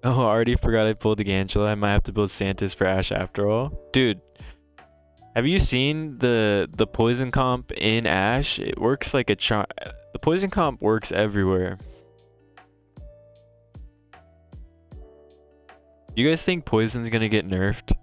Oh, I already forgot I pulled the Gangela. I might have to build Santas for Ash after all. Dude, have you seen the poison comp in Ash? It works like a charm. The poison comp works everywhere. You guys think poison's gonna get nerfed?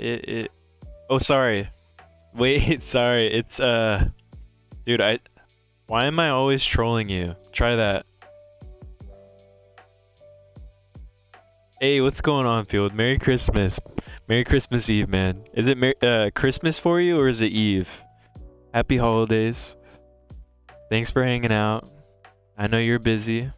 It. Oh, sorry. Wait, sorry. It's dude, Why am I always trolling you? Try that. Hey, what's going on, Field? Merry Christmas. Merry Christmas Eve, man. Is it Christmas for you or is it Eve? Happy holidays. Thanks for hanging out. I know you're busy.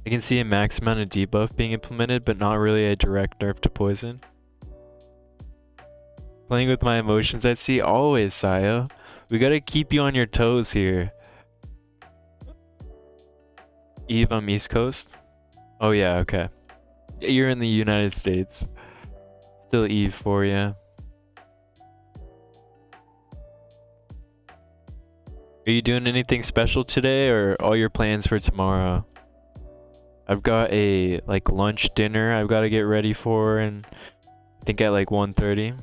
I can see a max amount of debuff being implemented, but not really a direct nerf to poison. Playing with my emotions, I see. Always, Sayo. We gotta keep you on your toes here. Eve, I'm East Coast. Oh yeah, okay. You're in the United States. Still Eve for you. Are you doing anything special today or all your plans for tomorrow? I've got a like lunch dinner I've got to get ready for, and I think at like 1:30.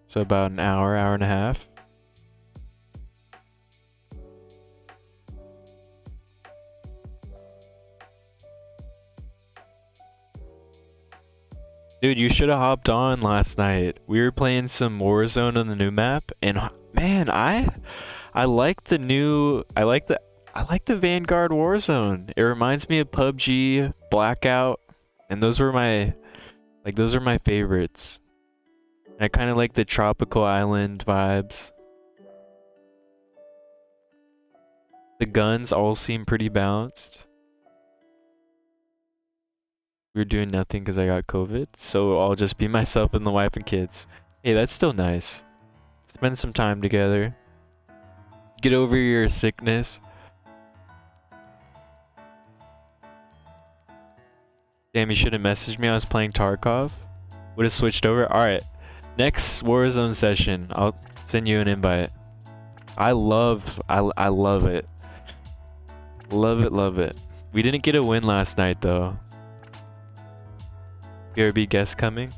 So about an hour, hour and a half. Dude, you should have hopped on last night. We were playing some Warzone on the new map, and man, I like the new I like the Vanguard Warzone. It reminds me of PUBG, Blackout, and those are my favorites. And I kind of like the tropical island vibes. The guns all seem pretty balanced. We were doing nothing because I got COVID, so I'll just be myself and the wife and kids. Hey, that's still nice. Spend some time together. Get over your sickness. Damn, you should have messaged me. I was playing Tarkov. Would have switched over. Alright. Next Warzone session, I'll send you an invite. I love it. Love it. We didn't get a win last night though. BRB guest coming.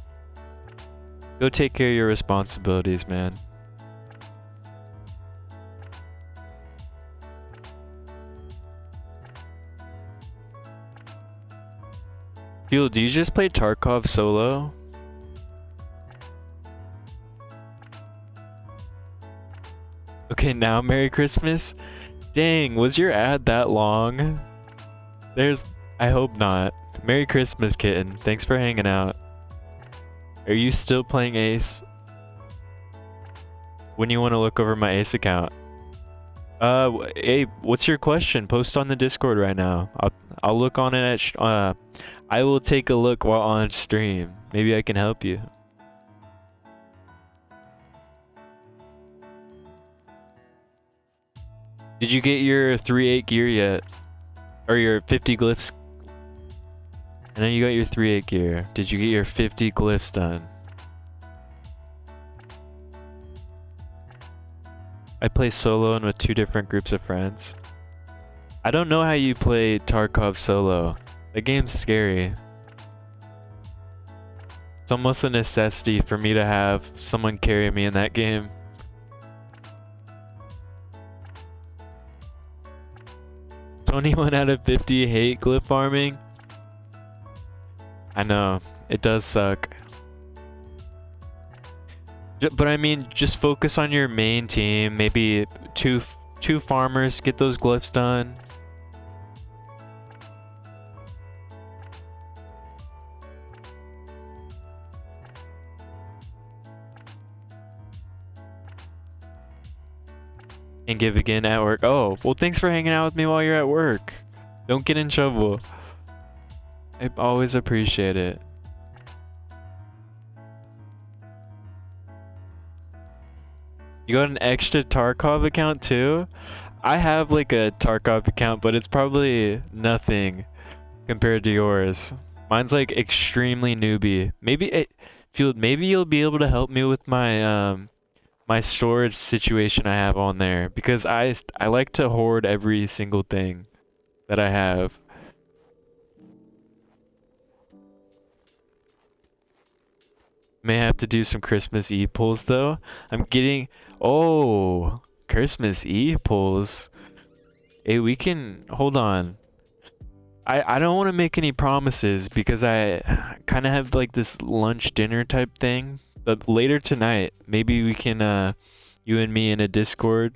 Go take care of your responsibilities, man. Fuel, do you just play Tarkov solo? Okay, now Merry Christmas? Dang, was your ad that long? I hope not. Merry Christmas, kitten. Thanks for hanging out. Are you still playing Ace? When you want to look over my Ace account? Hey, what's your question? Post on the Discord right now. I'll look on it at I will take a look while on stream. Maybe I can help you. Did you get your 3-8 gear yet? Or your 50 glyphs? I know you got your 3-8 gear. Did you get your 50 glyphs done? I play solo and with 2 different groups of friends. I don't know how you play Tarkov solo. The game's scary. It's almost a necessity for me to have someone carry me in that game. "21 out of 50 hate glyph farming." I know, it does suck. But I mean, just focus on your main team. Maybe two farmers, get those glyphs done. And give again at work. Oh, well, thanks for hanging out with me while you're at work. Don't get in trouble. I always appreciate it. You got an extra Tarkov account too? I have like a Tarkov account, but it's probably nothing compared to yours. Mine's like extremely newbie. Maybe you'll be able to help me with my my storage situation I have on there, because I like to hoard every single thing that I have. May have to do some Christmas Eve pulls though. I'm getting Christmas Eve pulls. Hey, we can hold on. I don't want to make any promises because I kind of have like this lunch dinner type thing. But later tonight, maybe we can you and me in a Discord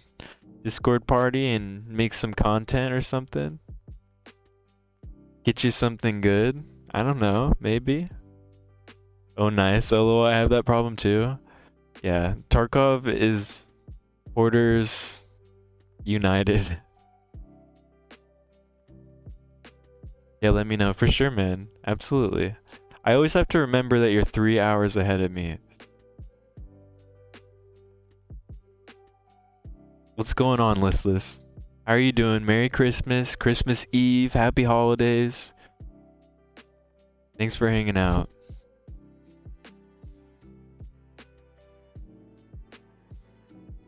party and make some content or something. Get you something good. I don't know, maybe. Oh, nice. Although I have that problem too. Yeah, Tarkov is Hoarders United. Yeah, let me know for sure, man. Absolutely. I always have to remember that you're 3 hours ahead of me. What's going on, Listless? How are you doing? Merry Christmas, Christmas Eve, happy holidays. Thanks for hanging out.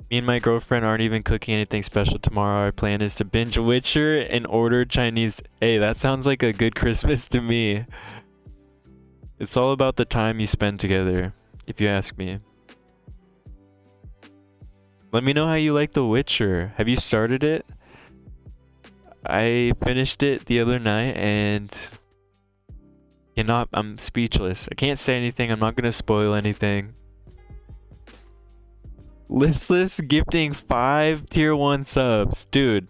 Me and my girlfriend aren't even cooking anything special tomorrow. Our plan is to binge Witcher and order Chinese. Hey, that sounds like a good Christmas to me. It's all about the time you spend together, if you ask me. Let me know how you like The Witcher. Have you started it? I finished it the other night and I'm speechless. I can't say anything. I'm not gonna spoil anything. Listless gifting 5 tier 1 subs. Dude,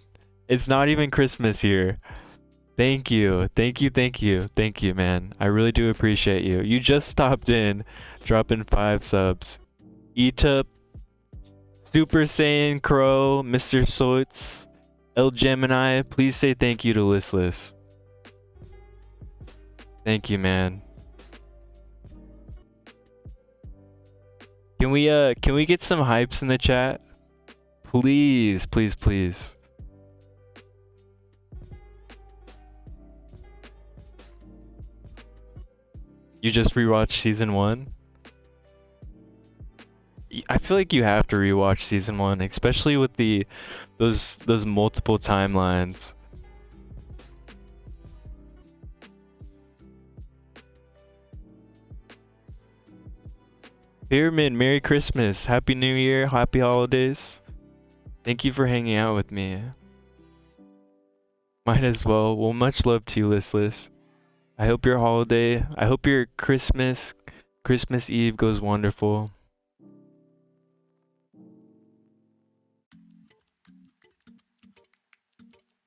it's not even Christmas here. Thank you. Thank you, man. I really do appreciate you. You just stopped in, dropping 5 subs. Etup, Super Saiyan Crow, Mr. Soitz, El Gemini, please say thank you to Listless. Thank you, man. Can we get some hypes in the chat? Please, please, please. You just rewatched season 1? I feel like you have to rewatch season 1, especially with those multiple timelines. Pyramid, Merry Christmas, Happy New Year, Happy Holidays. Thank you for hanging out with me. Might as well. Well, much love to you, Listless. I hope your Christmas Eve goes wonderful.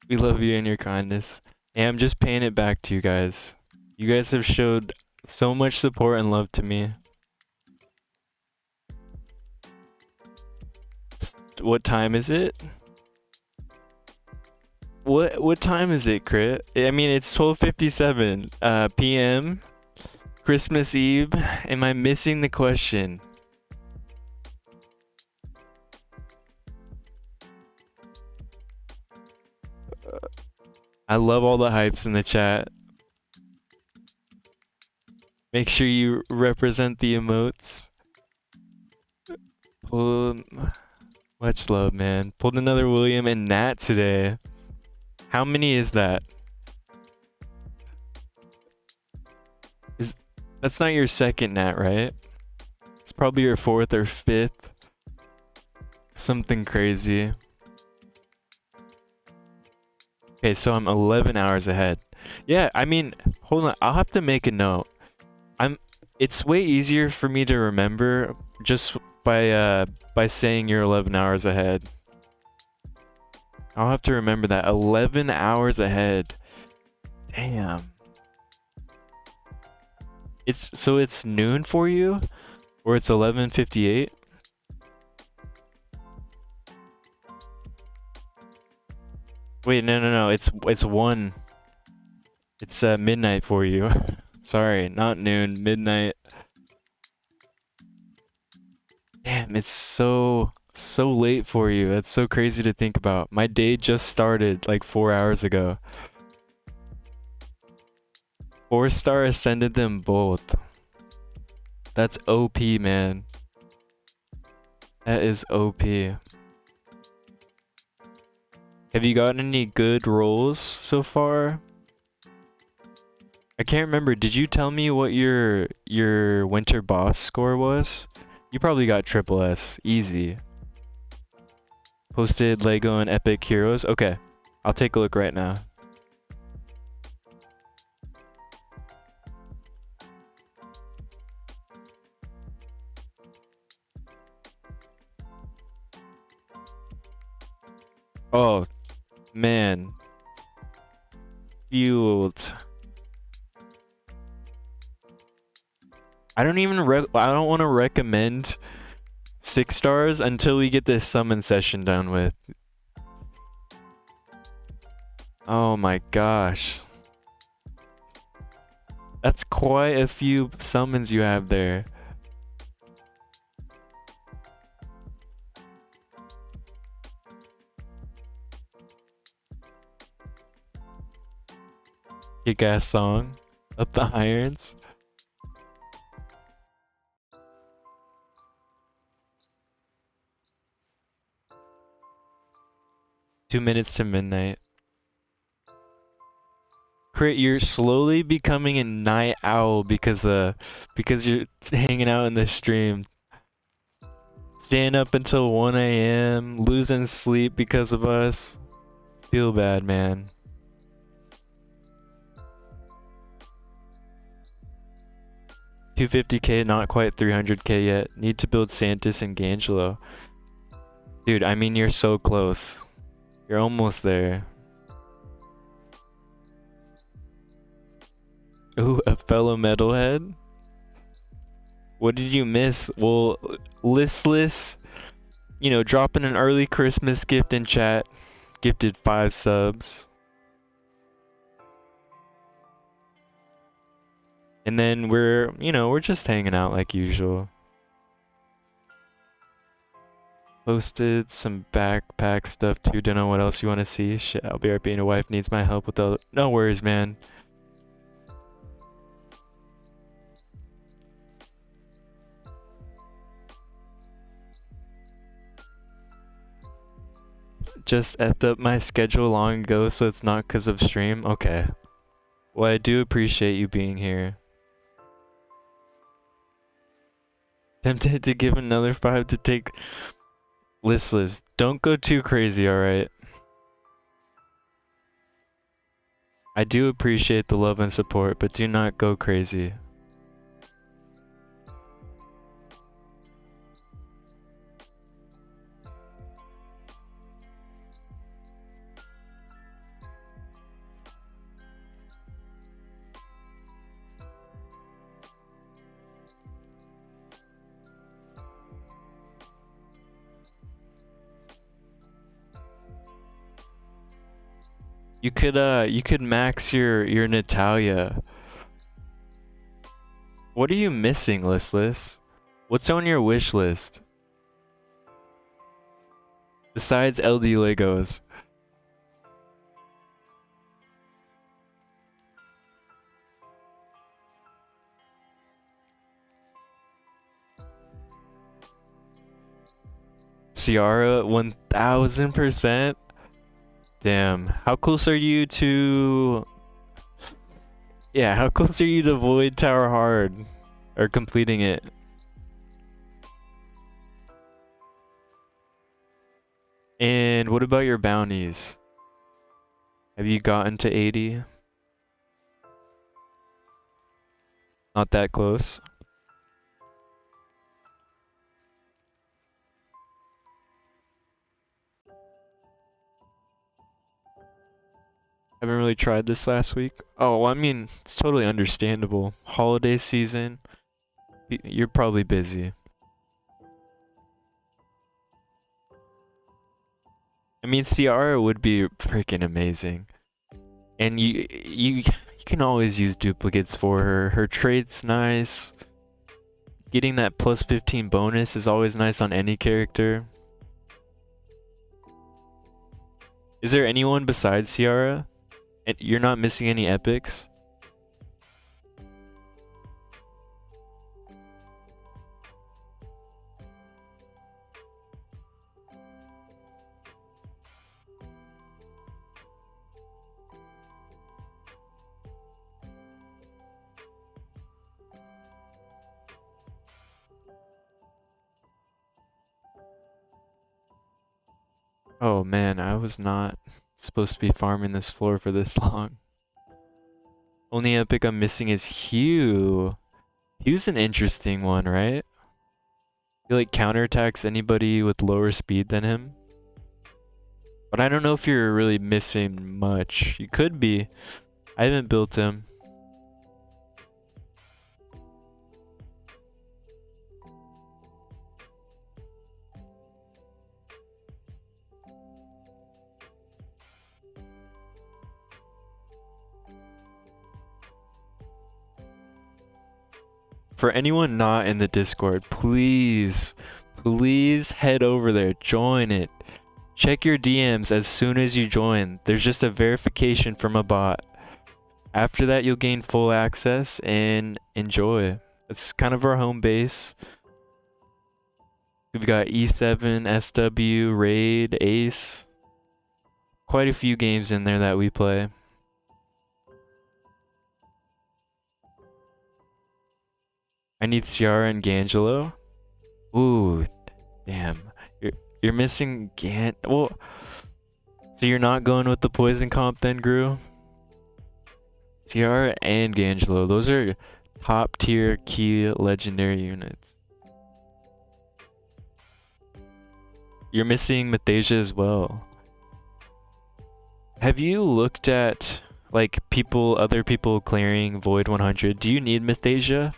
We love you and your kindness. And I'm just paying it back to you guys. You guys have showed so much support and love to me. What time is it? What time is it, Crit? I mean, it's 12:57 p.m. Christmas Eve. Am I missing the question? I love all the hypes in the chat. Make sure you represent the emotes. Pulled, much love, man. Pulled another William and Nat today. How many is that? That's not your second Nat, right? It's probably your fourth or fifth. Something crazy. Okay, so I'm 11 hours ahead. Yeah, I mean, hold on. I'll have to make a note. It's way easier for me to remember just by saying you're 11 hours ahead. I'll have to remember that. 11 hours ahead. Damn. It's noon for you, or it's 11:58. Wait, no. It's one. It's midnight for you. Sorry, not noon, midnight. Damn, it's so late for you. That's so crazy to think about. My day just started like 4 hours ago. 4-star ascended them both. That's OP, man. That is OP. Have you gotten any good rolls so far? I can't remember. Did you tell me what your winter boss score was? You probably got triple S. Easy. Posted Lego and Epic Heroes. Okay. I'll take a look right now. Oh, man. Fueled. I don't want to recommend 6 stars until we get this summon session done with. Oh my gosh. That's quite a few summons you have there. Kick-ass song. Up the irons. Two minutes to midnight. Crit, you're slowly becoming a night owl because you're hanging out in the stream. Staying up until 1 a.m., losing sleep because of us. Feel bad, man. $250k, not quite 300k yet. Need to build Santis and Gangelo. Dude, I mean, you're so close. You're almost there. Ooh, a fellow metalhead? What did you miss? Well, Listless, you know, dropping an early Christmas gift in chat. Gifted 5 subs. And then we're just hanging out like usual. Posted some backpack stuff too. Don't know what else you want to see. Shit, I'll be right being a wife needs my help with the... No worries, man. Just effed up my schedule long ago, so it's not because of stream. Okay. Well, I do appreciate you being here. Tempted to give another 5 to take... Listless. Don't go too crazy, alright? I do appreciate the love and support, but do not go crazy. You could max your Natalia. What are you missing, Listless? What's on your wish list? Besides LD Legos. Ciara 1000%. Damn. How close are you to... Yeah, how close are you to Void Tower Hard? Or completing it? And what about your bounties? Have you gotten to 80? Not that close. Haven't really tried this last week. Oh, well, I mean, it's totally understandable. Holiday season, you're probably busy. I mean, Ciara would be freaking amazing. And you can always use duplicates for her. Her trade's nice. Getting that plus 15 bonus is always nice on any character. Is there anyone besides Ciara? And you're not missing any epics? Oh man, I was not supposed to be farming this floor for this long. Only epic I'm missing is Hugh. Hugh's an interesting one, right? He like counterattacks anybody with lower speed than him. But I don't know if you're really missing much. You could be. I haven't built him. For anyone not in the Discord, please head over there, join it. Check your DMs as soon as you join. There's just a verification from a bot. After that, you'll gain full access and enjoy. It's kind of our home base. We've got E7, SW, Raid, Ace. Quite a few games in there that we play. I need Ciara and Gangelo. Ooh, damn. You're missing well, so you're not going with the poison comp then, Gru? Ciara and Gangelo, those are top tier key legendary units. You're missing Mathasia as well. Have you looked at like other people clearing Void 100? Do you need Mathasia?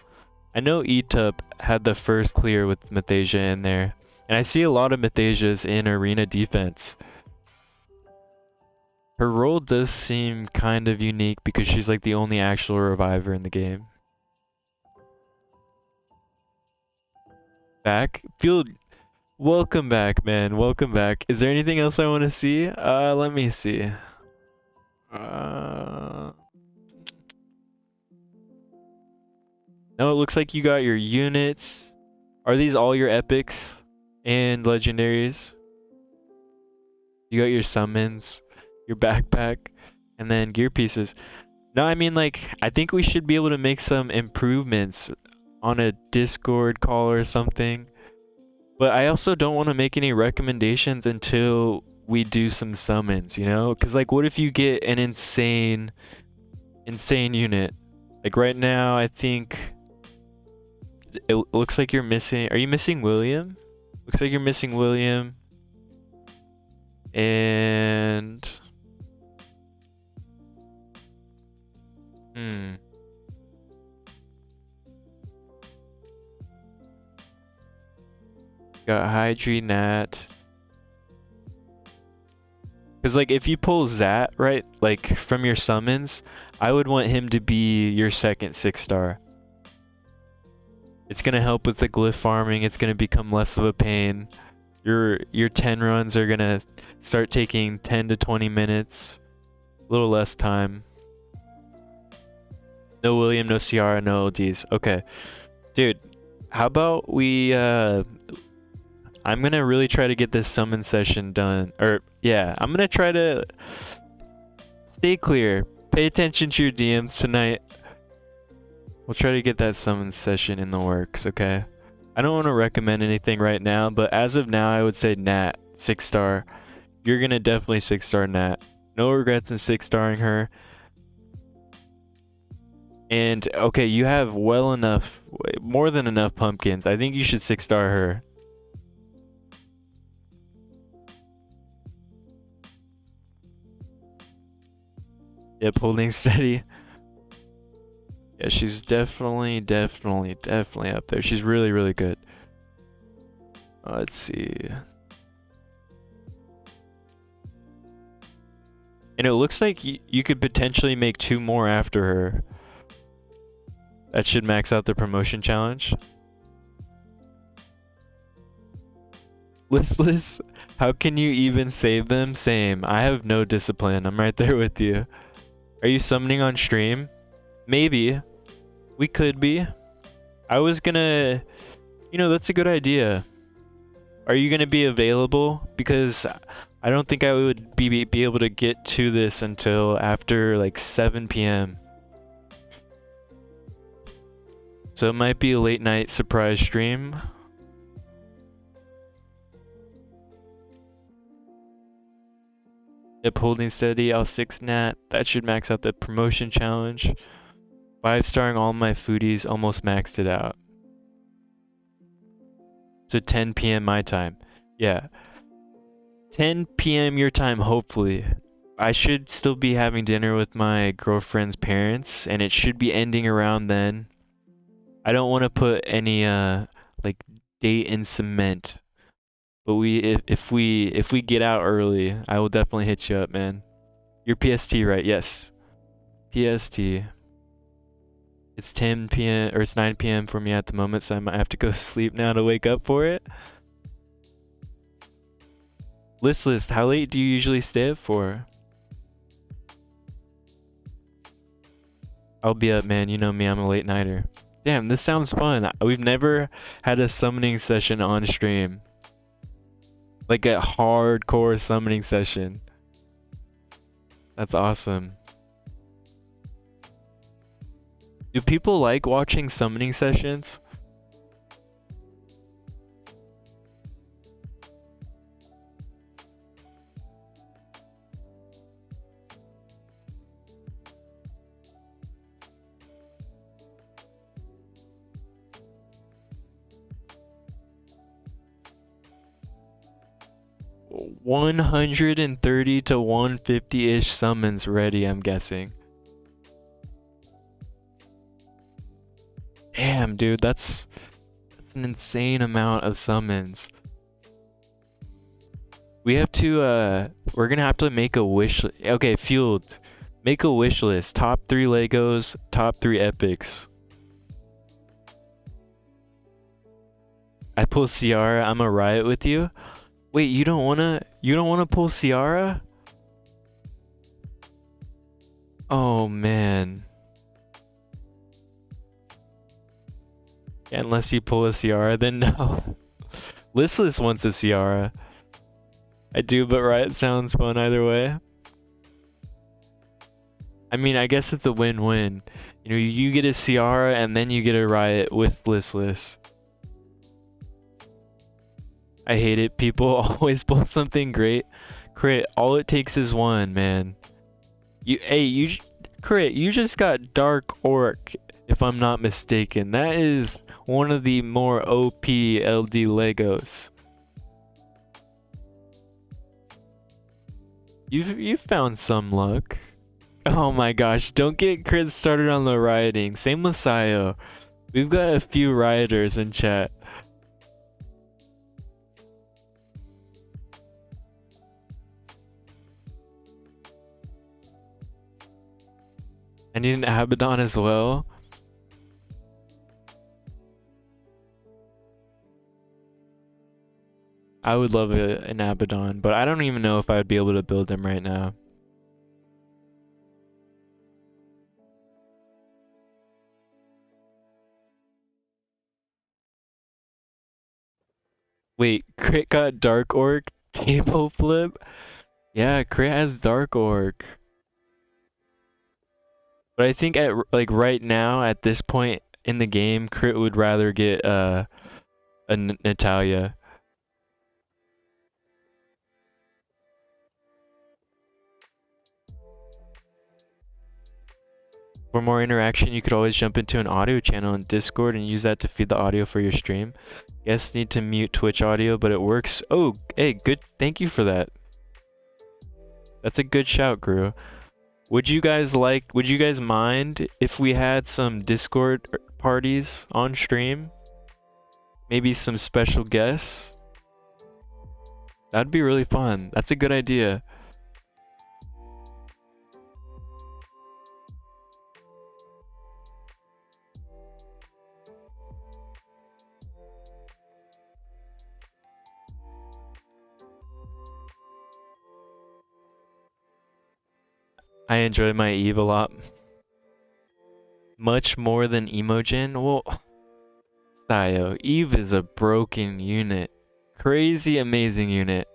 I know Etup had the first clear with Mathasia in there. And I see a lot of Mathasias in arena defense. Her role does seem kind of unique because she's like the only actual reviver in the game. Back? Welcome back, man. Welcome back. Is there anything else I want to see? Let me see. No, it looks like you got your units. Are these all your epics and legendaries? You got your summons, your backpack, and then gear pieces. No, I mean, like, I think we should be able to make some improvements on a Discord call or something. But I also don't want to make any recommendations until we do some summons, you know? Because, like, what if you get an insane unit? Like, right now, I think it looks like you're missing... Are you missing William? Looks like you're missing William. And... Got Hydri, Nat. Because, like, if you pull Zat, right, like, from your summons, I would want him to be your second 6-star. It's going to help with the glyph farming. It's going to become less of a pain. Your 10 runs are going to start taking 10 to 20 minutes. A little less time. No William, no Ciara, no LDs. Okay. Dude, how about we... I'm I'm gonna really try to get this summon session done. Or, yeah, I'm gonna try to stay clear. Pay attention to your DMs tonight. We'll try to get that summon session in the works, okay? I don't want to recommend anything right now, but as of now, I would say Nat, 6-star. You're gonna definitely 6-star Nat. No regrets in 6-starring her. And, okay, you have well enough, more than enough pumpkins. I think you should 6-star her. Yep, holding steady. Yeah, she's definitely up there. She's really, really good. Let's see. And it looks like you could potentially make 2 more after her. That should max out the promotion challenge. Listless, how can you even save them? Same. I have no discipline. I'm right there with you. Are you summoning on stream? Maybe. We could be. I was gonna... You know, that's a good idea. Are you gonna be available? Because I don't think I would be able to get to this until after like 7 p.m. So it might be a late night surprise stream. Yep, holding steady. I'll 6 nat. That should max out the promotion challenge. 5-starring all my foodies, almost maxed it out. So 10 p.m. my time. Yeah. 10 p.m. your time, hopefully. I should still be having dinner with my girlfriend's parents, and it should be ending around then. I don't want to put any like date in cement, but if we get out early, I will definitely hit you up, man. You're PST, right? Yes. PST. It's 10 p.m. or it's 9 p.m. for me at the moment, so I might have to go sleep now to wake up for it. Listless, how late do you usually stay up for? I'll be up, man. You know me, I'm a late nighter. Damn, this sounds fun. We've never had a summoning session on stream. Like a hardcore summoning session. That's awesome. Do people like watching summoning sessions? $130 to $150-ish summons ready, I'm guessing. Damn, dude, that's an insane amount of summons. We have to, we're gonna have to make a wish. Okay, Fueled. Make a wish list. Top 3 Legos, top 3 epics. I pull Ciara, I'm a riot with you. Wait, you don't wanna pull Ciara? Oh man. Unless you pull a Ciara, then no. Listless wants a Ciara. I do, but Riot sounds fun either way. I mean, I guess it's a win-win. You know, you get a Ciara and then you get a Riot with Listless. I hate it. People always pull something great. Crit, all it takes is one, man. Crit, you just got Dark Orc, if I'm not mistaken. That is one of the more OP LD Legos. You've found some luck. Oh my gosh, don't get Crit started on the rioting. Same with Sayo. We've got a few rioters in chat. I need an Abaddon as well. I would love an Abaddon, but I don't even know if I would be able to build him right now. Wait, Crit got Dark Orc table flip? Yeah, Crit has Dark Orc. But I think at like right now at this point in the game, Crit would rather get Natalia. For more interaction, you could always jump into an audio channel in Discord and use that to feed the audio for your stream. Guests need to mute Twitch audio, but it works. Oh, hey, good. Thank you for that. That's a good shout, Gru. Would you guys mind if we had some Discord parties on stream? Maybe some special guests? That'd be really fun. That's a good idea. I enjoy my Eve a lot. Much more than Emogen? Well, Sayo, Eve is a broken unit. Crazy amazing unit.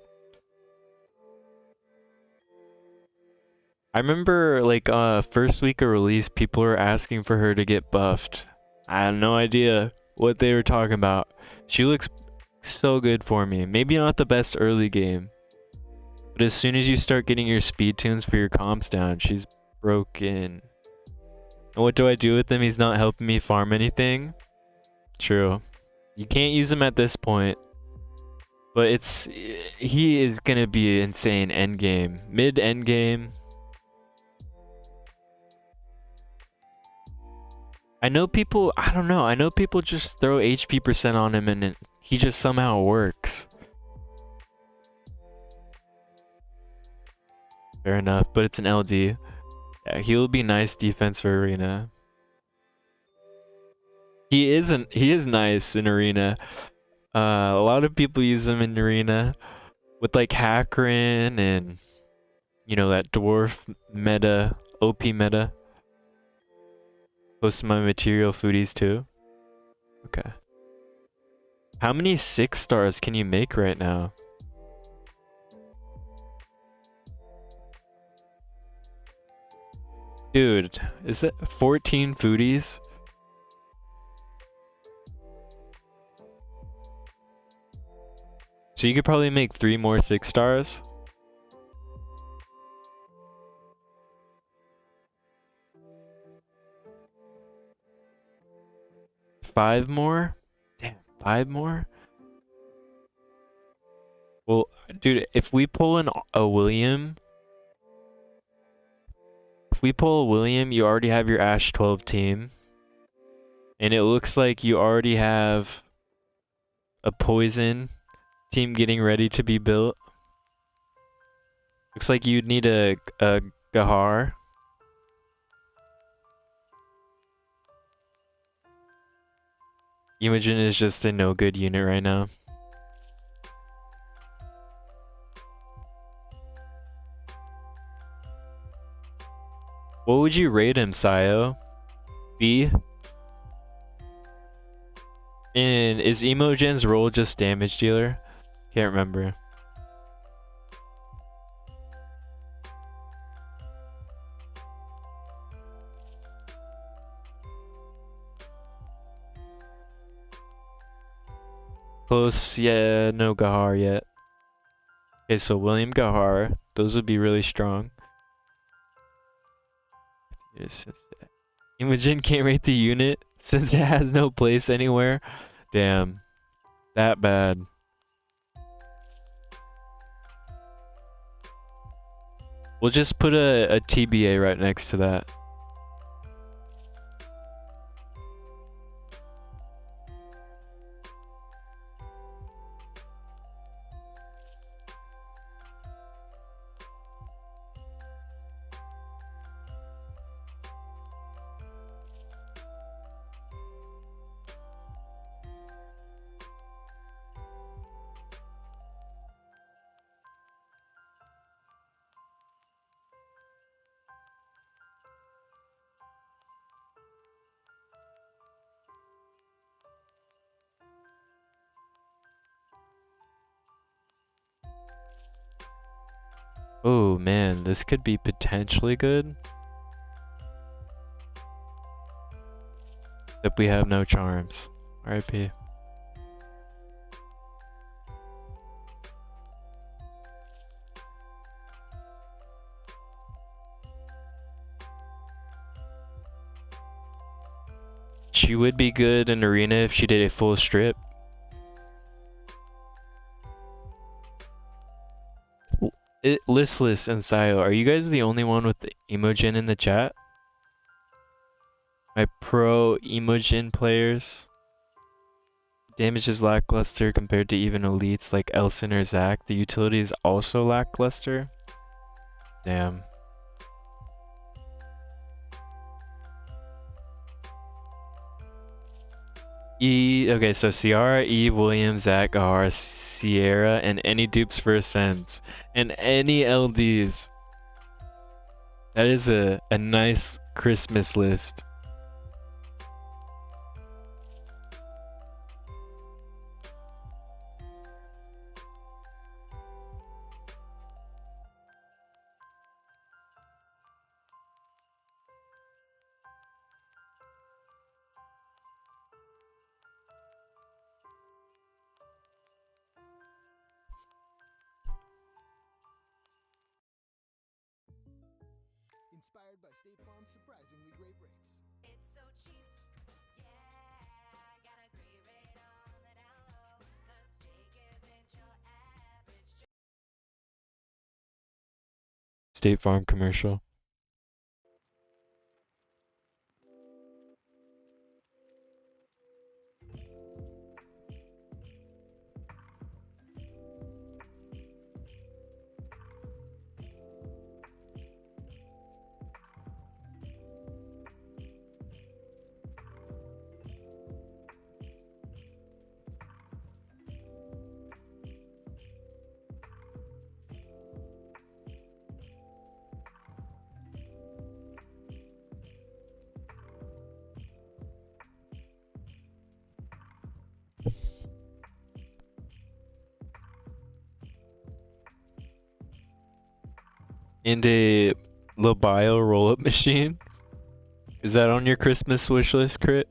I remember like first week of release, people were asking for her to get buffed. I had no idea what they were talking about. She looks so good for me. Maybe not the best early game, but as soon as you start getting your speed tunes for your comps down, she's broken. And what do I do with him? He's not helping me farm anything. True. You can't use him at this point. But he is gonna be insane end game. Mid end game. I know people, I don't know, I know people just throw HP percent on him and he just somehow works. Fair enough, but it's an LD. Yeah, he'll be nice defense for arena. He is nice in arena. A lot of people use him in arena with like Hakrin and you know that dwarf meta, OP meta. Post my material foodies too. Okay. How many 6 stars can you make right now? Dude, is that 14 foodies? So you could probably make 3 more 6 stars. Five more? Damn, 5 more? Well, dude, if we pull a William, you already have your Ash 12 team. And it looks like you already have a Poison team getting ready to be built. Looks like you'd need a Gahar. Imogen is just a no good unit right now. What would you rate him, Sayo? B? And is Imogen's role just damage dealer? Can't remember. Close, yeah, no Gahar yet. Okay, so William Gahar, those would be really strong. Yes, Imogen can't rate the unit since it has no place anywhere. Damn, that bad. We'll just put a TBA right next to that. Oh man, this could be potentially good. Except we have no charms. RIP. She would be good in arena if she did a full strip. Listless and Sayo, are you guys the only one with the Emojin in the chat? My pro Emojin players. Damage is lackluster compared to even elites like Elson or Zac. The utility is also lackluster. Damn. Okay, so Ciara, Eve, Williams, Zac, Gahara, Sierra, and any dupes for Ascends. And any LDs. That is a nice Christmas list. Inspired by State Farm's surprisingly great rates. It's so cheap, yeah, got a great rate on the down low, 'cause Jake isn't your average State Farm commercial. And a Labile roll-up machine. Is that on your Christmas wish list, Crit?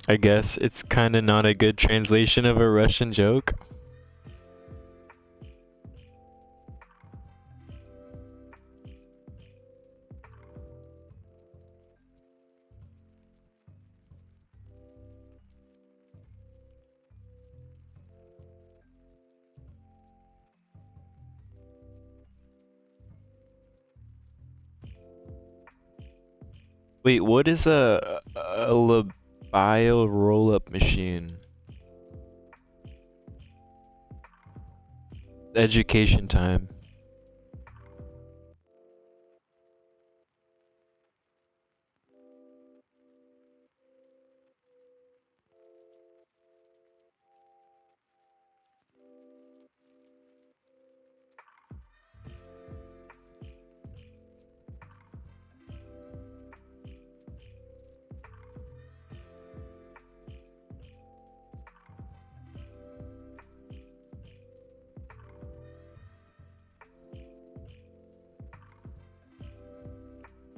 I guess it's kind of not a good translation of a Russian joke. Wait, what is a Labile roll-up machine? Education time.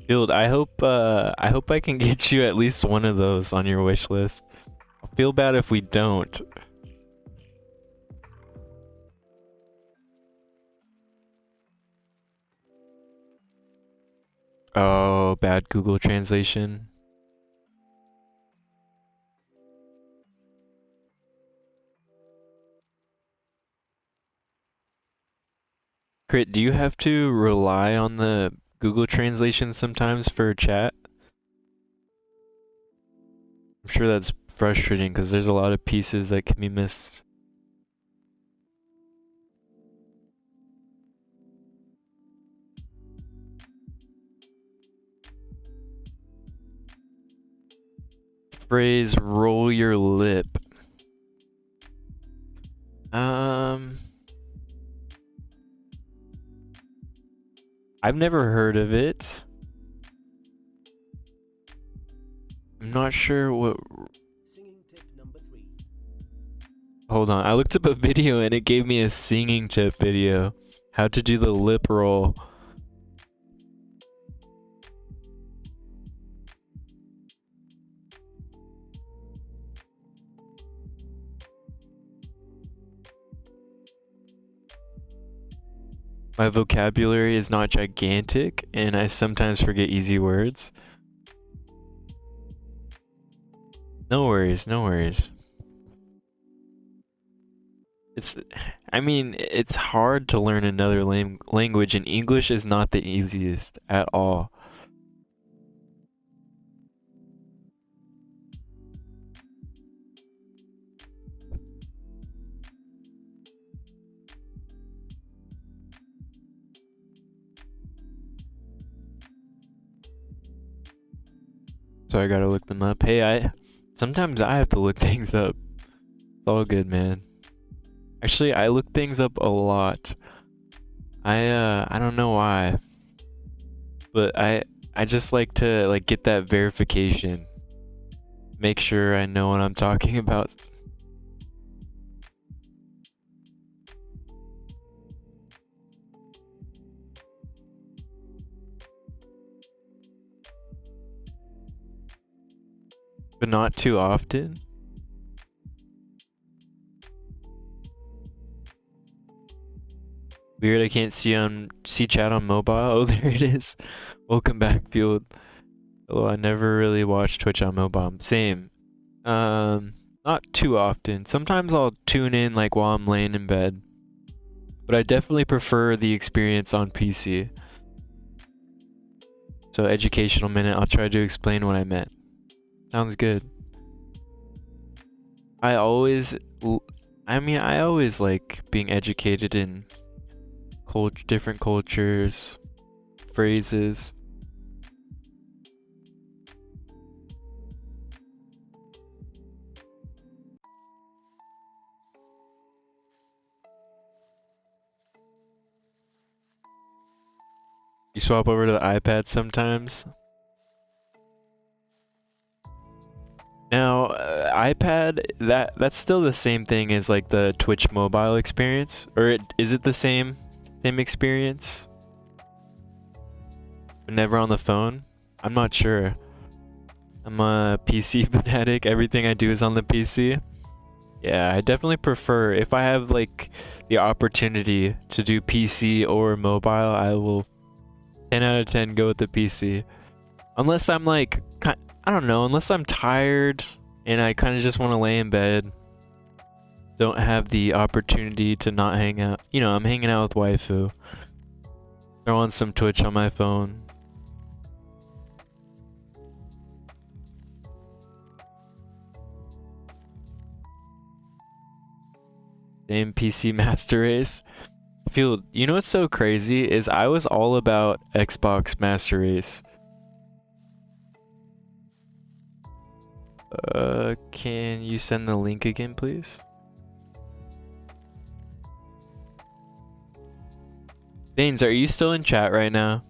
Dude, I hope I can get you at least one of those on your wish list. I'll feel bad if we don't. Oh, bad Google translation. Crit, do you have to rely on the Google translation sometimes for chat? I'm sure that's frustrating because there's a lot of pieces that can be missed. Phrase roll your lip. I've never heard of it. I'm not sure what. Singing tip number 3. Hold on. I looked up a video and it gave me a singing tip video. How to do the lip roll. My vocabulary is not gigantic and I sometimes forget easy words. No worries, no worries. I mean, it's hard to learn another language, and English is not the easiest at all. So I gotta look them up. Hey, sometimes I have to look things up. It's all good, man. Actually, I look things up a lot. I don't know why, but I just like to like get that verification. Make sure I know what I'm talking about. But not too often. Weird, I can't see chat on mobile. Oh, there it is. Welcome back, Field. Although I never really watch Twitch on mobile. Same. Not too often. Sometimes I'll tune in like while I'm laying in bed. But I definitely prefer the experience on PC. So educational minute, I'll try to explain what I meant. Sounds good. I always like being educated in different cultures, phrases. You swap over to the iPad sometimes. Now, iPad, that's still the same thing as like the Twitch mobile experience, or is it the same experience? But never on the phone? I'm not sure. I'm a PC fanatic. Everything I do is on the PC. Yeah, I definitely prefer, if I have like the opportunity to do PC or mobile, I will 10 out of 10 go with the PC. Unless I'm like, I don't know, unless I'm tired and I kind of just want to lay in bed. Don't have the opportunity to not hang out. You know, I'm hanging out with waifu. Throw on some Twitch on my phone. Same PC Master Race. Field, you know what's so crazy is I was all about Xbox Master Race. Can you send the link again, please? Danes, are you still in chat right now?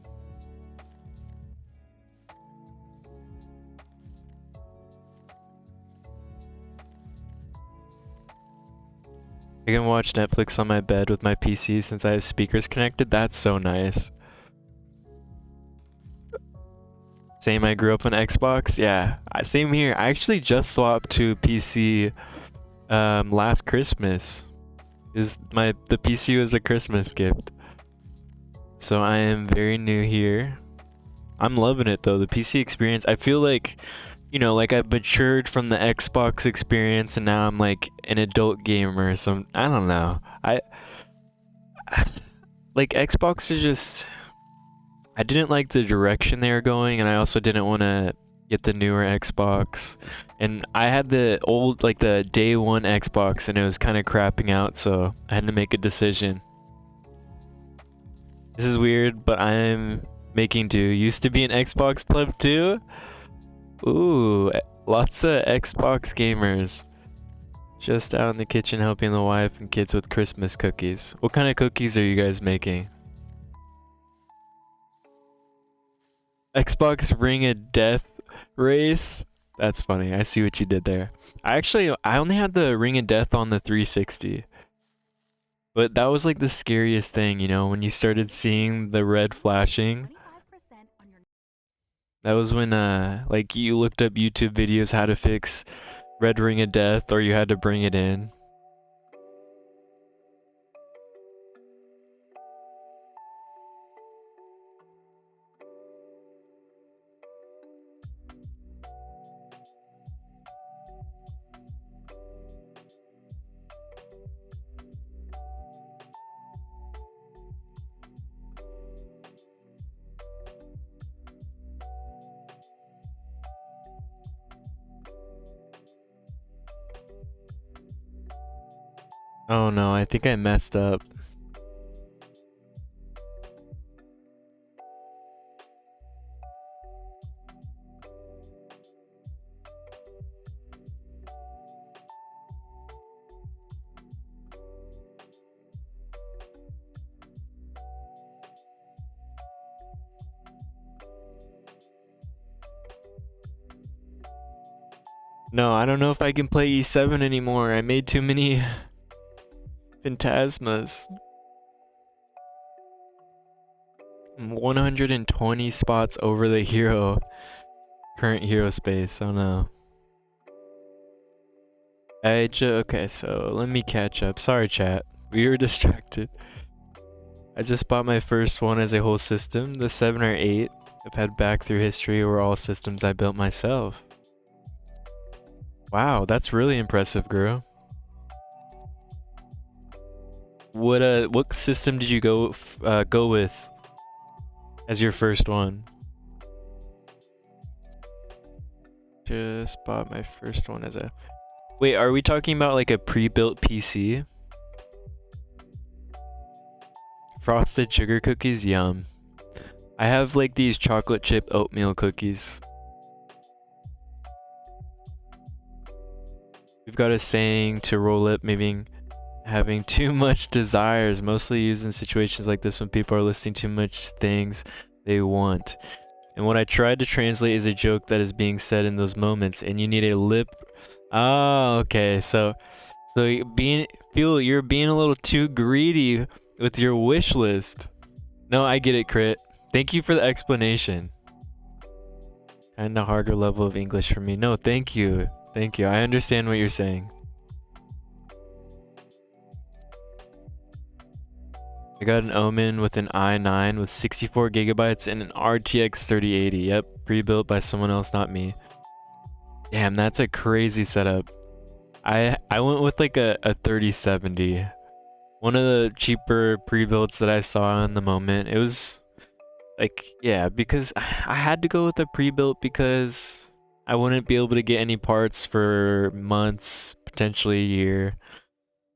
I can watch Netflix on my bed with my PC since I have speakers connected. That's so nice. Same, I grew up on Xbox. Yeah, same here. I actually just swapped to PC last Christmas. The PC was a Christmas gift. So I am very new here. I'm loving it though. The PC experience, I feel like, you know, like I've matured from the Xbox experience and now I'm like an adult gamer or some, I don't know. Like Xbox is just, I didn't like the direction they were going and I also didn't want to get the newer Xbox. And I had the old, like the day one Xbox, and it was kind of crapping out, so I had to make a decision. This is weird, but I'm making do. Used to be an Xbox pleb too. Ooh, lots of Xbox gamers. Just out in the kitchen helping the wife and kids with Christmas cookies. What kind of cookies are you guys making? Xbox Ring of Death race? That's funny. I see what you did there. I only had the Ring of Death on the 360. But that was like the scariest thing, you know, when you started seeing the red flashing. 25% on your That was when like you looked up YouTube videos how to fix Red Ring of Death, or you had to bring it in. Oh no, I think I messed up. No, I don't know if I can play E7 anymore. I made too many phantasmas. I'm 120 spots over the current hero space. Oh no. Okay, so let me catch up. Sorry, chat. We were distracted. I just bought my first one as a whole system. The 7 or 8 I've had back through history were all systems I built myself. Wow, that's really impressive, girl. What system did you go with as your first one? Just bought my first one as a... Wait, are we talking about like a pre-built PC? Frosted sugar cookies, yum. I have like these chocolate chip oatmeal cookies. We've got a saying to roll up, maybe having too much desires, mostly used in situations like this when people are listing too much things they want. And what I tried to translate is a joke that is being said in those moments, and you need a lip. Oh, okay. So you're being a little too greedy with your wish list. No, I get it, Crit. Thank you for the explanation. Kinda harder level of English for me. No, thank you. Thank you. I understand what you're saying. I got an Omen with an i9 with 64 gigabytes and an RTX 3080. Yep, pre-built by someone else, not me. Damn, that's a crazy setup. I went with like a 3070. One of the cheaper pre-builds that I saw in the moment. It was like, yeah, because I had to go with a pre-built because I wouldn't be able to get any parts for months, potentially a year.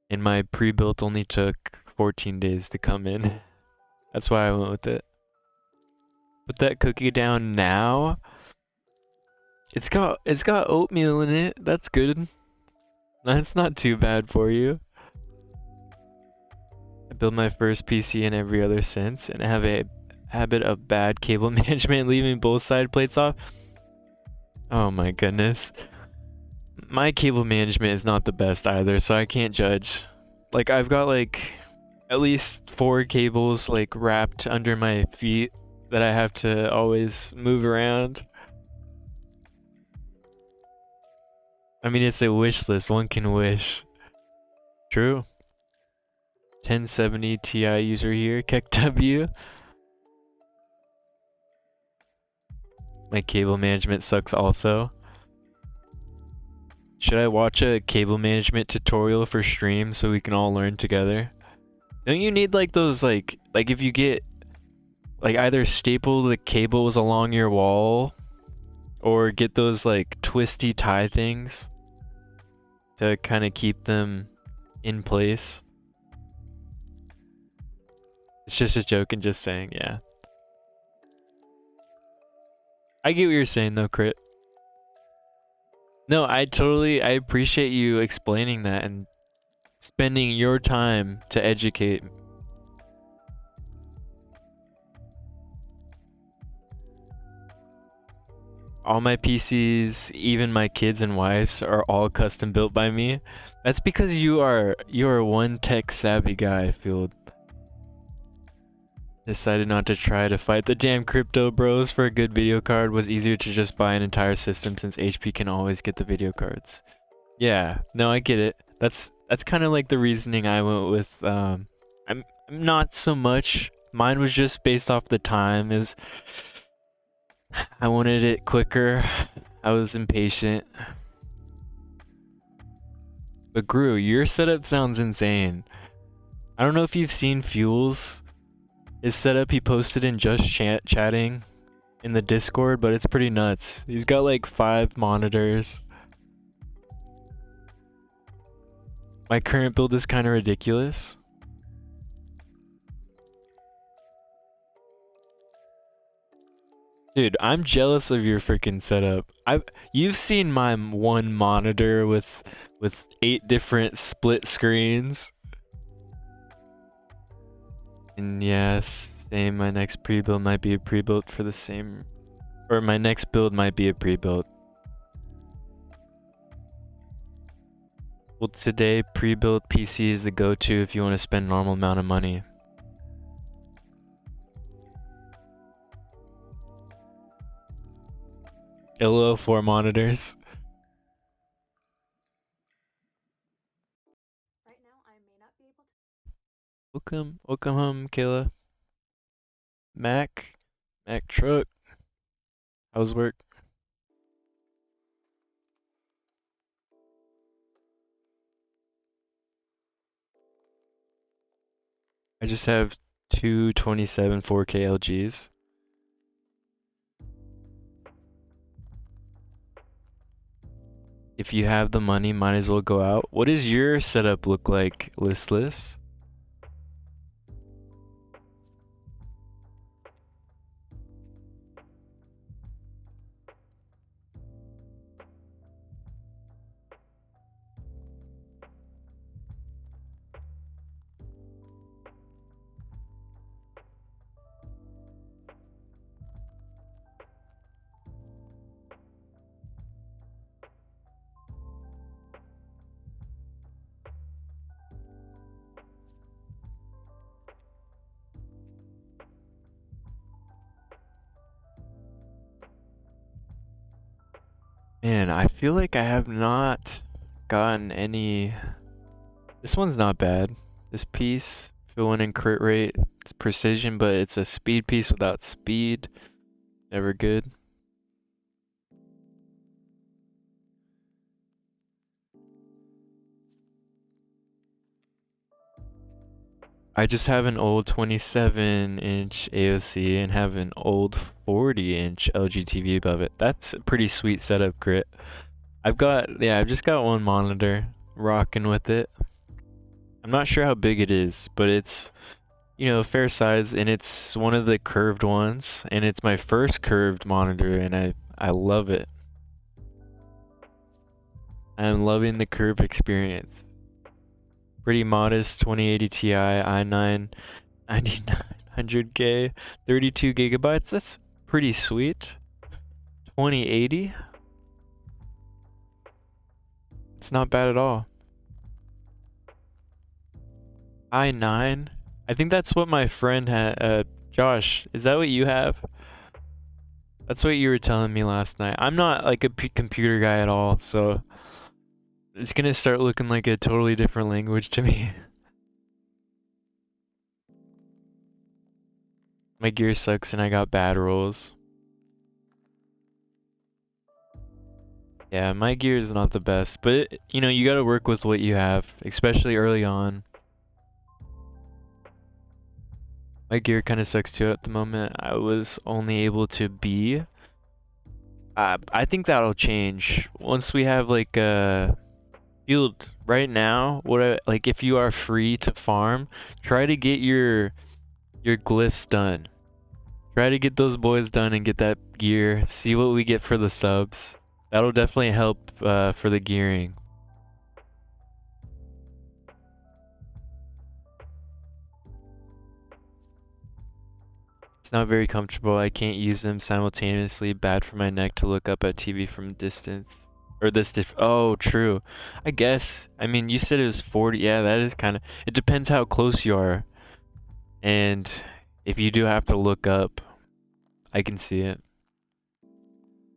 And my pre-built only took 14 days to come in. That's why I went with it. Put that cookie down now. It's got oatmeal in it. That's good. That's not too bad for you. I built my first PC and every other since, and I have a habit of bad cable management, leaving both side plates off. Oh my goodness. My cable management is not the best either, so I can't judge. Like, I've got like at least 4 cables like wrapped under my feet that I have to always move around. I mean, it's a wish list. One can wish. True. 1070 Ti user here. Keck W. My cable management sucks also. Should I watch a cable management tutorial for stream so we can all learn together? Don't you need like those like if you get like either staple the cables along your wall Or get those like twisty tie things to kind of keep them in place. It's just a joke and just saying, yeah. I get what you're saying though, Crit. No, I appreciate you explaining that and spending your time to educate. All my PCs, even my kids and wives, are all custom built by me. That's because you are one tech savvy guy, Field. Decided not to try to fight the damn crypto bros for a good video card. Was easier to just buy an entire system since HP can always get the video cards. Yeah, no, I get it. That's kind of like the reasoning I went with. I'm not so much. Mine was just based off the time. I wanted it quicker. I was impatient. But Gru, your setup sounds insane. I don't know if you've seen Fuel's his setup he posted in just chatting in the Discord, but it's pretty nuts. He's got like 5 monitors. My current build is kind of ridiculous. Dude, I'm jealous of your freaking setup. You've seen my one monitor with 8 different split screens. And yes, same, my next pre-build might be a pre-build for the same, or my next build might be a pre-build. Well, today pre-built PC is the go-to if you want to spend a normal amount of money. LO 4 monitors. Right now, I may not be able to. Welcome home, Kayla. Mac truck. How's work? I just have two 27 4K LGs. If you have the money, might as well go out. What does your setup look like, Listless? Man, I feel like I have not gotten any. This one's not bad. This piece, fill in crit rate, it's precision, but it's a speed piece without speed. Never good. I just have an old 27-inch AOC and have an old 40-inch LG TV above it. That's a pretty sweet setup, Crit. I've just got one monitor, rocking with it. I'm not sure how big it is, but it's, fair size, and it's one of the curved ones, and it's my first curved monitor, and I love it. I'm loving the curved experience. Pretty modest 2080 Ti i9 9900K, 32 gigabytes. That's pretty sweet. 2080. It's not bad at all. i9. I think that's what my friend had. Josh, is that what you have? That's what you were telling me last night. I'm not like a computer guy at all, so it's gonna start looking like a totally different language to me. My gear sucks and I got bad rolls. Yeah, my gear is not the best, but you gotta work with what you have, especially early on. My gear kind of sucks too at the moment. I was only able to be I think that'll change once we have like a field. Right now, like if you are free to farm, try to get your glyphs done. Try to get those boys done and get that gear. See what we get for the subs. That'll definitely help for the gearing. It's not very comfortable. I can't use them simultaneously. Bad for my neck to look up at TV from distance. Or this oh, true. I guess. I mean, you said it was 40. Yeah, that is kind of. It depends how close you are. And if you do have to look up, I can see it.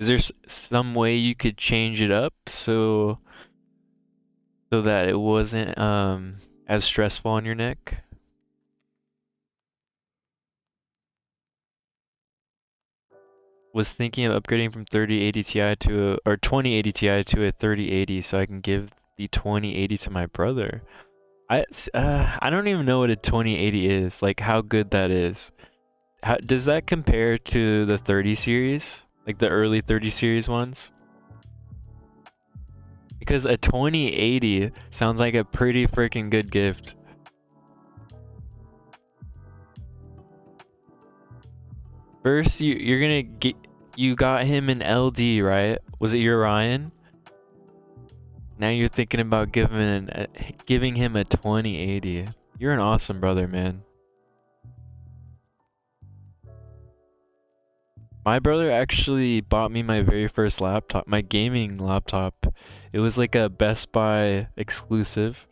Is there some way you could change it up so that it wasn't as stressful on your neck? Was thinking of upgrading from 3080 Ti to or 2080 Ti to a 3080 so I can give the 2080 to my brother. I don't even know what a 2080 is, like how good that is. How does that compare to the 30 series? Like the early 30 series ones? Because a 2080 sounds like a pretty freaking good gift. First, you're gonna get you got him an LD, right? Was it your Ryan? Now you're thinking about giving him a 2080. You're an awesome brother, man. My brother actually bought me my very first laptop, my gaming laptop. It was like a Best Buy exclusive.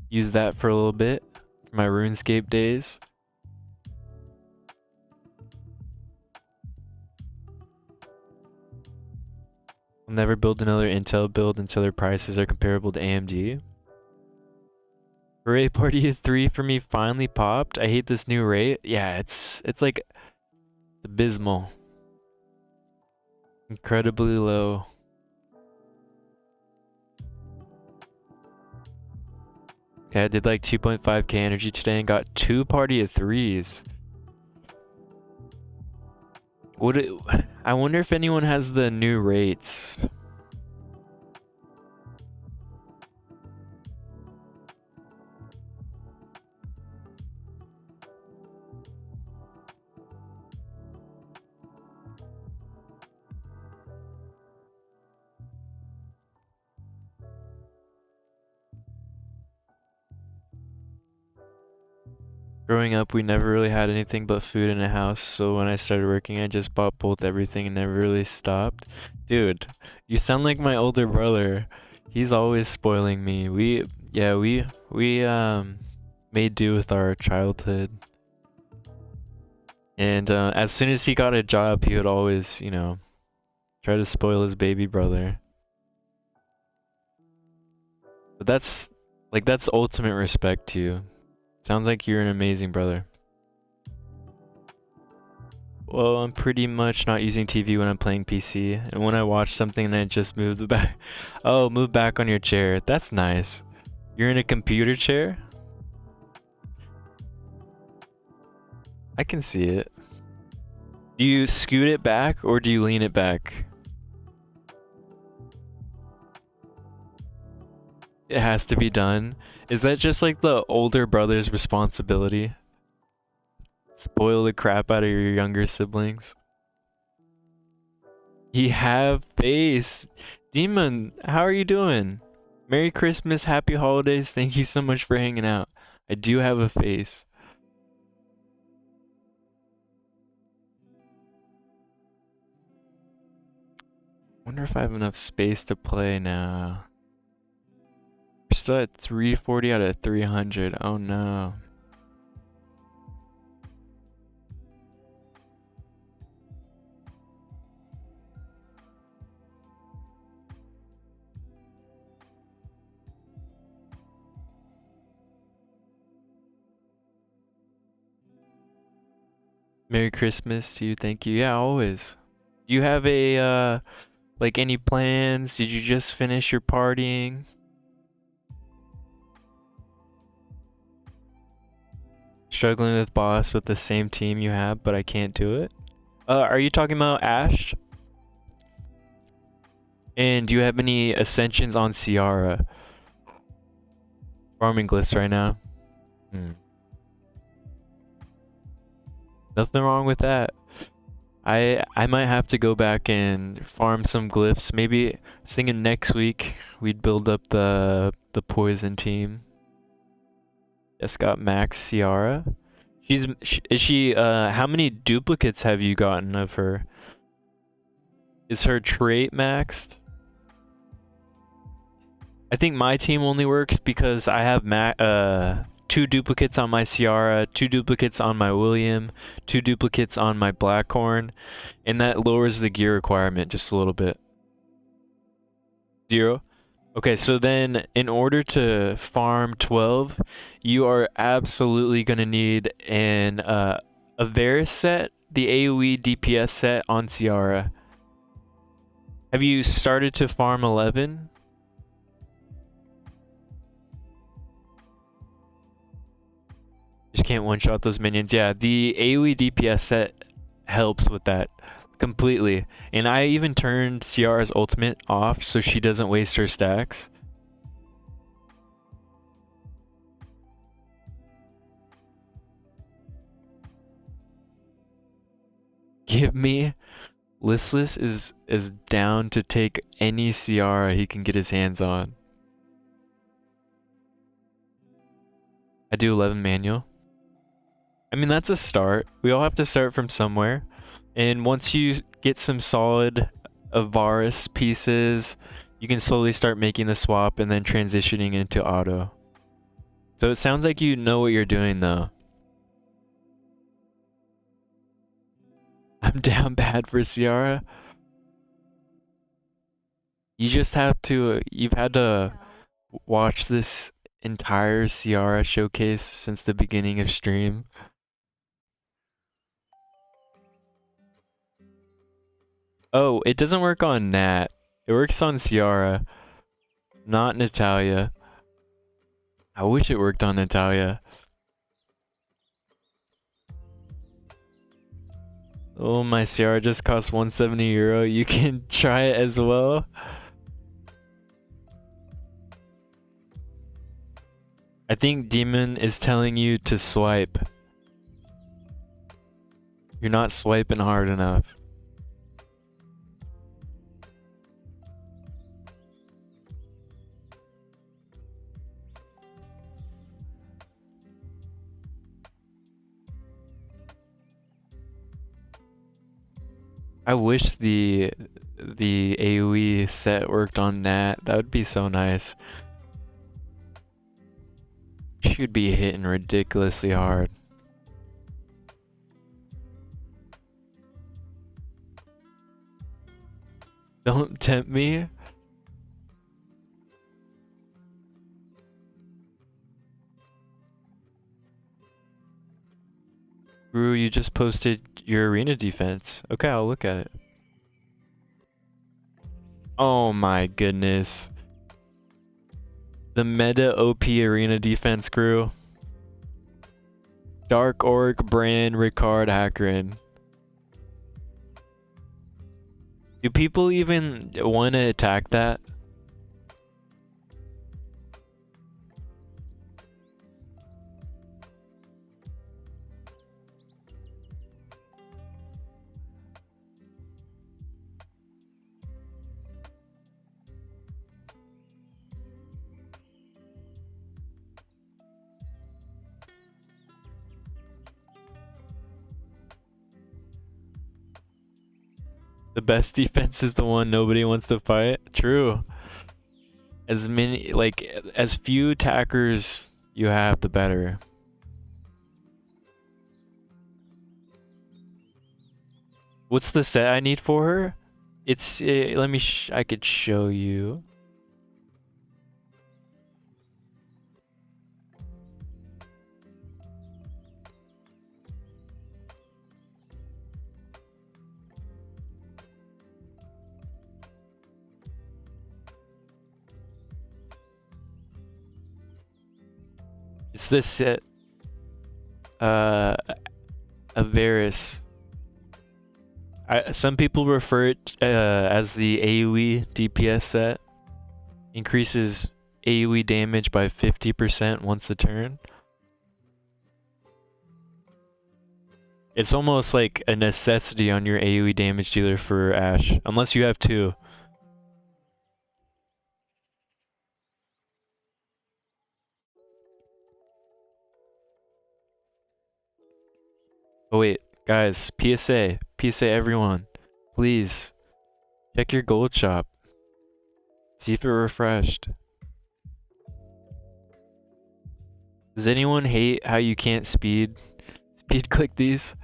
Used that for a little bit for my RuneScape days. I'll never build another Intel build until their prices are comparable to AMD. Array Party 3 for me finally popped. I hate this new rate. Yeah, it's like it's abysmal. Incredibly low. Yeah, I did like 2.5k energy today and got 2 party of 3s. I wonder if anyone has the new rates. Growing up, we never really had anything but food in the house, so when I started working, I just bought both everything and never really stopped. Dude, you sound like my older brother. He's always spoiling me. We made do with our childhood. And as soon as he got a job, he would always, try to spoil his baby brother. But that's ultimate respect to you. Sounds like you're an amazing brother. Well, I'm pretty much not using TV when I'm playing PC, and when I watch something, then I just move the back. Oh, move back on your chair. That's nice. You're in a computer chair? I can see it. Do you scoot it back or do you lean it back? It has to be done. Is that just like the older brother's responsibility? Spoil the crap out of your younger siblings. You have face. Demon, how are you doing? Merry Christmas, happy holidays. Thank you so much for hanging out. I do have a face. Wonder if I have enough space to play now. We're still at 340 out of 300. Oh no. Merry Christmas to you. Thank you. Yeah, always. Do you have like any plans? Did you just finish your partying? Struggling with boss with the same team you have, but I can't do it? Are you talking about Ash? And do you have any ascensions on Ciara? Farming glyphs right now. Nothing wrong with that. I might have to go back and farm some glyphs. Maybe I was thinking next week we'd build up the poison team. Just got max Ciara. Is she how many duplicates have you gotten of her? Is her trait maxed? I think my team only works because I have 2 duplicates on my Ciara, 2 duplicates on my William, 2 duplicates on my Blackhorn, and that lowers the gear requirement just a little bit. 0? Okay, so then in order to farm 12, you are absolutely going to need a Varus set, the AoE DPS set on Ciara. Have you started to farm 11? Just can't one-shot those minions. Yeah, the AoE DPS set helps with that completely. And I even turned Ciara's ultimate off so she doesn't waste her stacks. Give me... Listless is down to take any Ciara he can get his hands on. I do 11 manual. I mean, that's a start. We all have to start from somewhere. And once you get some solid Varus pieces, you can slowly start making the swap and then transitioning into auto. So it sounds like you know what you're doing though. I'm down bad for Ciara. You just have to, you've had to watch this entire Ciara showcase since the beginning of stream. Oh, it doesn't work on Nat. It works on Ciara, not Natalia. I wish it worked on Natalia. Oh, my Ciara just costs 170 euro. You can try it as well. I think Demon is telling you to swipe. You're not swiping hard enough. I wish the AoE set worked on Nat. That would be so nice. She would be hitting ridiculously hard. Don't tempt me. Guru, you just posted your arena defense. Okay, I'll look at it. Oh my goodness. The meta OP arena defense crew. Dark Orc, Bran, Ricard, Hackerin. Do people even want to attack that? The best defense is the one nobody wants to fight. True. As many, like, as few attackers you have, the better. What's the set I need for her? It's, let me, I could show you. It's this set. A Varus. Some people refer it as the AoE DPS set. Increases AoE damage by 50% once a turn. It's almost like a necessity on your AoE damage dealer for Ashe, unless you have two. Oh wait, guys, PSA everyone, please check your gold shop. See if it refreshed. Does anyone hate how you can't speed click these?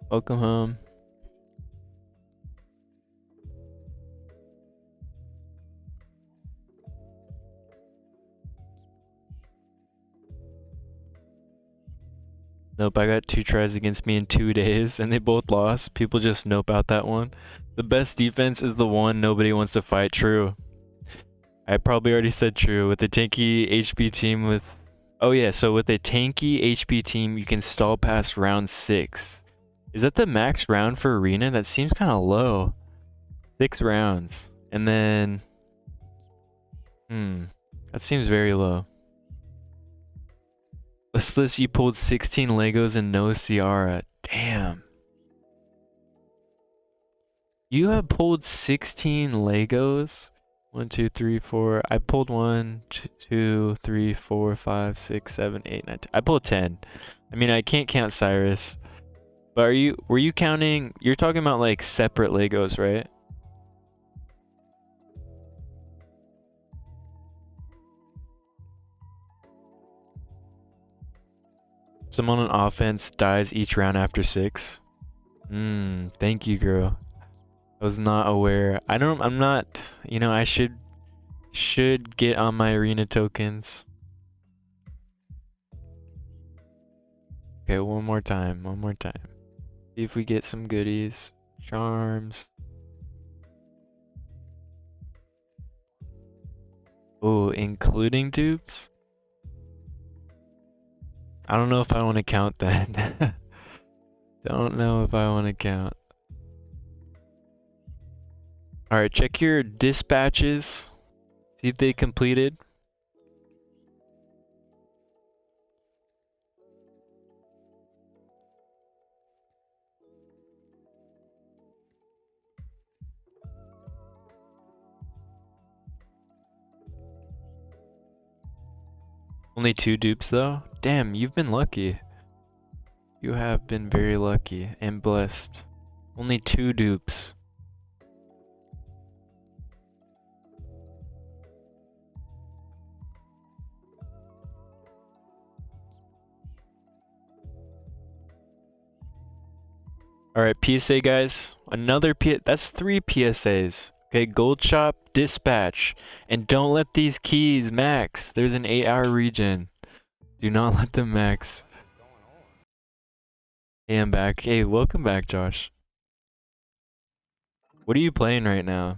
Welcome home. Nope, I got 2 tries against me in 2 days, and they both lost. People just nope out that one. The best defense is the one nobody wants to fight. True. I probably already said true. With the tanky HP team with... Oh yeah, so with a tanky HP team, you can stall past round 6. Is that the max round for Arena? That seems kind of low. 6 rounds. And then... that seems very low. Listless, you pulled 16 Legos and no Ciara. Damn. You have pulled 16 Legos? 1, 2, 3, 4. I pulled 1, 2, 3, 4, 5, 6, 7, 8, 9, 10. I pulled 10. I mean, I can't count Cyrus. But were you counting? You're talking about like separate Legos, right? Someone on offense dies each round after 6. Thank you, girl. I was not aware. I'm not, I should get on my arena tokens. Okay, one more time. See if we get some goodies. Charms. Oh, including dupes? I don't know if I want to count that. Don't know if I want to count. Alright, check your dispatches. See if they completed. Only 2 dupes though? Damn, you've been lucky. You have been very lucky and blessed. Only 2 dupes. Alright, PSA guys. Another that's 3 PSAs. Okay, gold shop, dispatch. And don't let these keys max. There's an 8-hour region. Do not let them max. Hey, I'm back. Hey, welcome back, Josh. What are you playing right now?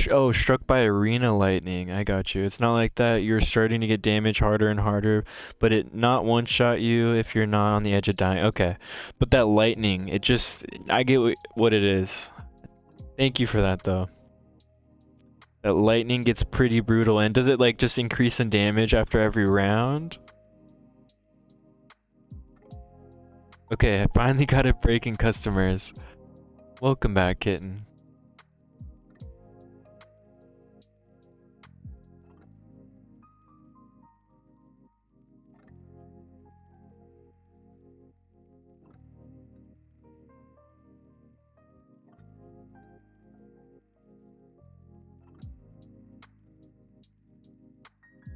Oh, struck by arena lightning. I got you. It's not like that. You're starting to get damage harder and harder, but it not one-shot you if you're not on the edge of dying. Okay. But that lightning, I get what it is. Thank you for that, though. That lightning gets pretty brutal. And does it, like, just increase in damage after every round? Okay, I finally got it breaking customers. Welcome back, kitten.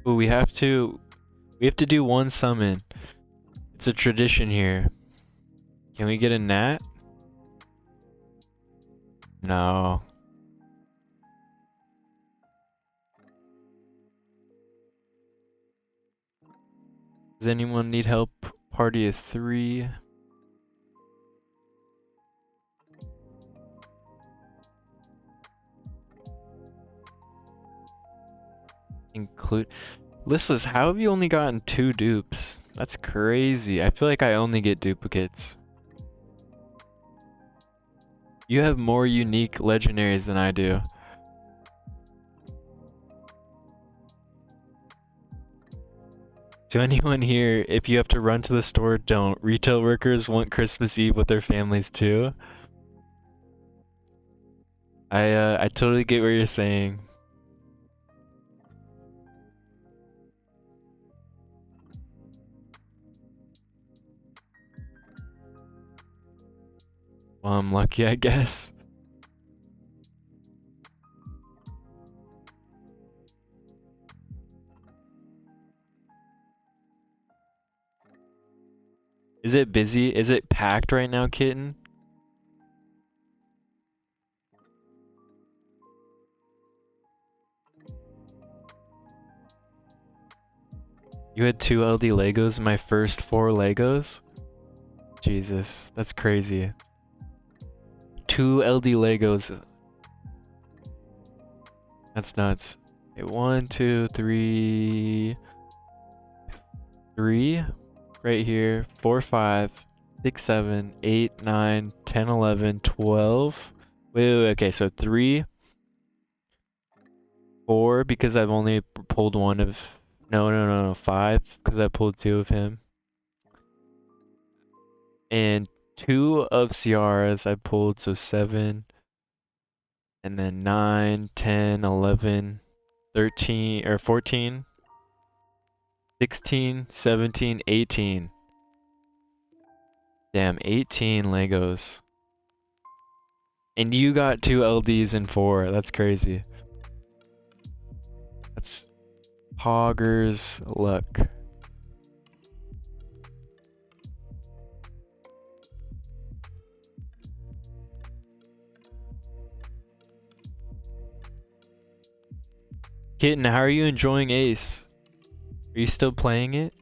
Ooh, we have to do one summon. It's a tradition here. Can we get a gnat? No. Does anyone need help? Party of 3. include. Listless, how have you only gotten 2 dupes? That's crazy. I feel like I only get duplicates. You have more unique legendaries than I do. To anyone here, if you have to run to the store, don't. Retail workers want Christmas Eve with their families too. I totally get what you're saying. Well, I'm lucky, I guess. Is it busy? Is it packed right now, kitten? You had 2 LD Legos in my first 4 Legos? Jesus, that's crazy. 2 LD Legos. That's nuts. Okay, 1, 2, 3. 3 right here. 4, 5, 6, 7, 8, 9, 10, 11, 12. Wait, okay, so 3, 4 because I've only pulled 1 of. No, 5 because I pulled 2 of him. And 2 of Ciara's I pulled, so 7. And then 9, 10, 11, 13, or 14, 16, 17, 18. Damn, 18 Legos. And you got 2 LDs and 4. That's crazy. That's Hogger's luck. Kitten, how are you enjoying Ace? Are you still playing it?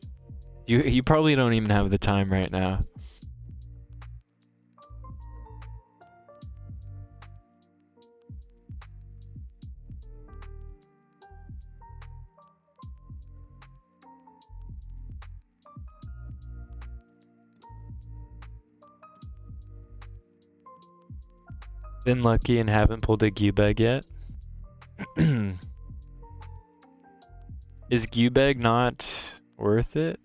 You probably don't even have the time right now. Been lucky and haven't pulled a Gubeg yet. Is Gubeg not worth it?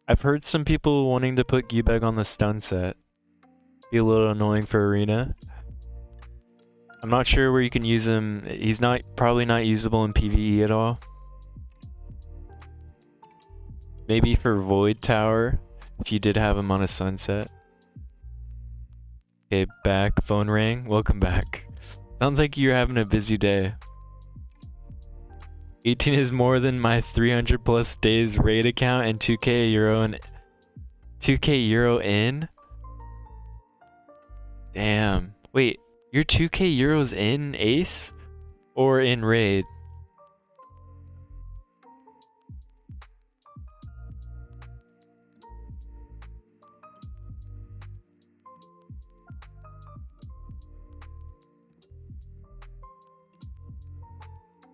I've heard some people wanting to put Gubeg on the stun set. Be a little annoying for arena. I'm not sure where you can use him. He's probably not usable in PvE at all. Maybe for Void Tower, if you did have him on a sunset. Okay, back. Phone rang. Welcome back. Sounds like you're having a busy day. 18 is more than my 300 plus days raid account and 2k euro and 2k euro in. Damn. Wait, you're 2k euros in Ace or in raid?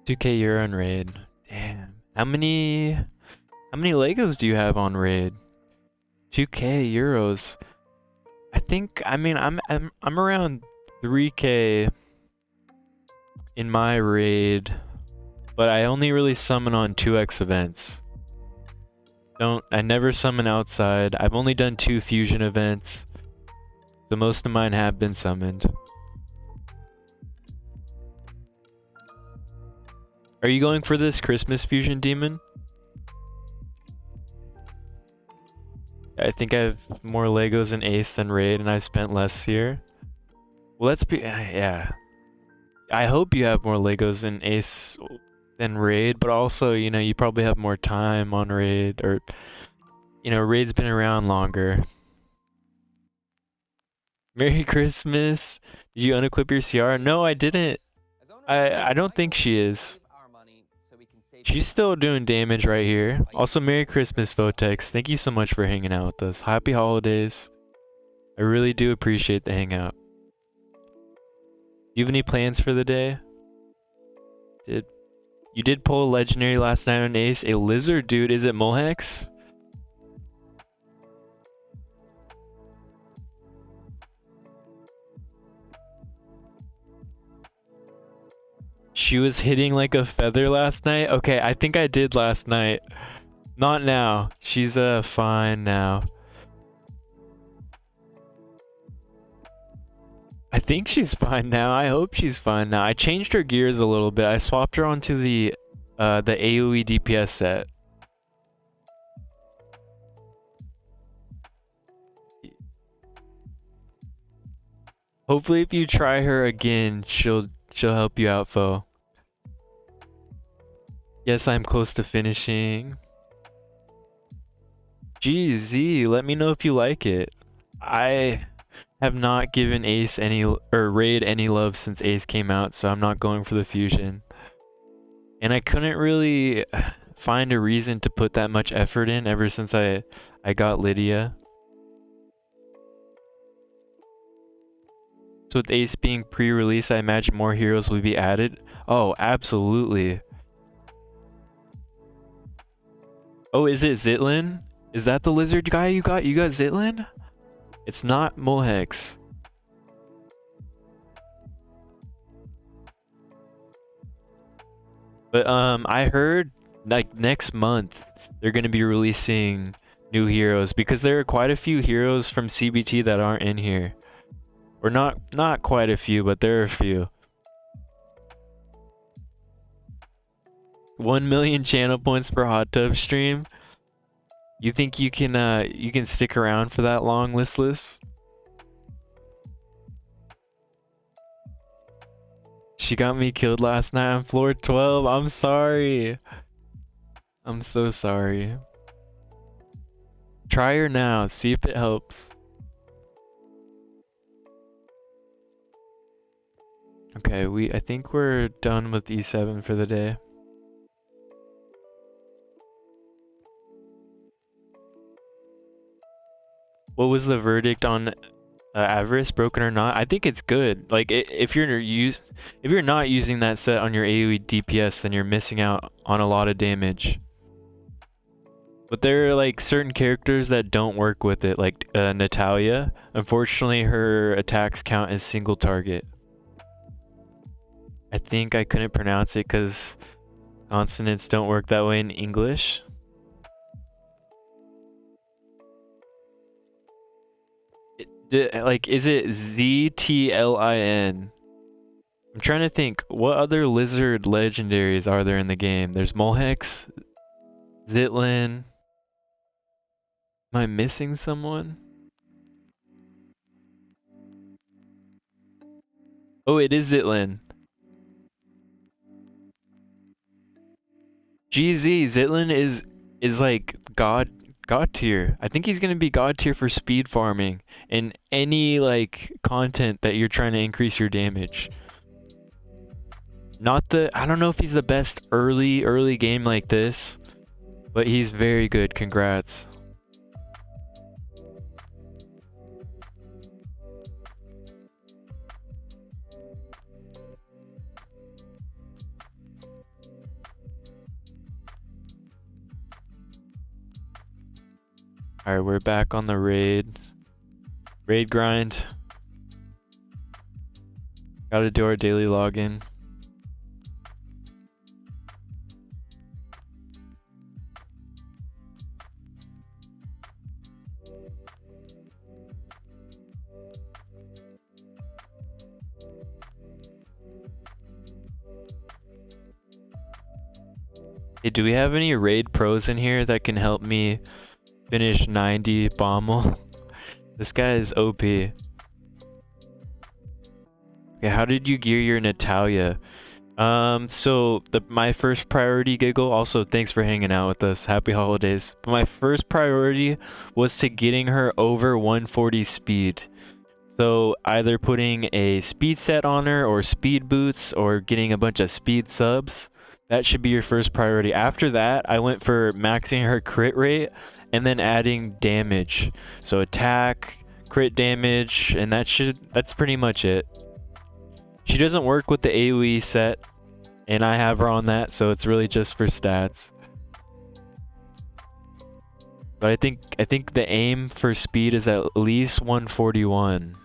€2k in raid. Damn. How many Legos do you have on raid? 2k euros. I'm around 3k in my raid, but I only really summon on 2x events. I never summon outside. I've only done 2 fusion events, so most of mine have been summoned. Are you going for this Christmas fusion demon? I think I have more Legos in Ace than Raid, and I've spent less here. Well, yeah. I hope you have more Legos in Ace than Raid, but also, you probably have more time on Raid, or, Raid's been around longer. Merry Christmas! Did you unequip your CR? No, I didn't. I don't think she is. She's still doing damage right here. Also, Merry Christmas, Votex. Thank you so much for hanging out with us. Happy holidays. I really do appreciate the hangout. you have any plans for the day? Did you did pull a legendary last night on Ace? A lizard, dude. Is it Mohex? She was hitting like a feather last night. Okay, I think I did last night. Not now. She's fine now. I think she's fine now. I hope she's fine now. I changed her gears a little bit. I swapped her onto the AoE DPS set. Hopefully if you try her again, she'll help you out, foe. Yes, I'm close to finishing. GZ, let me know if you like it. I have not given Ace any or Raid any love since Ace came out, so I'm not going for the fusion. And I couldn't really find a reason to put that much effort in ever since I got Lydia. So with Ace being pre-release, I imagine more heroes will be added. Oh, absolutely. Oh, is it Zitlin? Is that the lizard guy you got? You got Zitlin? It's not Mohex. But I heard like next month they're gonna be releasing new heroes because there are quite a few heroes from CBT that aren't in here. Or not quite a few, but there are a few. 1 million channel points per hot tub stream. You think you can stick around for that long, listless? She got me killed last night on floor 12. I'm sorry. I'm so sorry. Try her now. See if it helps. Okay, I think we're done with E7 for the day. What was the verdict on Avarice, broken or not? I think it's good. Like if you're not using that set on your AoE DPS, then you're missing out on a lot of damage. But there are like certain characters that don't work with it, like Natalia. Unfortunately, her attacks count as single target. I think I couldn't pronounce it because consonants don't work that way in English. Like, is it ZTLIN? I'm trying to think, what other lizard legendaries are there in the game? There's Mohex, Zitlin. Am I missing someone? Oh, it is Zitlin. GZ, Zitlin is like god tier. I think he's gonna be god tier for speed farming and any like content that you're trying to increase your damage. I don't know if he's the best early game like this, but he's very good. Congrats. Alright, we're back on the raid grind. Gotta do our daily login. Hey, do we have any raid pros in here that can help me finish 90 Bommel? This guy is OP. Okay, how did you gear your Natalia? So my first priority, Giggle, also thanks for hanging out with us. Happy holidays. But my first priority was to getting her over 140 speed. So either putting a speed set on her or speed boots or getting a bunch of speed subs. That should be your first priority. After that, I went for maxing her crit rate and then adding damage. So attack, crit damage, and that's pretty much it. She doesn't work with the AoE set, and I have her on that, so it's really just for stats. But I think the aim for speed is at least 141.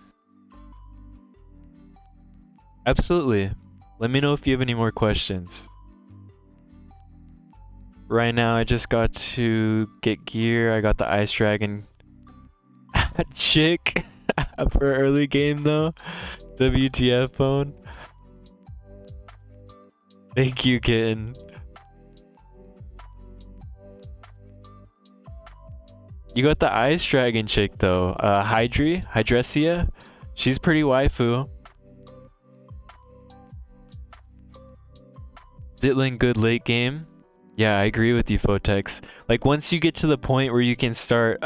Absolutely. Let me know if you have any more questions. Right now, I just got to get gear. I got the Ice Dragon chick for early game though. WTF phone. Thank you, kitten. You got the Ice Dragon chick though. Hydresia. She's pretty waifu. Zitlin good late game. Yeah, I agree with you, Photex. Like once you get to the point where you can start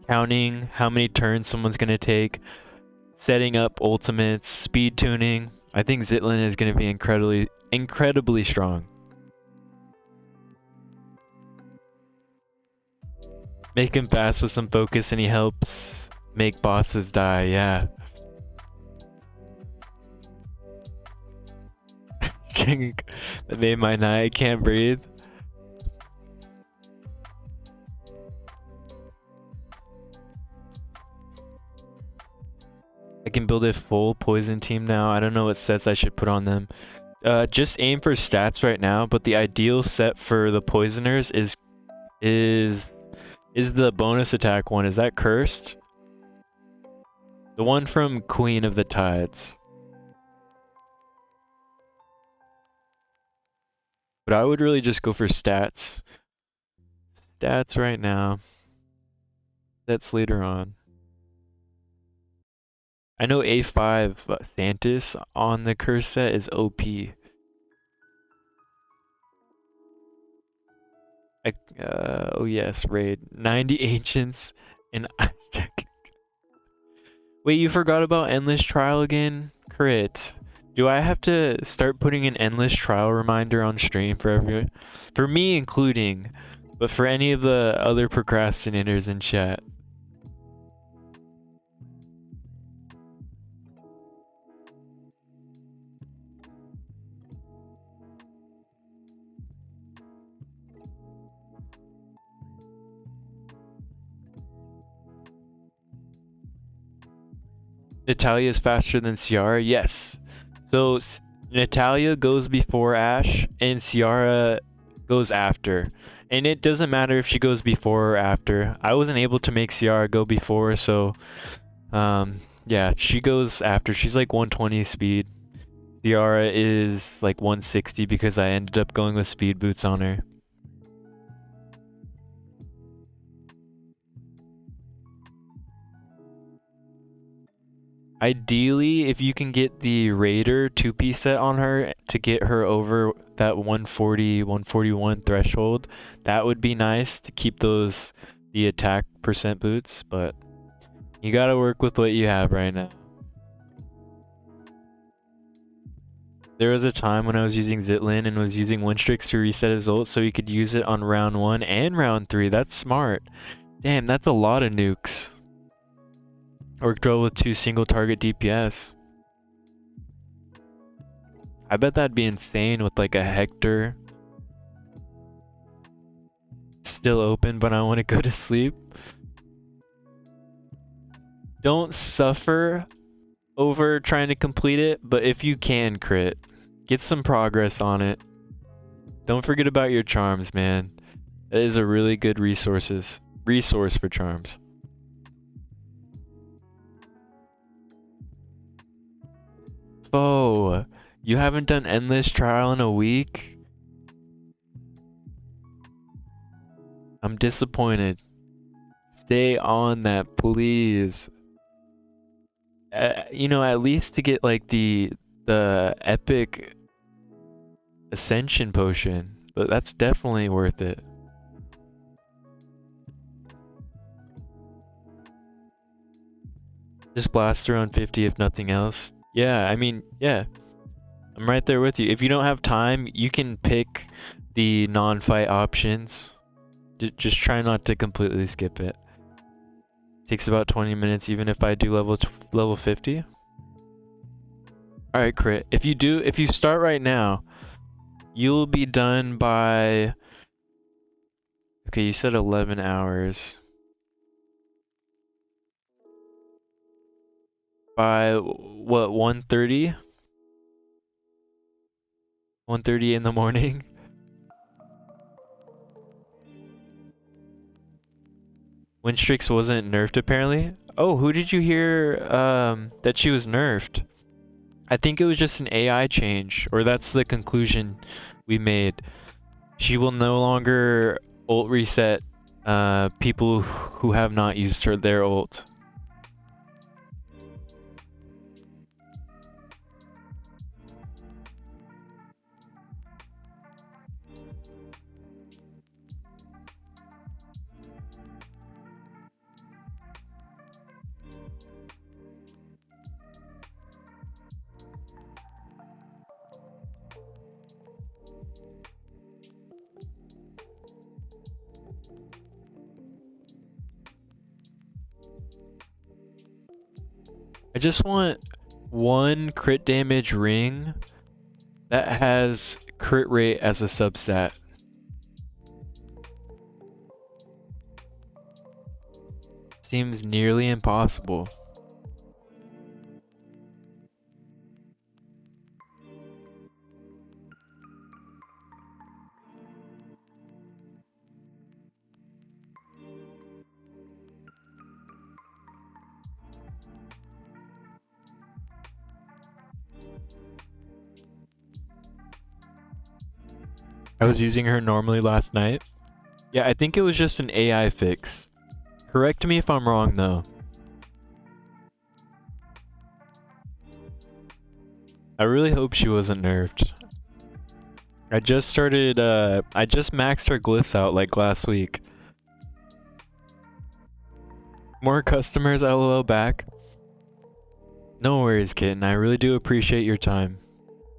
counting how many turns someone's gonna take, setting up ultimates, speed tuning, I think Zitlin is gonna be incredibly strong. Make him fast with some focus and he helps make bosses die, yeah. That made my night. I can't breathe. I can build a full poison team now. I don't know what sets I should put on them. Just aim for stats right now, but the ideal set for the poisoners is the bonus attack one. Is that cursed? The one from Queen of the Tides. But I would really just go for stats. Stats right now. That's later on. I know A5 Santis on the curse set is OP. Oh yes, raid. 90 ancients and Ice Check. Wait, you forgot about Endless Trial again? Crit. Do I have to start putting an Endless Trial reminder on stream for me including, but for any of the other procrastinators in chat? Natalia is faster than Ciara? Yes. So Natalia goes before Ashe and Ciara goes after. And it doesn't matter if she goes before or after. I wasn't able to make Ciara go before, so yeah, she goes after. She's like 120 speed. Ciara is like 160 because I ended up going with speed boots on her. Ideally, if you can get the Raider 2-piece set on her to get her over that 140, 141 threshold, that would be nice to keep the attack percent boots, but you gotta work with what you have right now. There was a time when I was using Zitlin and was using Winstrix to reset his ult so he could use it on round 1 and round 3. That's smart. Damn, that's a lot of nukes. Worked well with 2 single target DPS. I bet that'd be insane with like a Hector still open, but I want to go to sleep. Don't suffer over trying to complete it, but if you can crit, get some progress on it. Don't forget about your charms, man. That is a really good resource for charms. Oh, you haven't done Endless Trial in a week? I'm disappointed. Stay on that, please. You know, at least to get like the epic ascension potion, but that's definitely worth it. Just blast around 50 if nothing else. Yeah, I mean, yeah. I'm right there with you. If you don't have time, you can pick the non-fight options. Just try not to completely skip it. Takes about 20 minutes even if I do level 50. All right, crit. If you start right now, you'll be done by. Okay, you said 11 hours. By what, 1:30? 1:30 in the morning? Winstrix wasn't nerfed apparently. Oh, who did you hear that she was nerfed? I think it was just an AI change, or that's the conclusion we made. She will no longer ult reset people who have not used their ult. I just want one crit damage ring that has crit rate as a substat. Seems nearly impossible. I was using her normally last night. Yeah, I think it was just an AI fix. Correct me if I'm wrong though. I really hope she wasn't nerfed. I just maxed her glyphs out like last week. More customers, LOL back. No worries, kitten. I really do appreciate your time.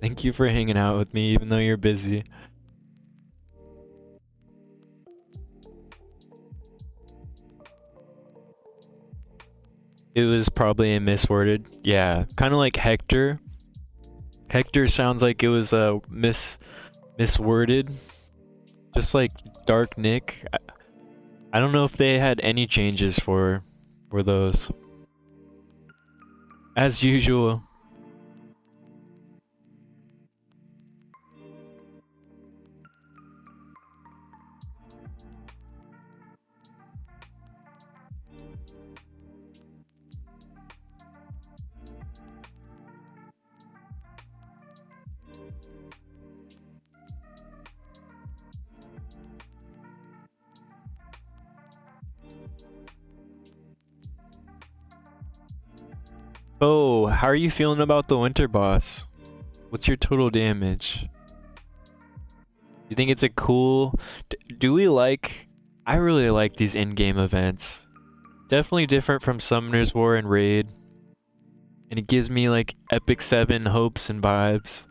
Thank you for hanging out with me even though you're busy. It was probably a misworded. Yeah, kind of like Hector. Hector sounds like it was misworded. Just like Dark Nick. I don't know if they had any changes for those. As usual. Oh, how are you feeling about the winter boss? What's your total damage? You think it's a cool... Do we like... I really like these in-game events. Definitely different from Summoner's War and Raid. And it gives me like Epic 7 hopes and vibes.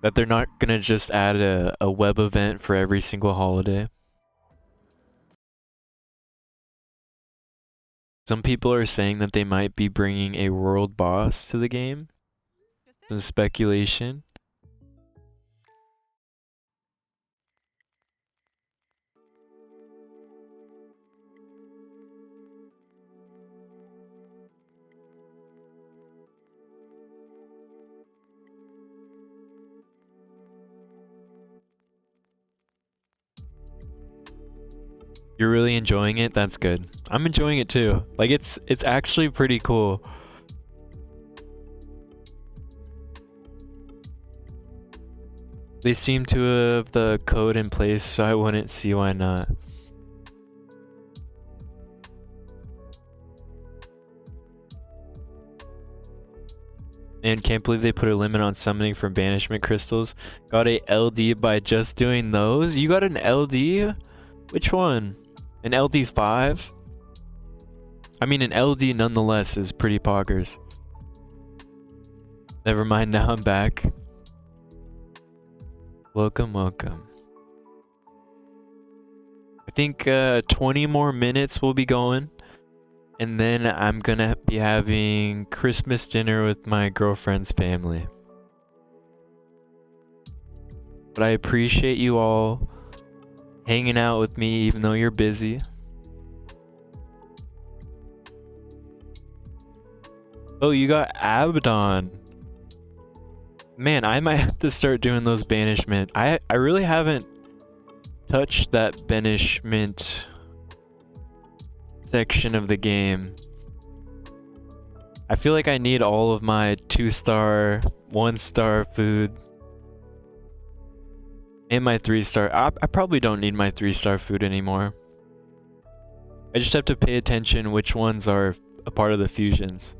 That they're not gonna just add a web event for every single holiday. Some people are saying that they might be bringing a world boss to the game. Some speculation. You're really enjoying it? That's good. I'm enjoying it too. Like it's actually pretty cool. They seem to have the code in place, so I wouldn't see why not. And can't believe they put a limit on summoning from banishment crystals. Got a LD by just doing those? You got an LD? Which one? An LD5? I mean, an LD nonetheless is pretty poggers. Never mind, now I'm back. Welcome, welcome. I think 20 more minutes we'll be going. And then I'm gonna be having Christmas dinner with my girlfriend's family. But I appreciate you all hanging out with me even though you're busy. Oh, you got Abaddon. Man, I might have to start doing those banishment. I really haven't touched that banishment section of the game. I feel like I need all of my 2-star, 1-star food. And my 3-star. I probably don't need my 3-star food anymore. I just have to pay attention which ones are a part of the fusions.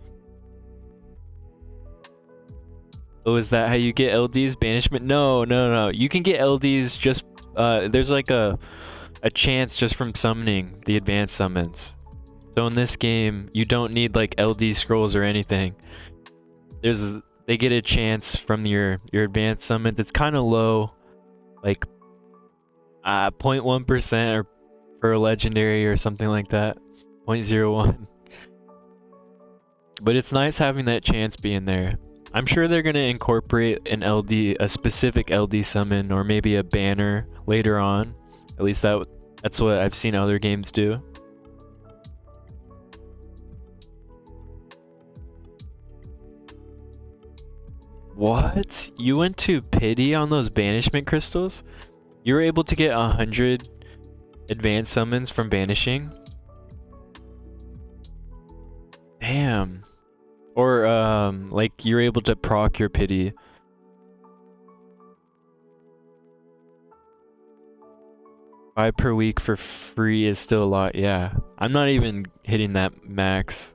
Oh, is that how you get LDs? Banishment? No, no, no. You can get LDs just... there's like a chance just from summoning the advanced summons. So in this game, you don't need like LD scrolls or anything. They get a chance from your advanced summons. It's kind of low. Like 0.1% or per legendary or something like that. 0.01. But it's nice having that chance being there. I'm sure they're gonna incorporate an LD, a specific LD summon, or maybe a banner later on. At least that's what I've seen other games do. What? You went to pity on those banishment crystals? You were able to get 100 advanced summons from banishing? Damn. Or like you're able to proc your pity. Five per week for free is still a lot. Yeah, I'm not even hitting that max.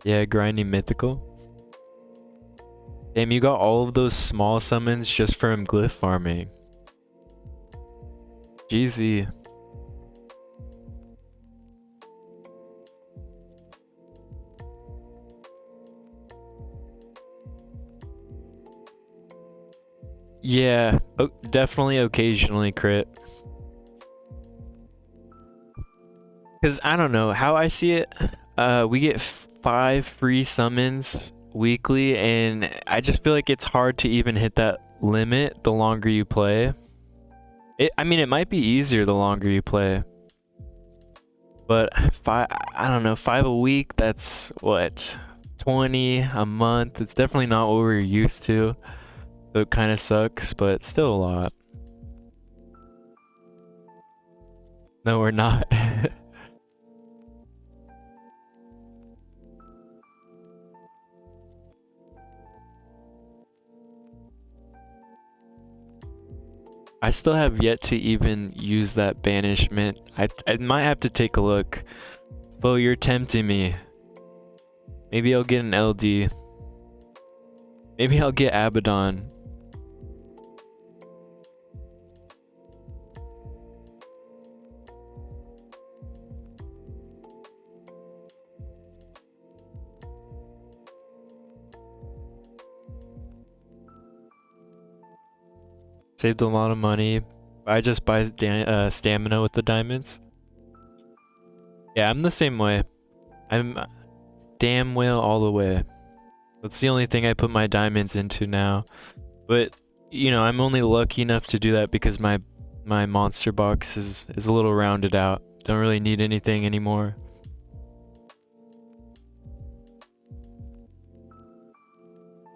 Yeah, grinding mythical. Damn, you got all of those small summons just from glyph farming. GZ. Yeah, definitely occasionally crit. Because I don't know, how I see it, we get 5 free summons weekly, and I just feel like it's hard to even hit that limit the longer you play. I mean, it might be easier the longer you play. But I don't know, 5 a week, that's what, 20 a month? It's definitely not what we're used to. So it kind of sucks, but it's still a lot. No, we're not. I still have yet to even use that banishment. I might have to take a look. Bo, you're tempting me. Maybe I'll get an LD. Maybe I'll get Abaddon. Saved a lot of money. I just buy stamina with the diamonds. Yeah, I'm the same way. I'm damn well all the way. That's the only thing I put my diamonds into now. But, you know, I'm only lucky enough to do that because my monster box is a little rounded out. Don't really need anything anymore.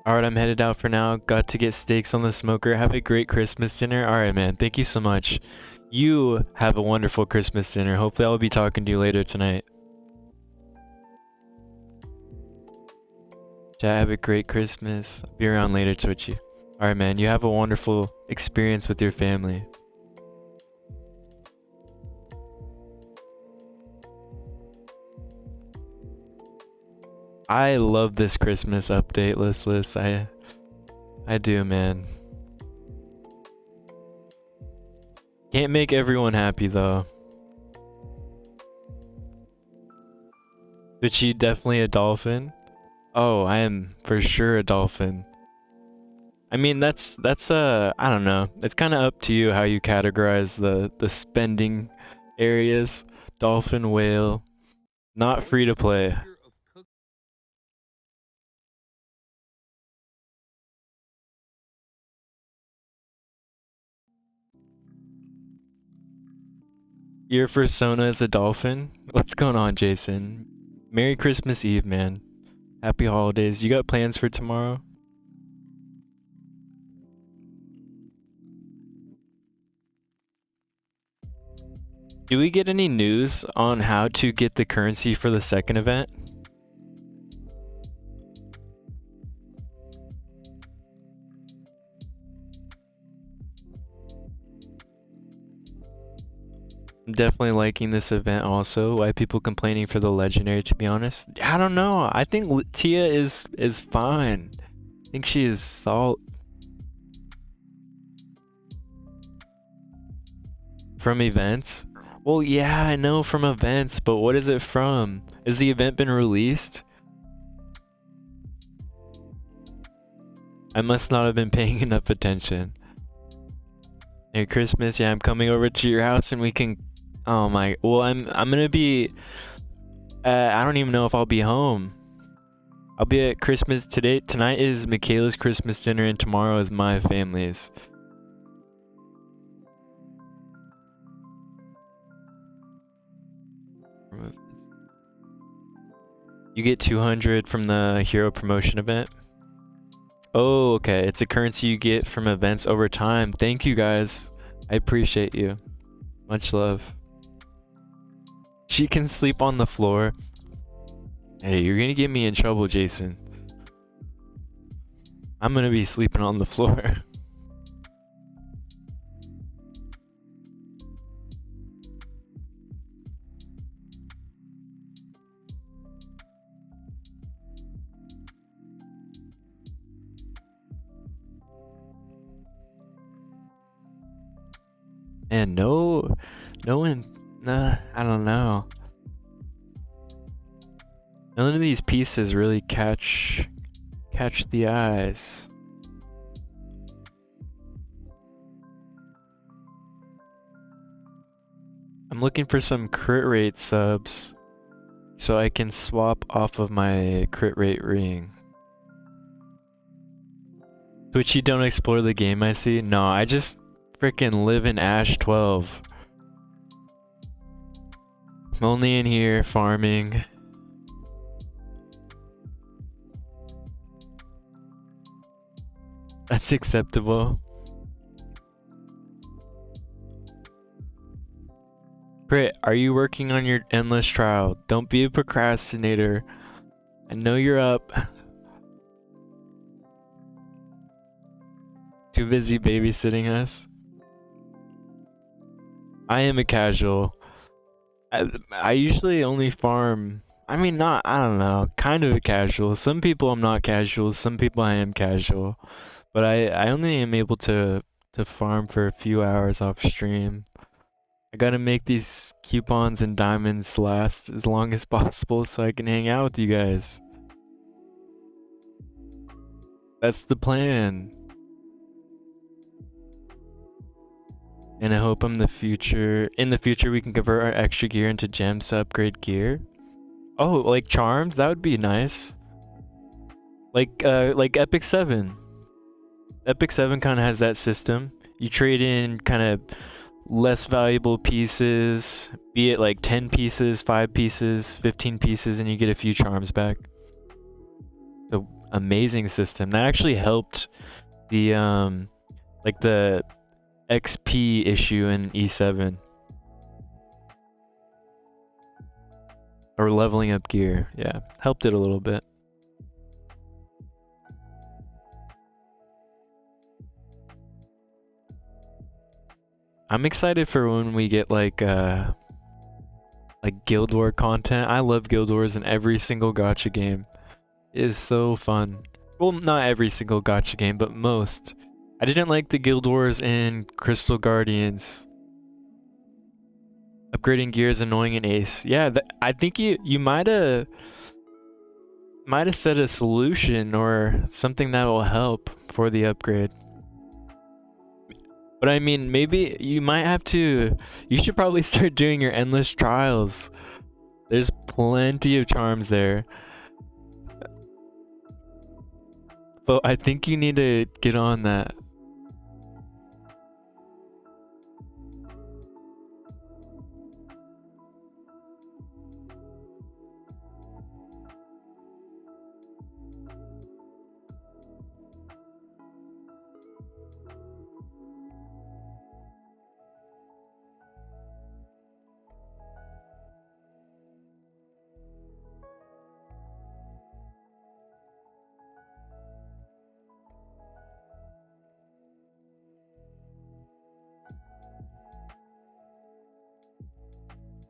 Alright, I'm headed out for now. Got to get steaks on the smoker. Have a great Christmas dinner. Alright, man. Thank you so much. You have a wonderful Christmas dinner. Hopefully I'll be talking to you later tonight. Chat, have a great Christmas. I'll be around later, Twitchy. Alright, man. You have a wonderful experience with your family. I love this Christmas update, listless. I do, man. Can't make everyone happy though. Twitchy, definitely a dolphin. Oh, I am for sure a dolphin. I mean, that's I don't know. It's kind of up to you how you categorize the spending areas. Dolphin, whale, not free to play. Your persona is a dolphin? What's going on, Jason? Merry Christmas Eve, man. Happy holidays. You got plans for tomorrow? Do we get any news on how to get the currency for the second event? I'm definitely liking this event also. Why people complaining for the legendary, to be honest? I don't know. I think Tia is fine. I think she is salt from events. Well, yeah, I know from events, but what is it from? Has the event been released? I must not have been paying enough attention. Merry Christmas. Yeah, I'm coming over to your house and we can. Oh my. Well, I'm gonna be. I don't even know if I'll be home. I'll be at Christmas today. Tonight is Michaela's Christmas dinner, and tomorrow is my family's. You get 200 from the hero promotion event. Oh, okay. It's a currency you get from events over time. Thank you guys. I appreciate you. Much love. She can sleep on the floor. Hey, you're gonna get me in trouble, Jason. I'm gonna be sleeping on the floor. And no one, nah, I don't know. None of these pieces really catch the eyes. I'm looking for some crit rate subs so I can swap off of my crit rate ring. Twitchy don't explore the game, I see. No, I just freaking live in Ash 12. I'm only in here farming. That's acceptable. Crit, are you working on your endless trial? Don't be a procrastinator. I know you're up. Too busy babysitting us. I am a casual. I usually only farm. I mean, not, I don't know, kind of a casual. Some people I'm not casual, some people I am casual. But I only am able to farm for a few hours off stream. I gotta make these coupons and diamonds last as long as possible so I can hang out with you guys. That's the plan. And I hope in the future we can convert our extra gear into gems to upgrade gear. Oh, like charms? That would be nice. Like Epic 7. Epic 7 kind of has that system. You trade in kind of less valuable pieces, be it like 10 pieces, 5 pieces, 15 pieces, and you get a few charms back. So amazing system. That actually helped the like the XP issue in E7. Or leveling up gear. Yeah, helped it a little bit. I'm excited for when we get like Guild War content. I love Guild Wars in every single gacha game. It is so fun. Well, not every single gacha game, but most. I didn't like the Guild Wars in Crystal Guardians. Upgrading gear is annoying in Ace. Yeah, I think you might have said a solution or something that will help for the upgrade. But I mean, maybe you might have to. You should probably start doing your endless trials. There's plenty of charms there. But I think you need to get on that.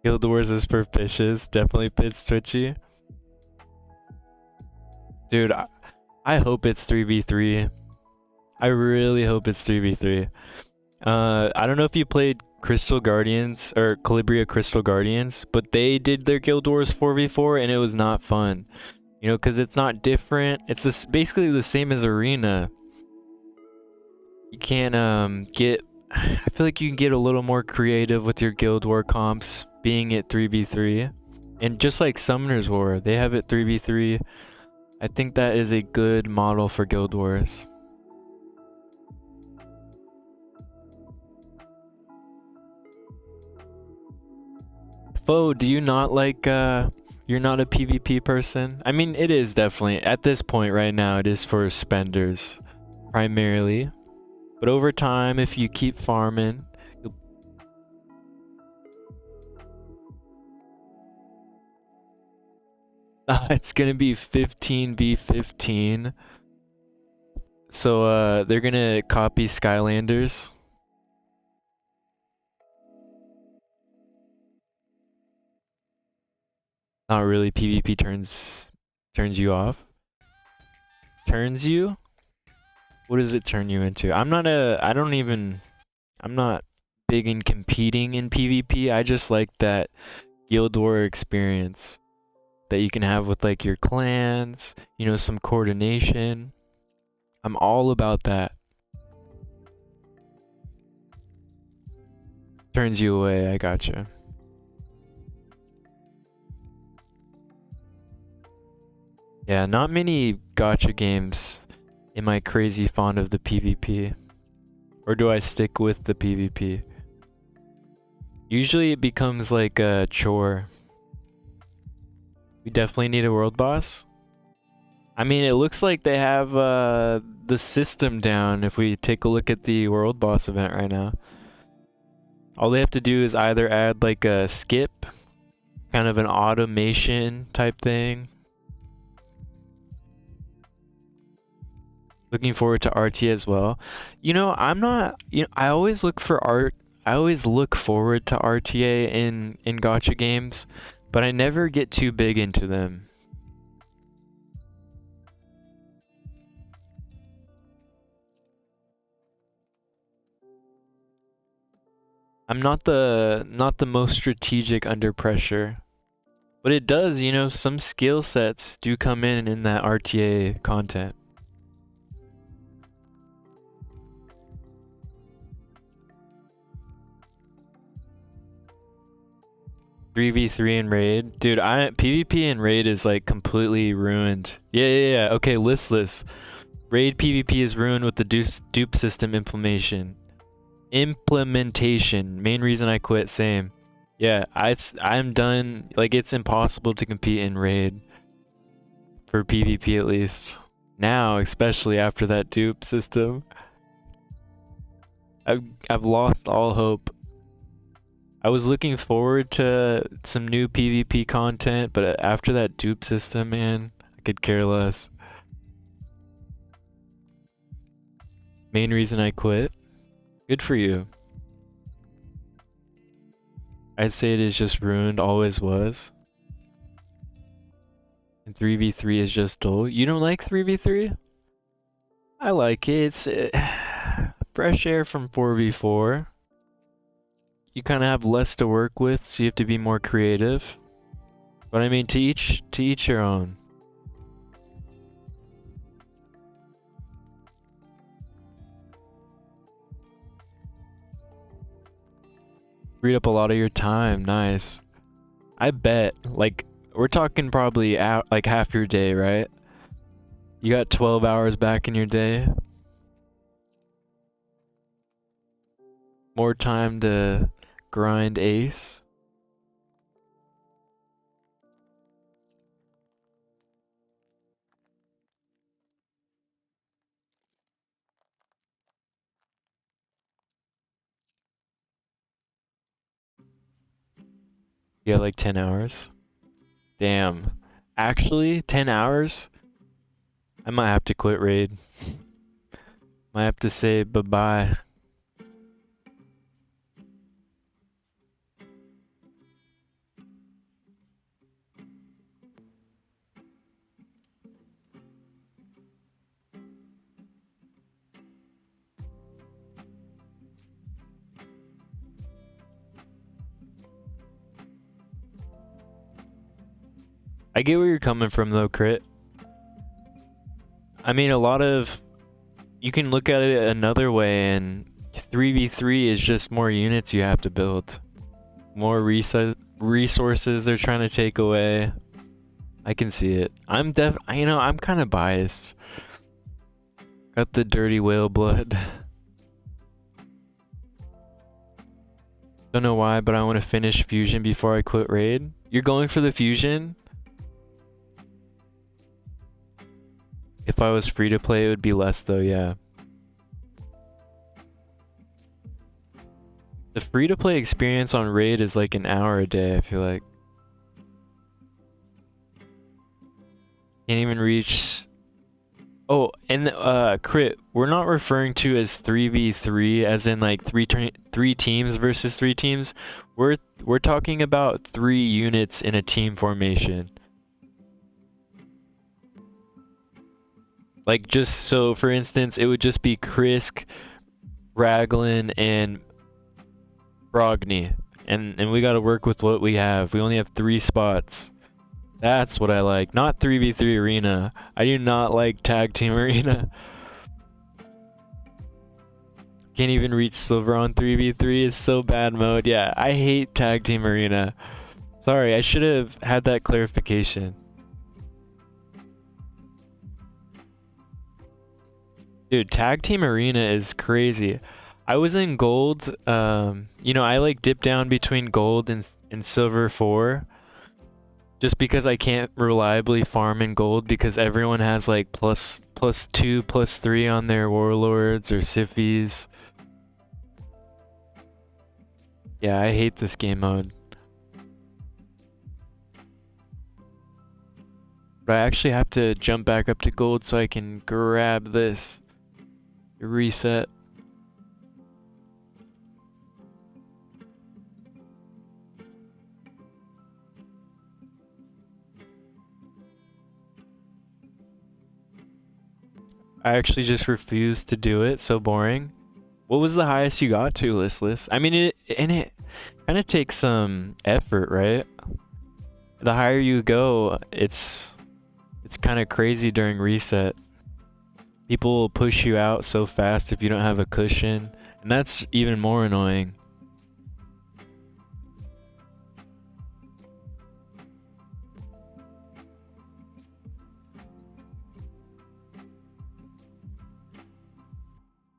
Guild Wars is propitious. Definitely pits Twitchy. Dude, I hope it's 3v3. I really hope it's 3v3. I don't know if you played Crystal Guardians or Calibria Crystal Guardians, but they did their Guild Wars 4v4 and it was not fun. You know, because it's not different. It's basically the same as Arena. You can't get... I feel like you can get a little more creative with your Guild War comps being at 3v3. And just like Summoner's War, they have it 3v3. I think that is a good model for Guild Wars. Fo, do you not like, you're not a PvP person? I mean, it is definitely, at this point right now, it is for spenders, primarily. But over time, if you keep farming, it's gonna be 15v15. So, they're gonna copy Skylanders. Not really. PvP turns you off. Turns you? What does it turn you into? I'm not big in competing in PvP. I just like that Guild War experience that you can have with like your clans, you know, some coordination. I'm all about that. Turns you away, I gotcha. Yeah, not many gacha games am I crazy fond of the PvP. Or do I stick with the PvP? Usually it becomes like a chore. We definitely need a world boss. I mean, it looks like they have the system down if we take a look at the world boss event right now. All they have to do is either add like a skip, kind of an automation type thing. Looking forward to RT as well. You know, I always look for I always look forward to RTA in gacha games, but I never get too big into them. I'm not the most strategic under pressure. But it does, you know, some skill sets do come in that RTA content. Three v three in raid, dude. PvP in raid is like completely ruined. Yeah. Okay, listless. Raid PvP is ruined with the dupe system implementation. Main reason I quit. Same. Yeah, I'm done. Like, it's impossible to compete in raid for PvP at least. Now, especially after that dupe system, I've lost all hope. I was looking forward to some new PvP content, but after that dupe system, man, I could care less. Main reason I quit. Good for you. I'd say it is just ruined, always was. And 3v3 is just dull. You don't like 3v3? I like it. It's fresh air from 4v4. you kind of have less to work with, so you have to be more creative. But I mean, to each your own. Freed up a lot of your time. Nice. I bet, like, we're talking probably out like half your day, right? You got 12 hours back in your day. More time to grind ace. You got like 10 hours. Damn. Actually, 10 hours? I might have to quit raid. Might have to say bye-bye. I get where you're coming from though, Crit. I mean, a lot of... You can look at it another way, and 3v3 is just more units you have to build. More resources they're trying to take away. I can see it. I'm kind of biased. Got the dirty whale blood. Don't know why, but I want to finish fusion before I quit raid. You're going for the fusion? If I was free to play, it would be less though, yeah. The free to play experience on raid is like an hour a day, I feel like. Can't even reach... Oh, and Crit, we're not referring to as 3v3 as in like three teams versus 3 teams. We're talking about 3 units in a team formation. Like, just so for instance, it would just be Krisk, Raglan, and Brogni. And we gotta work with what we have. We only have 3 spots. That's what I like. Not 3v3 arena. I do not like tag team arena. Can't even reach silver on 3v3 is so bad mode. Yeah, I hate tag team arena. Sorry, I should have had that clarification. Dude, tag team arena is crazy. I was in gold. You know, I like dip down between gold and silver 4. Just because I can't reliably farm in gold because everyone has like plus 2, plus 3 on their warlords or siffies. Yeah, I hate this game mode. But I actually have to jump back up to gold so I can grab this. Reset. I actually just refused to do it. So boring. What was the highest you got to, listless? I mean, it kind of takes some effort, right? The higher you go, it's kind of crazy during reset. People will push you out so fast if you don't have a cushion, and that's even more annoying.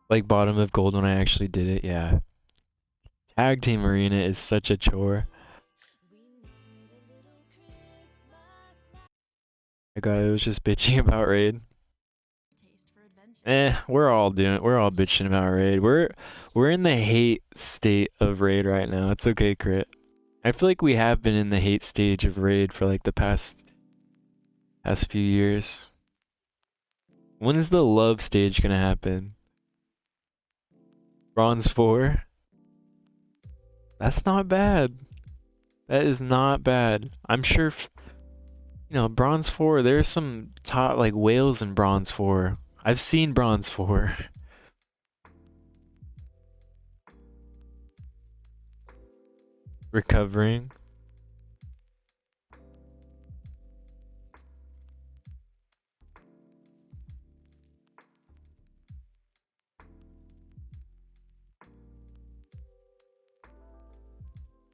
Like bottom of gold when I actually did it, yeah. Tag team arena is such a chore. I got it was just bitching about raid. We're all bitching about raid. We're in the hate state of raid right now. It's okay, Crit. I feel like we have been in the hate stage of raid for like the past few years. When is the love stage gonna happen? Bronze 4? That's not bad. That is not bad. I'm sure, you know, Bronze 4, there's some top, like, whales in Bronze 4. I've seen Bronze 4. recovering.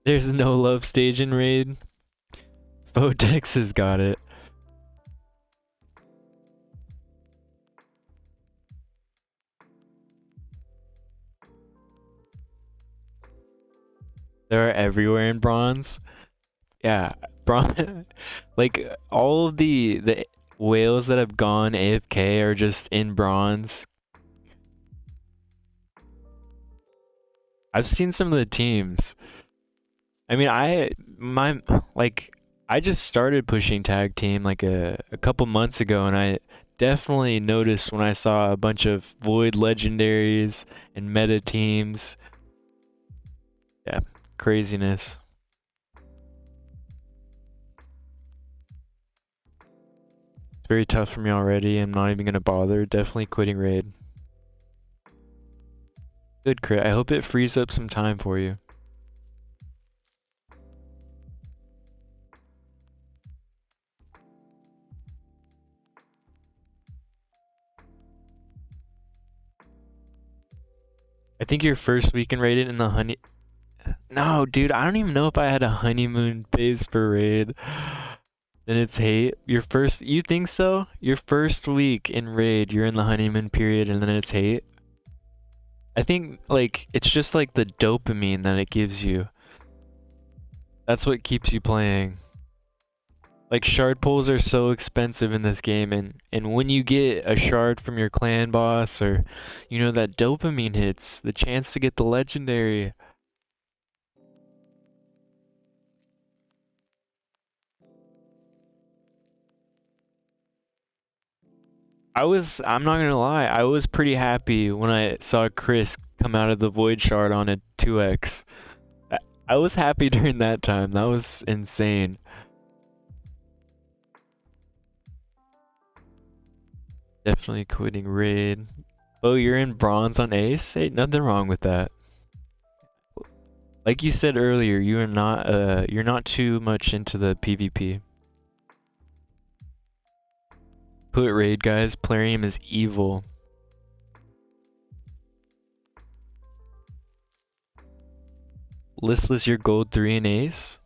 There's no love stage in raid. Votex has got it. They're everywhere in bronze. Yeah, bronze. Like all of the whales that have gone AFK are just in bronze. I've seen some of the teams. I mean, I just started pushing tag team like a couple months ago, and I definitely noticed when I saw a bunch of void legendaries and meta teams. Yeah, craziness. It's very tough for me already. I'm not even gonna bother. Definitely quitting raid. Good crit. I hope it frees up some time for you. I think your first weekend rated in the honey. No, dude, I don't even know if I had a honeymoon phase for raid. Then it's hate. You think so? Your first week in raid, you're in the honeymoon period, and then it's hate. I think like it's just like the dopamine that it gives you. That's what keeps you playing. Like shard pulls are so expensive in this game, and when you get a shard from your clan boss, or you know that dopamine hits, the chance to get the legendary. I'm not gonna lie, I was pretty happy when I saw Chris come out of the void shard on a 2x. I was happy during that time. That was insane. Definitely quitting raid. Oh, you're in bronze on ace? Ain't nothing wrong with that. Like you said earlier, you're not too much into the PvP. Quit raid, guys. Plarium is evil. Listless, your gold 3 and ace?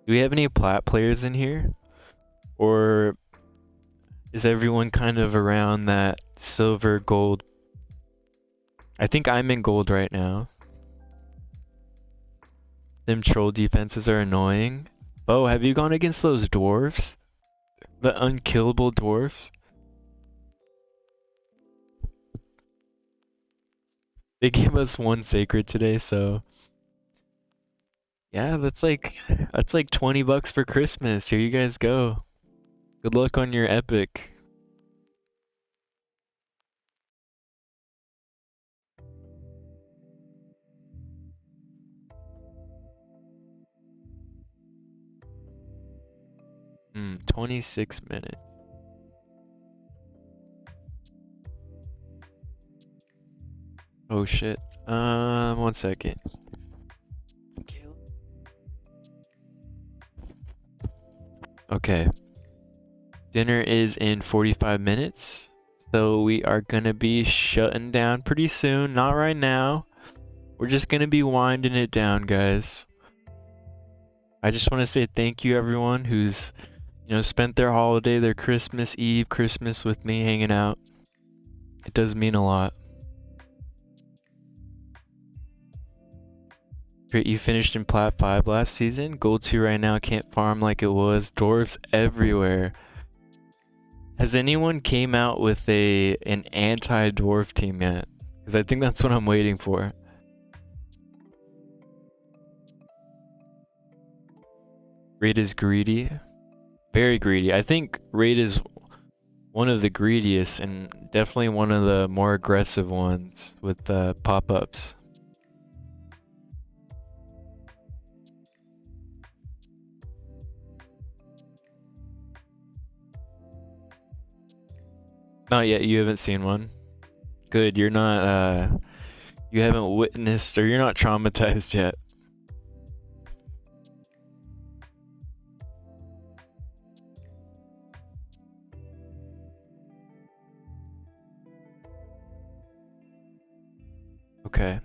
Do we have any plat players in here? Or is everyone kind of around that silver gold? I think I'm in gold right now. Them troll defenses are annoying. Oh, have you gone against those dwarves? The unkillable dwarves? They gave us one sacred today, so yeah, that's like $20 for Christmas. Here you guys go. Good luck on your epic. Hmm, 26 minutes. Oh shit. 1 second. Okay. Dinner is in 45 minutes. So we are gonna be shutting down pretty soon. Not right now. We're just gonna be winding it down, guys. I just want to say thank you everyone who's, spent their holiday, their Christmas Eve, Christmas with me hanging out. It does mean a lot. Great, you finished in Plat 5 last season. Gold 2 right now, can't farm like it was. Dwarves everywhere. Has anyone came out with an anti-dwarf team yet? Because I think that's what I'm waiting for. Raid is greedy. Very greedy. I think Raid is one of the greediest and definitely one of the more aggressive ones with pop-ups. Not yet, you haven't seen one. Good, you're not you haven't witnessed or you're not traumatized yet. Okay.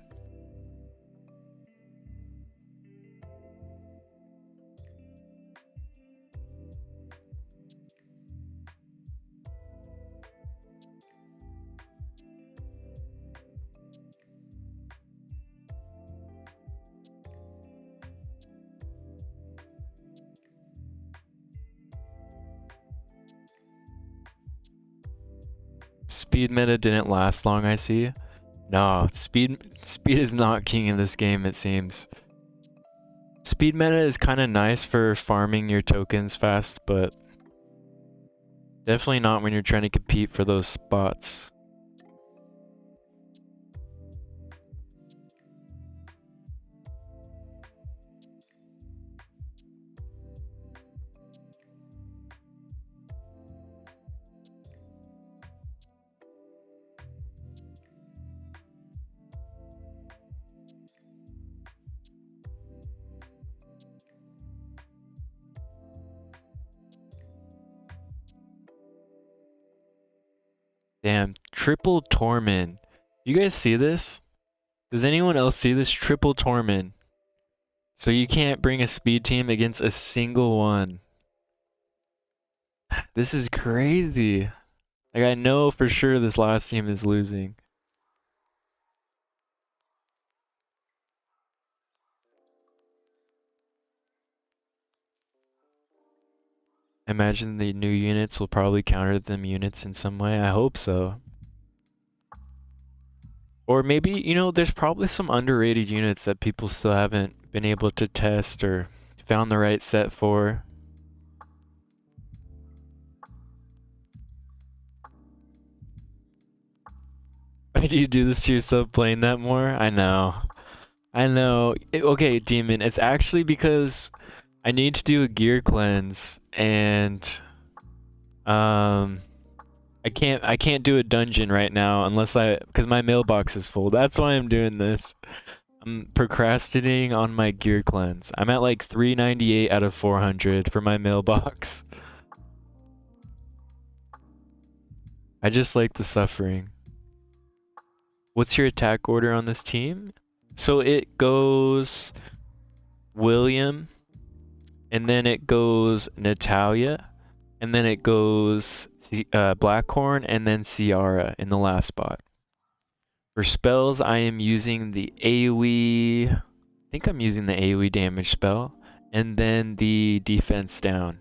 Speed meta didn't last long, I see. No, speed is not king in this game, it seems. Speed meta is kind of nice for farming your tokens fast, but definitely not when you're trying to compete for those spots. Damn, triple Torment. You guys see this? Does anyone else see this? Triple Torment. So you can't bring a speed team against a single one. This is crazy. Like, I know for sure this last team is losing. Imagine the new units will probably counter them units in some way. I hope so. Or maybe, you know, there's probably some underrated units that people still haven't been able to test or found the right set for. Why do you do this to yourself playing that more? I know. I know. Okay, Demon, it's actually because I need to do a gear cleanse and um I can't do a dungeon right now unless because my mailbox is full. That's why I'm doing this. I'm procrastinating on my gear cleanse. I'm at like 398 out of 400 for my mailbox. I just like the suffering. What's your attack order on this team? So it goes William, and then it goes Natalia, and then it goes Blackhorn, and then Ciara in the last spot. For spells, I am using the AoE. I think I'm using the AoE damage spell, and then the defense down.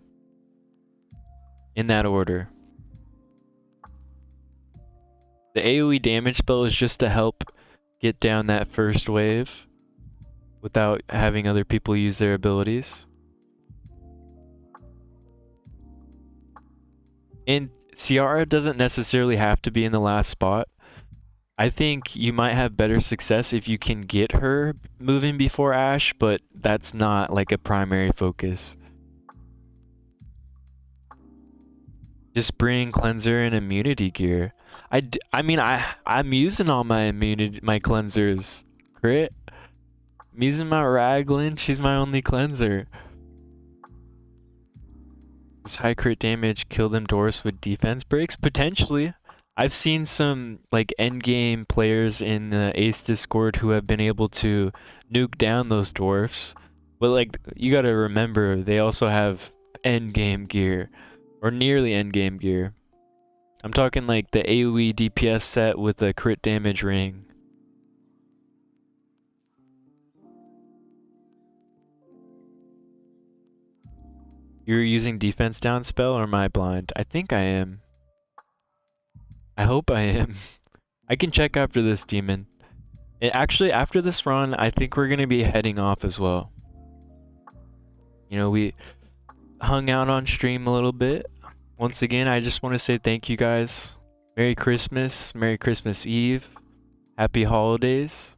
In that order. The AoE damage spell is just to help get down that first wave without having other people use their abilities. And Ciara doesn't necessarily have to be in the last spot. I think you might have better success if you can get her moving before Ashe, but that's not like a primary focus. Just bring cleanser and immunity gear. I'm using all my cleansers. Crit. I'm using my Raglan. She's my only cleanser. Does high crit damage kill them dwarfs with defense breaks? Potentially. I've seen some like endgame players in the Ace Discord who have been able to nuke down those dwarfs. But like you gotta remember they also have endgame gear. Or nearly endgame gear. I'm talking like the AoE DPS set with a crit damage ring. You're using defense down spell or am I blind? I think I am. I hope I am. I can check after this, Demon. Actually, after this run, I think we're going to be heading off as well. You know, we hung out on stream a little bit. Once again, I just want to say thank you guys. Merry Christmas. Merry Christmas Eve. Happy holidays.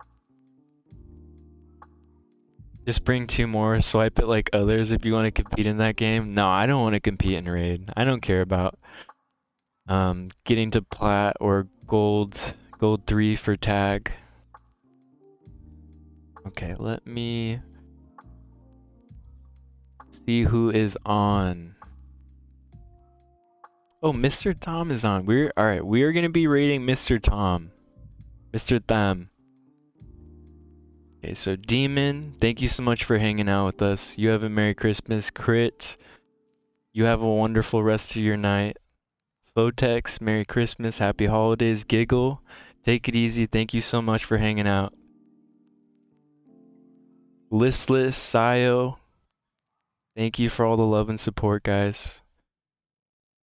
Just bring 2 more. Swipe it like others if you want to compete in that game. No, I don't want to compete in raid. I don't care about getting to plat or gold 3 for tag. Okay, let me see who is on. Oh, Mr. Tom is on. Alright, we are gonna be raiding Mr. Tom. Mr. Tham. Okay, so Demon, thank you so much for hanging out with us. You have a Merry Christmas. Crit, you have a wonderful rest of your night. Photex, Merry Christmas, Happy Holidays. Giggle, take it easy. Thank you so much for hanging out. Listless, Sayo, thank you for all the love and support, guys.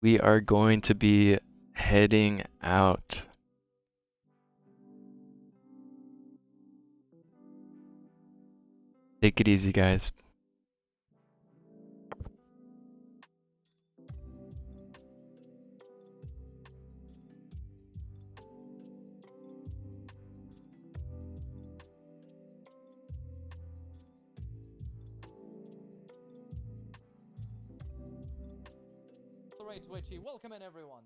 We are going to be heading out. Take it easy, guys. Alright, Twitchy, welcome in everyone.